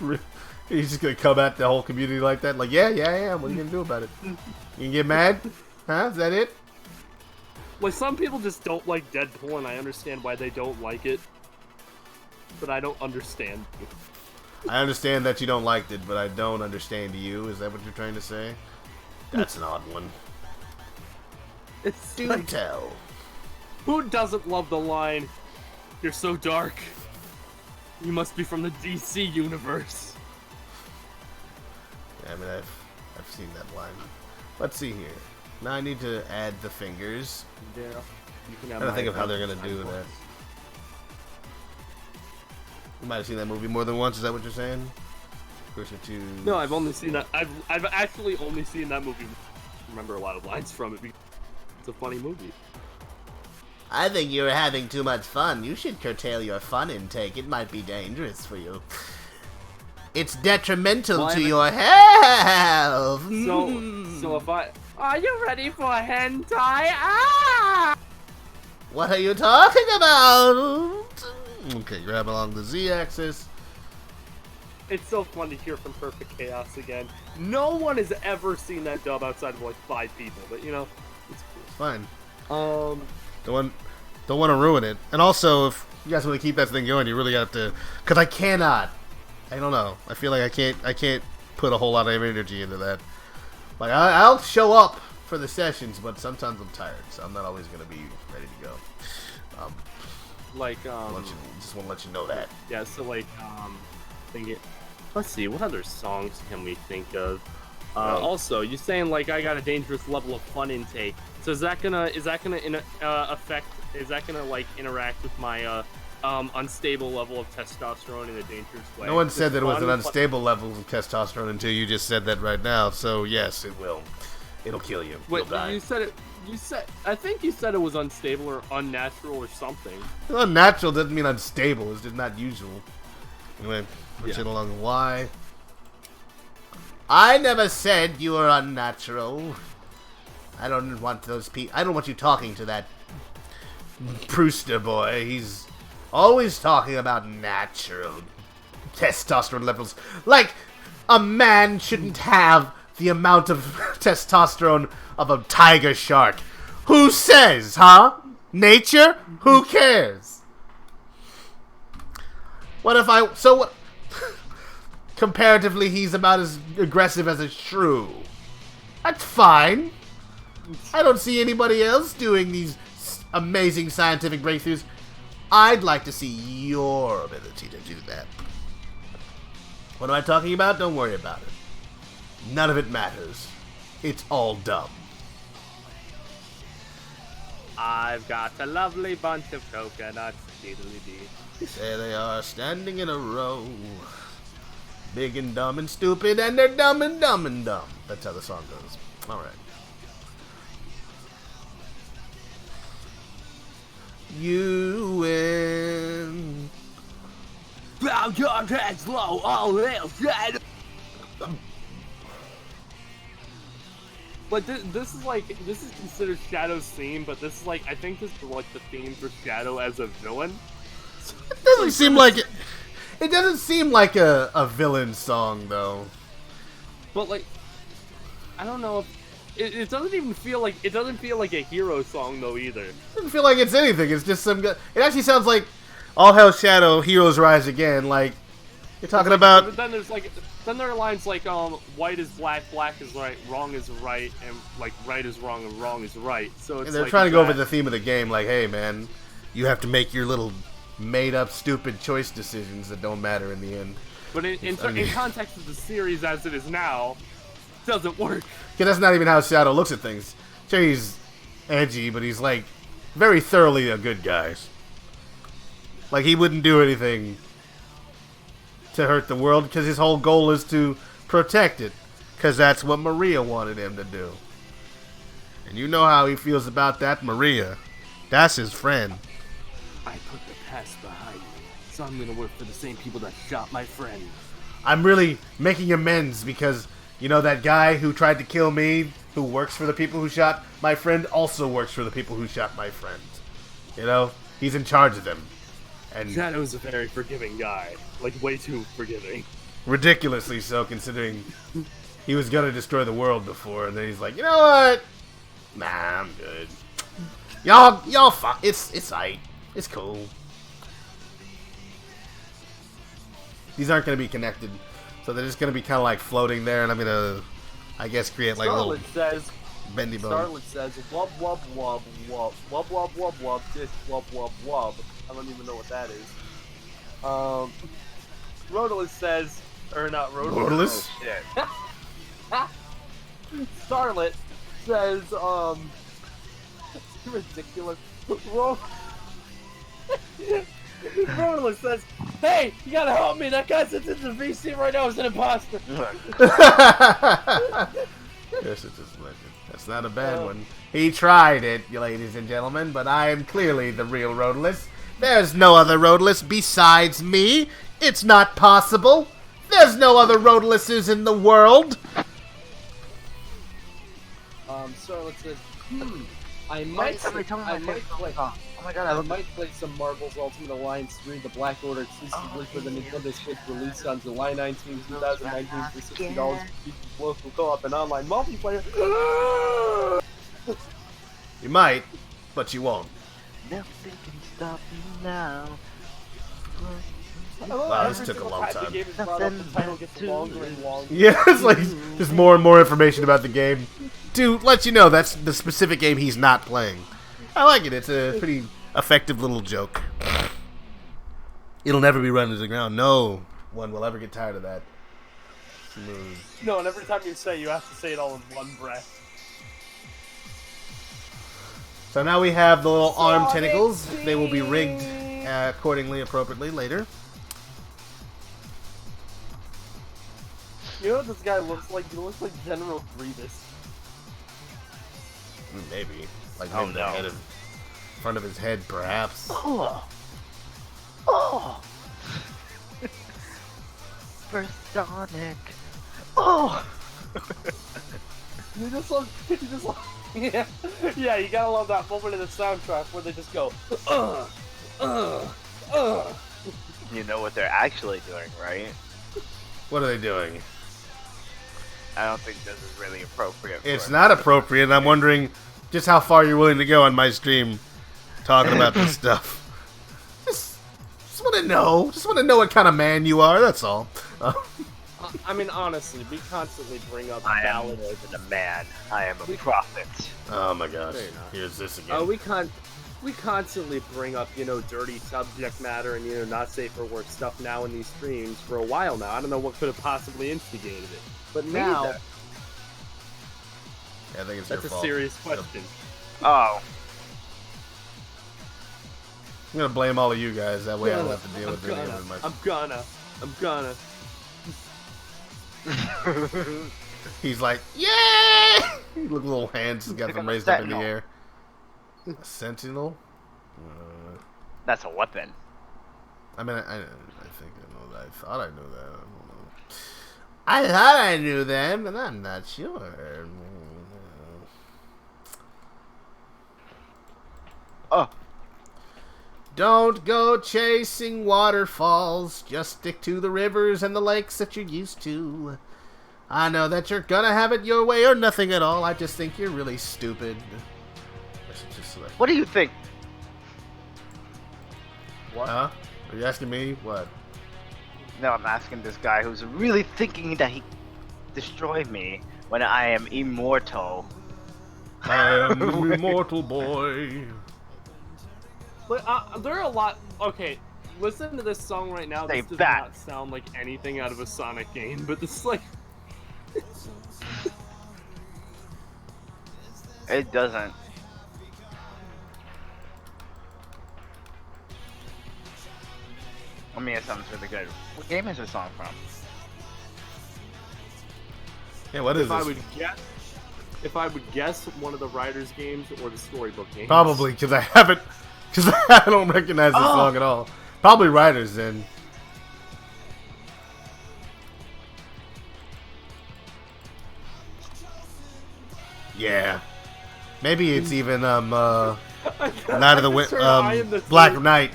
he's just gonna come at the whole community like that? Like, yeah, I am. What are you gonna do about it? You can get mad? Huh? Is that it? Like, some people just don't like Deadpool, and I understand why they don't like it. But I don't understand you. I understand that you don't like it, but I don't understand you. Is that what you're trying to say? That's an odd one. It's Do like, tell. who doesn't love the line, "You're so dark. You must be from the DC universe." Yeah, I mean, I've seen that line. Let's see here. Now I need to add the fingers. Yeah. You can have I don't think of how they're gonna do that. You might have seen that movie more than once. Is that what you're saying? Closer to. No, I've only seen that. I've actually only seen that movie. Remember a lot of lines from it. Because it's a funny movie. I think you're having too much fun. You should curtail your fun intake. It might be dangerous for you. It's detrimental to your health. So if I... Are you ready for hentai? Ah! What are you talking about? Okay, grab along the Z-axis. It's so fun to hear from Perfect Chaos again. No one has ever seen that dub outside of like 5 people, but you know, it's cool. It's fine. Um, Don't want to ruin it. And also, if you guys want to keep that thing going, you really have to. Because I cannot. I don't know. I feel like I can't put a whole lot of energy into that. Like I'll show up for the sessions, but sometimes I'm tired, so I'm not always gonna be ready to go. like just want to let you know that. Yeah, so like thinking. Let's see, what other songs can we think of? Also, you're saying like I got a dangerous level of fun intake. So is that gonna like interact with my unstable level of testosterone in a dangerous way? No one said that it was an fun- unstable level of testosterone until you just said that right now. So yes, it will. It'll kill you. Wait, You'll die. you said it. I think you said it was unstable or unnatural or something. Unnatural doesn't mean unstable. It's just not usual. Anyway, push it along. Why? I never said you were unnatural. I don't want those I don't want you talking to that Brewster boy. He's always talking about natural testosterone levels. Like a man shouldn't have the amount of testosterone of a tiger shark. Who says, huh? Nature? Who cares? What if what? Comparatively, he's about as aggressive as a shrew. That's fine. I don't see anybody else doing these amazing scientific breakthroughs. I'd like to see your ability to do that. What am I talking about? Don't worry about it. None of it matters. It's all dumb. I've got a lovely bunch of coconuts. Diddly-dee. There they are, standing in a row. Big and dumb and stupid, and they're dumb and dumb and dumb. That's how the song goes. Alright. You win. Bow your heads low, all hail Shadow. But this is considered Shadow's theme, but this is like, I think this is like the theme for Shadow as a villain. It doesn't seem like it. It doesn't seem like a villain song though. But like, I don't know if it doesn't even feel like a hero song though either. It doesn't feel like it's anything. It's just some. It actually sounds like All Hell Shadow, Heroes Rise Again. Like you're talking about. But then there are lines like white is black, black is right, wrong is right, and like right is wrong and wrong is right. So it's And they're like trying to go over the theme of the game. Like, hey man, you have to make your little made-up, stupid choice decisions that don't matter in the end. But in context of the series as it is now, it doesn't work. Because that's not even how Shadow looks at things. Sure, he's edgy, but he's like very thoroughly a good guy. Like he wouldn't do anything to hurt the world because his whole goal is to protect it. Because that's what Maria wanted him to do. And you know how he feels about that Maria. That's his friend. I put the past behind me, so I'm gonna work for the same people that shot my friend. I'm really making amends because, you know, that guy who tried to kill me, who works for the people who shot my friend, also works for the people who shot my friend. You know, he's in charge of them. And Shadow's a very forgiving guy. Like, way too forgiving. ridiculously so, considering he was gonna destroy the world before, and then he's like, you know what? Nah, I'm good. Y'all fine. It's aight. It's cool. These aren't going to be connected, so they're just going to be kind of like floating there, and I'm going to, I guess, create like a little bendy bone. Starlet says, wub wub wub wub wub wub wub wub this wub wub wub. I don't even know what that is. Rotalice says, or not Rotalice. Rotalice? Oh, shit. Starlet says, ridiculous. Rotalice says, hey, you gotta help me. That guy sits in the VC right now is an imposter. Yes, it's his legend. That's not a bad one. He tried it, ladies and gentlemen, but I am clearly the real Rotalice. There's no other Rotalice besides me. It's not possible. There's no other Rotalices in the world. Starlet says, I might play some Marvel's Ultimate Alliance 3, the Black Order, exclusively for the Nintendo Switch, released on July 19, 2019 for $60 for local co-op and online multiplayer. You might, but you won't. Nothing can stop me now. Wow, this took a long time. The game is brought up, the title gets longer and longer. Yeah, it's like just more and more information about the game to let you know that's the specific game he's not playing. I like it. It's a pretty effective little joke. It'll never be run into the ground. No. one will ever get tired of that. Smooth. No, and every time you say, you have to say it all in one breath. So now we have the little arm Sonic tentacles. They will be Team! rigged accordingly, appropriately later. You know what this guy looks like? He looks like General Grievous. Maybe. Like Oh, maybe the no. head of, front of his head, perhaps. Oh. Oh. For Sonic. Oh. You just love, yeah, yeah. You gotta love that moment in the soundtrack where they just go, You know what they're actually doing, right? What are they doing? I don't think this is really appropriate. For It's it. not appropriate, and I'm wondering just how far you're willing to go on my stream talking about this stuff. Just want to know. Just want to know what kind of man you are, that's all. I mean, honestly, we constantly bring up I am valid. more than a man. I am a prophet. Oh my gosh. Fair enough. Here's this again. We constantly bring up, dirty subject matter and, not safe for work stuff now in these streams for a while now. I don't know what could have possibly instigated it. But now, Yeah, I think it's that's your a fault. serious question. Oh. I'm going to blame all of you guys. That way I don't have to deal with it I'm gonna. He's like, yeah! Look, little hands he's got Pick them up a raised up in the sentinel. air. A sentinel? That's a weapon. I mean, I think I know that. I thought I knew that. I don't know. I thought I knew that, but I'm not sure. Oh. Don't go chasing waterfalls. Just stick to the rivers and the lakes that you're used to. I know that you're gonna have it your way or nothing at all. I just think you're really stupid. I should just select. What do you think? What? Huh? Are you asking me? What? No, I'm asking this guy who's really thinking that he destroy me when I am immortal. I am the immortal boy. But there are a lot. Okay, listen to this song right now. Stay This does back. not sound like anything out of a Sonic game, but this is like. It doesn't. I mean, it sounds really good. What game is this song from? Yeah, what is If I this? would guess one of the Riders games or the Storybook games. Probably, because I haven't... Because I don't recognize this song at all. Probably Riders, then. Yeah. Maybe it's even, Night of the Black Knight.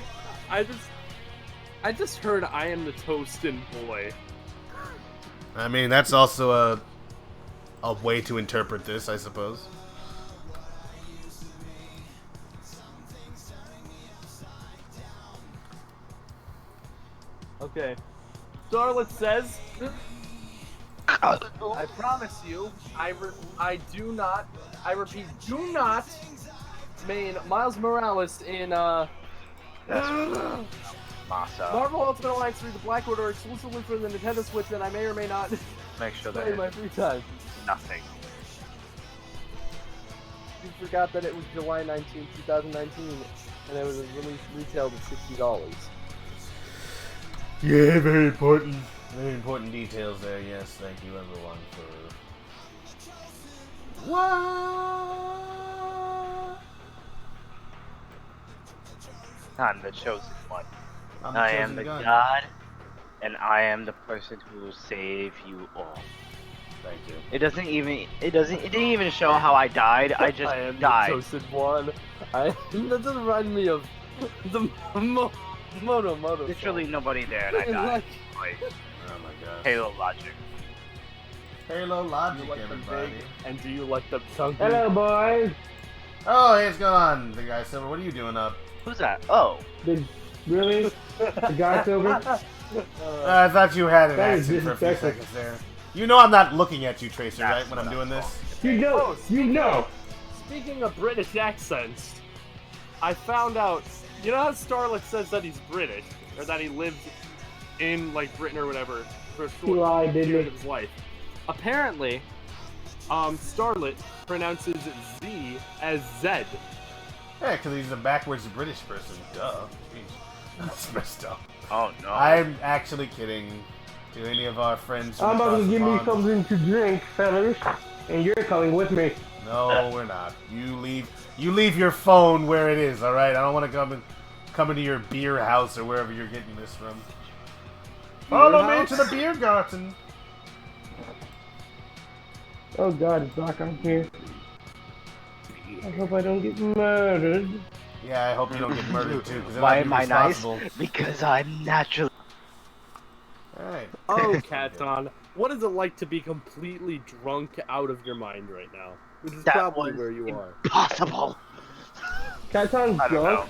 I just heard I Am the Toast and Boy. I mean, that's also a way to interpret this, I suppose. Okay. Starlet says, I promise you, I repeat, do not main Miles Morales in, Masa. Marvel Ultimate Alliance 3 The Black Order exclusively for the Nintendo Switch that I may or may not Make sure play that in my it's free time. nothing. You forgot that it was July 19, 2019, and it was released retailed at $60. Yeah, very important. Very important details there, yes. Thank you, everyone, for... What? I'm the chosen one. I'm the I chosen am the gun. god, and I am the person who will save you all. Thank you. It didn't even show how I died. I just I am died. the chosen one. That doesn't remind me of the Moto. Literally nobody there, and I died. Like, Oh my god. Halo logic. Halo Do logic, you like them everybody. big? And do you like them chunky? boys. Oh, hey, what's going on, the guy Silver? What are you doing up? Who's that? Oh, Really? The guy Silver? I thought you had an That is accent for a few disrespectful. seconds there. You know I'm not looking at you, Tracer, That's right, when I'm what doing I'm this? You know. You know. Speaking of British accents, I found out. You know how Starlet says that he's British, or that he lived in like Britain or whatever for a He short lied, didn't period he? of his life. Apparently, Starlet pronounces Z as Zed. Yeah, because he's a backwards British person. Duh. Jeez. That's messed up. Oh no. I'm actually kidding. To any of our friends from I'm about across to the give me pond. something to drink, fellas, and you're coming with me. No, we're not. You leave your phone where it is, alright? I don't want to come into your beer house or wherever you're getting this from. Follow me to the beer garden. Oh God, it's dark out here. I hope I don't get murdered. Yeah, I hope you don't get murdered too, because Why that'd am be I nice? responsible. Because I'm naturally. Alright. Oh, Katon, what is it like to be completely drunk out of your mind right now? Which is That probably was where you are. Impossible. Katon's I don't know.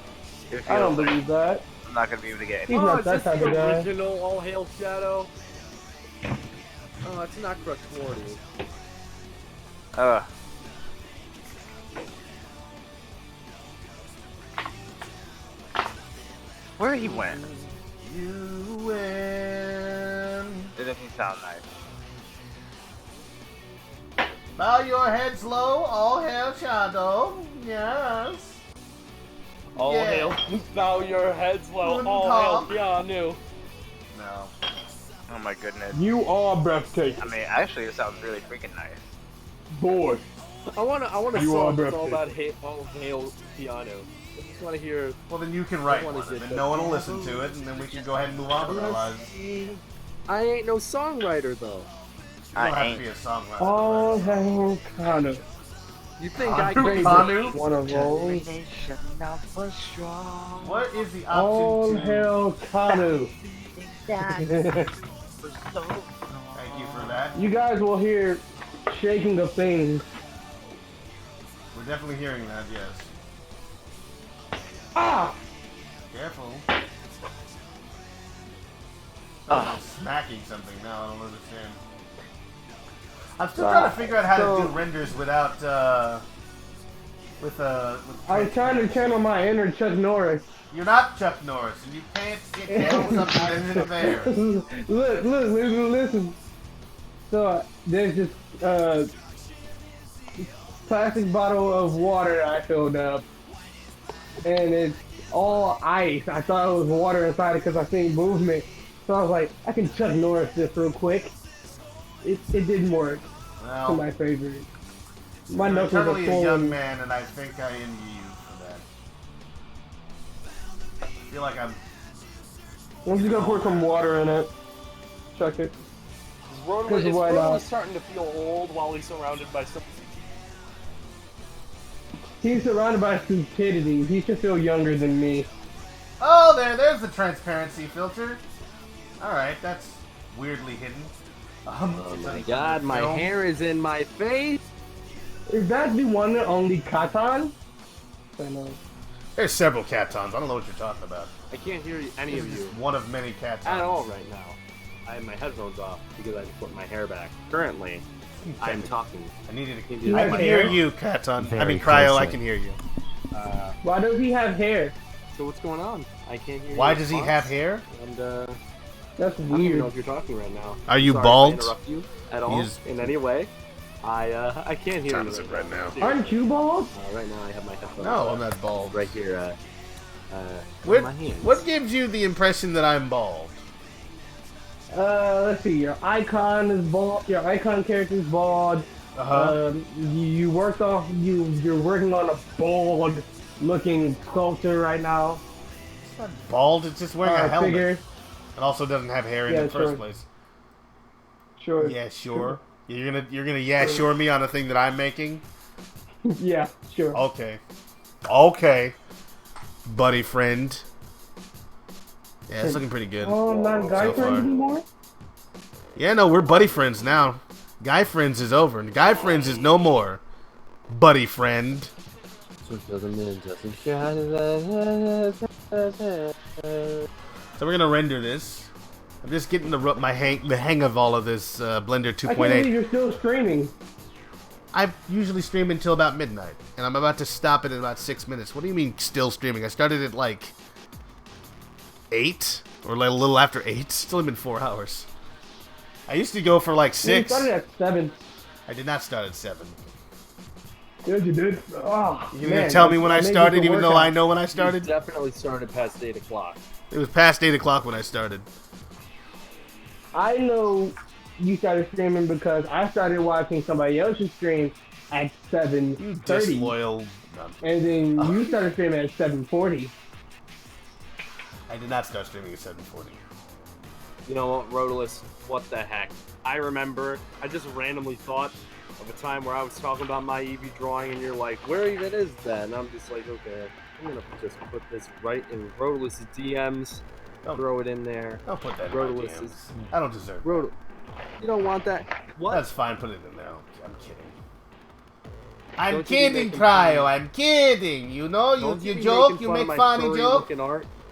drunk. I don't believe that. I'm not gonna be able to get He's any. not is that this type the of guy. original All Hail Shadow? Oh, it's not Kratori. Where he went? You win. Didn't he sound nice? Bow your heads low, all hail Shadow. Yes. All Yeah. hail. Bow your heads low. Good All talk. hail Keanu. No. Oh my goodness. You are breathtaking. I mean, actually, it sounds really freaking nice. Boy. I want a You are song that's all breathtaking. about All Hail Keanu. I just want to hear. Well, then you can write What one, is it? and no one will listen to it, and then we can go ahead and move on with our lives. You I ain't no songwriter though. don't have I to ain't. be a songwriter. All hail Kanu. You think I Kanu? can? Kanu? One of those. What is the All option to... hail Kanu. Thank you for that. You guys will hear shaking of things. We're definitely hearing that, yes. Ah! Careful. Ah. I'm smacking something now, I don't understand. I'm still trying to figure out how to do renders without, with I was trying to channel my inner Chuck Norris. You're not Chuck Norris, and you can't get down something that isn't there. Look, listen. So, there's this, plastic bottle of water I filled up. And it's all ice. I thought it was water inside it because I seen movement. So I was like, I can Chuck Norris this real quick. It didn't work to Well, my favorite. My you're knuckles are eternally a young swollen. man, and I think I envy you for that. I feel like I'm... I'm just gonna pour some water in it. Chuck it. Is Why Rowan not? starting to feel old while he's surrounded by some. He's surrounded by stupidity. He should feel younger than me. Oh, there's the transparency filter. Alright, that's weirdly hidden. Oh my god, my hair is in my face. Is that the one and only Katan? I know. There's several catons. I don't know what you're talking about. I can't hear any of you One of many catons. at all right now. I have my headphones off because I just put my hair back. Currently, I'm talking. I needed to... You I have can hair? hear you, Caton. I Very mean, Cryo, I closely. can hear you. Why does he have hair? So what's going on? I can't hear. Why your does he response. have hair? And That's I don't even know weird. if you're talking right now. Are you Sorry bald? If I interrupt you at all He's- in any way? I can't hear Time you is it right right now? Aren't you bald? Right now, I have my headphones. No, on I'm not bald. right here. What, in my hands. what gives you the impression that I'm bald? Let's see. Your icon is bald. Your icon character is bald. Uh-huh. You worked off. You're working on a bald-looking sculpture right now. It's not bald, it's just wearing a helmet. Figure. It also doesn't have hair in Yeah, the first sure. place. Sure. Yeah, sure. You're gonna yeah sure me on a thing that I'm making? Yeah. Sure. Okay. Okay. Buddy friend. Yeah, it's looking pretty good. Oh, not guy so friends far. anymore. Yeah, no, we're buddy friends now. Guy friends is over. Guy friends is no more. Buddy friend. So we're gonna render this. I'm just getting the hang of all of this Blender I can't believe 2.8. you're still streaming. I usually stream until about midnight, and I'm about to stop it in about 6 minutes. What do you mean still streaming? I started at like 8. Or like a little after 8. It's only been 4 hours. I used to go for like 6. We started at 7. I did not start at 7. Yes, you did. Oh, You're going to tell me when I started, even though I know when I started? Definitely started past 8 o'clock. It was past 8 o'clock when I started. I know you started streaming because I started watching somebody else's stream at 7:30. Disloyal. And then you started streaming at 7:40. I did not start streaming at 7:40. You know what, Rotalice? What the heck? I remember, I just randomly thought of a time where I was talking about my Eevee drawing, and you're like, where even is that? And I'm just like, okay, I'm gonna just put this right in Rotalice's DMs, throw it in there. Don't put that in my DMs. I don't deserve it. You don't want that? What? That's fine, put it in there. I'm kidding. I'm kidding, Cryo. I'm kidding. You know, you joke, you make funny joke.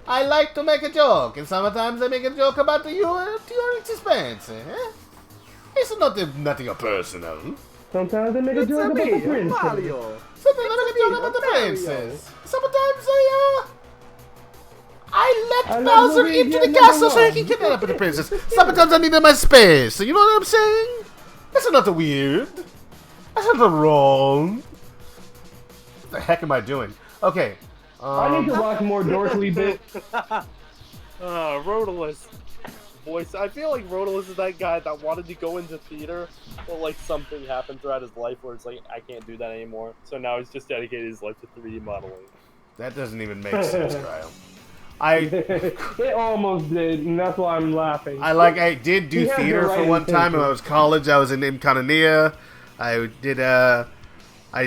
I like to make a joke, and sometimes I make a joke about your expense. It's nothing personal. Sometimes I make a joke about the princess. Sometimes I make a joke about the princess. Sometimes I let Bowser into the castle so he can kidnap the princess. Sometimes I need my space. You know what I'm saying? That's not weird. That's not wrong. What the heck am I doing? Okay. I need to watch more Dorkly bits. Rotalice voice. I feel like Rotalice is that guy that wanted to go into theater, but like something happened throughout his life where it's like, I can't do that anymore. So now he's just dedicated his life to 3D modeling. That doesn't even make sense, Kyle. It almost did, and that's why I'm laughing. I did do theater for one time when I was college. I was in Imkanania. I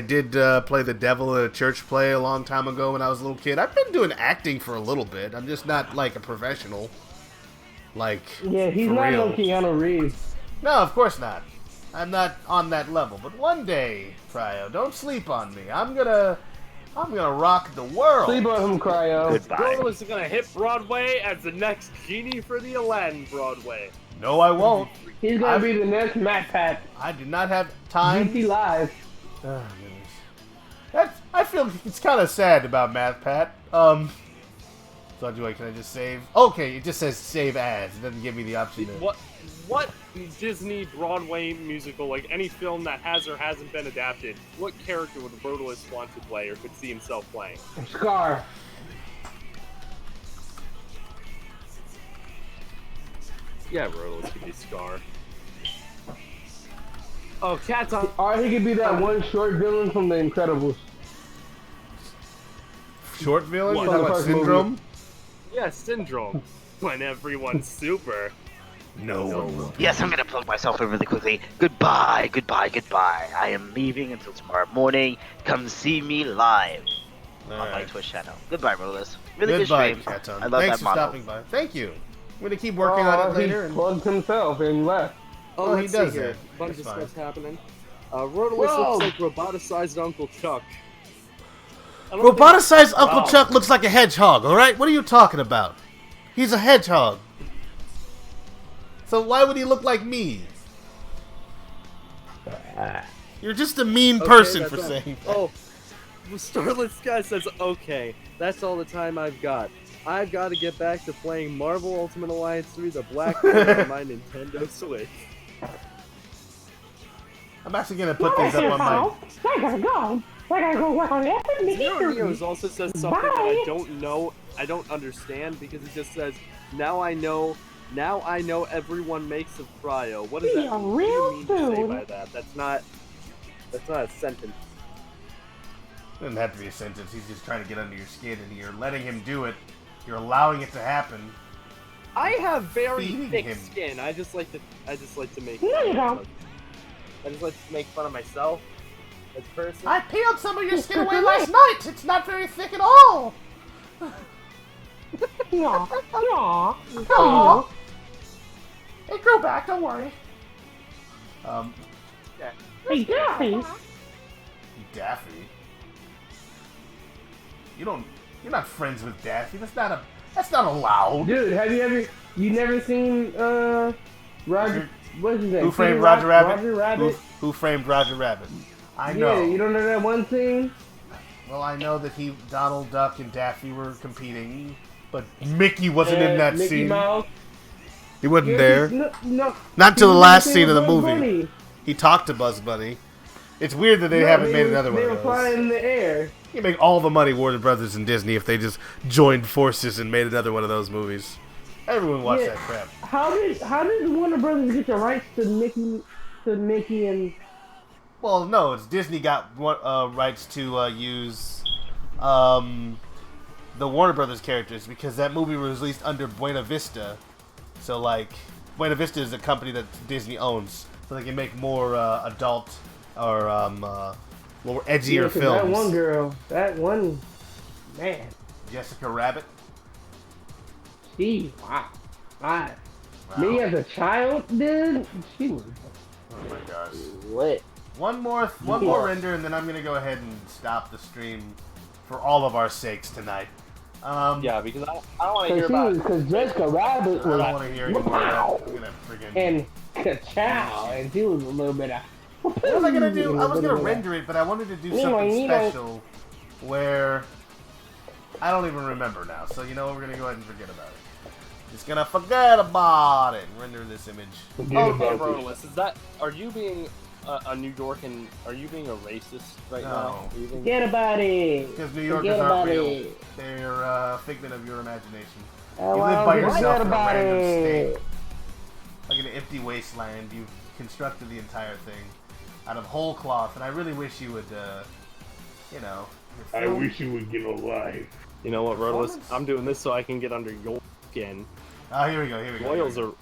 did play the devil in a church play a long time ago when I was a little kid. I've been doing acting for a little bit. I'm just not like a professional. Yeah, he's not no Keanu Reeves. No, of course not. I'm not on that level. But one day, Cryo, don't sleep on me. I'm gonna rock the world. Sleep on him, Cryo. Goodbye. Rotalice is gonna hit Broadway as the next genie for the Aladdin Broadway. No, I won't. He's gonna be the next Matt Pat. I did not have time. GT Live. Oh, goodness. I feel it's kind of sad about Math Pat. So can I just save? Okay, it just says save as. It doesn't give me the option to... What Disney Broadway musical, like any film that has or hasn't been adapted, what character would Rotalice want to play or could see himself playing? Scar. Yeah, Rotalice could be Scar. Oh, Cat's on. Or he could be that one short villain from The Incredibles. Short villain? What? You're talking about Syndrome? Movie. Yeah, Syndrome. When everyone's super. No one will. Yes, I'm gonna plug myself in really quickly. Goodbye, goodbye, goodbye. I am leaving until tomorrow morning. Come see me live on my Twitch channel. Goodbye, Rotalice. Really Goodbye, good stream. Katon. I love Thanks that for model. stopping by. Thank you. I'm gonna keep working on it later. He plugged himself and left. Oh, he let's does see here. that. Bunch That's of fine. stuff's happening. Rotalice looks like roboticized Uncle Chuck. Roboticized Uncle Chuck looks like a hedgehog, alright? What are you talking about? He's a hedgehog. So why would he look like me? You're just a mean person for saying that. Oh, Starlit Sky says, okay, that's all the time I've got. I've got to get back to playing Marvel Ultimate Alliance 3 The Black Widow on my Nintendo Switch. I'm actually gonna put these up on my... I gotta go. I gotta go work on it. Zero Neos also says something that I don't know, I don't understand, because it just says, now I know everyone makes a cryo. What does that what do you mean to say by that? That's not a sentence. It doesn't have to be a sentence. He's just trying to get under your skin, and you're letting him do it. You're allowing it to happen. I have very Feeding thick him. skin. I just like to make. There you go. I just like to make fun of myself as a person. I peeled some of your skin away last night. It's not very thick at all. Yeah. Yeah. Aw. It grew back. Don't worry. Hey, Daffy. Daffy. You're not friends with Daffy. That's not allowed. Dude, have you never seen Roger? What's his name? Who Framed Peter Roger Rabbit? Roger Rabbit. Who Framed Roger Rabbit? I know. Yeah, you don't know that one scene? Well, I know that Donald Duck and Daffy were competing. But Mickey wasn't in that Mickey scene. Mouse. He wasn't Yeah, there. No, Not till the he last was scene of the Bugs movie. Bunny. He talked to Buzz Bunny. It's weird that they No, haven't made were- another one They of were flying those. in the air. You make all the money Warner Brothers and Disney if they just joined forces and made another one of those movies. Everyone watched Yeah. that crap. How did Warner Brothers get the rights to Mickey and? Well, no, it's Disney got rights to use the Warner Brothers characters because that movie was released under Buena Vista. So, like, Buena Vista is a company that Disney owns, so they can make more adult or more edgier 'Cause films. That one girl, that one man, Jessica Rabbit. she wow. Me as a child, dude, she was Oh my gosh. lit. One more render, and then I'm gonna go ahead and stop the stream for all of our sakes tonight. Yeah, because I don't want to hear about. Because Jessica Rabbit I don't was want to hear any more of that. I'm gonna friggin'. and ka-chow, and she was a little bit of. What was I gonna do? I was gonna render it, but I wanted to do something special where I don't even remember now. So you know what? We're gonna go ahead and forget about it. Just gonna forget about it and render this image. Okay, Rotalice, are you being a New Yorkan? Are you being a racist right now? Are you being... Forget about it. Because New Yorkers aren't real. They're a figment of your imagination. You live well, by forget yourself in a about random it. state. Like an empty wasteland. You've constructed the entire thing out of whole cloth, and I really wish you would, you know... I wish you would get a life. You know what, Rotalice? I'm doing this so I can get under your skin. Oh, here we go.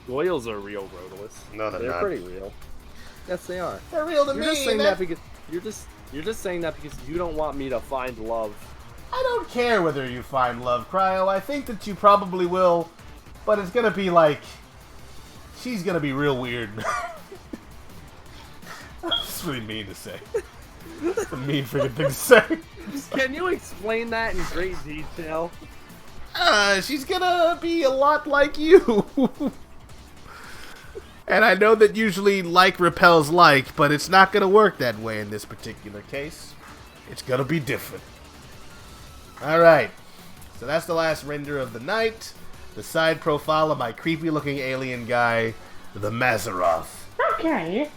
Goyles are real, Rotalice. No, they're They're not. pretty real. Yes, they are. They're real to You're me. just saying that because you're just saying that because you don't want me to find love. I don't care whether you find love, Cryo. I think that you probably will, but it's gonna be like... She's gonna be real weird. That's really mean to say. That's a mean freaking thing to say. Can you explain that in great detail? She's gonna be a lot like you. And I know that usually like repels like, but it's not gonna work that way in this particular case. It's gonna be different. Alright. So that's the last render of the night. The side profile of my creepy looking alien guy, the Mazaroth. Okay.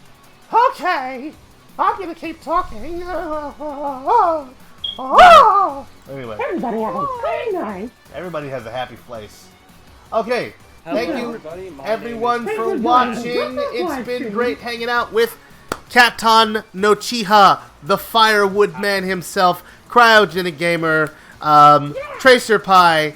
Okay. I'm gonna keep talking. Anyway. Everybody have a great night. Everybody has a happy place. Okay. Thank you, everybody. everyone, for watching. It's been great hanging out with Katon Nochiha, the Firewood Man himself, Cryogenic Gamer, Tracer Pie.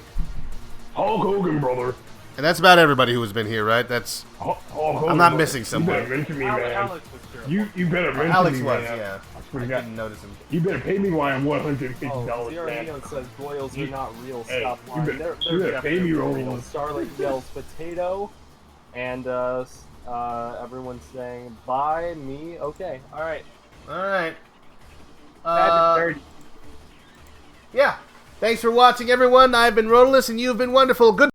Hulk Hogan, brother. And that's about everybody who has been here, right? That's. Hulk Hogan, I'm not brother. missing someone. You better mention me, man. Alex was You better mention Alex me, was, man. yeah. I didn't notice him. You better pay me why I'm $150, Oh, man. Zero says Goyles are not real. Hey, Stop you lying. better- They're you better pay me, definitely real. Roland. Starlight yells potato, and everyone's saying bye me. Okay, all right. Alright. Dirty. Yeah. Thanks for watching, everyone. I've been Rotalice, and you've been wonderful. Good.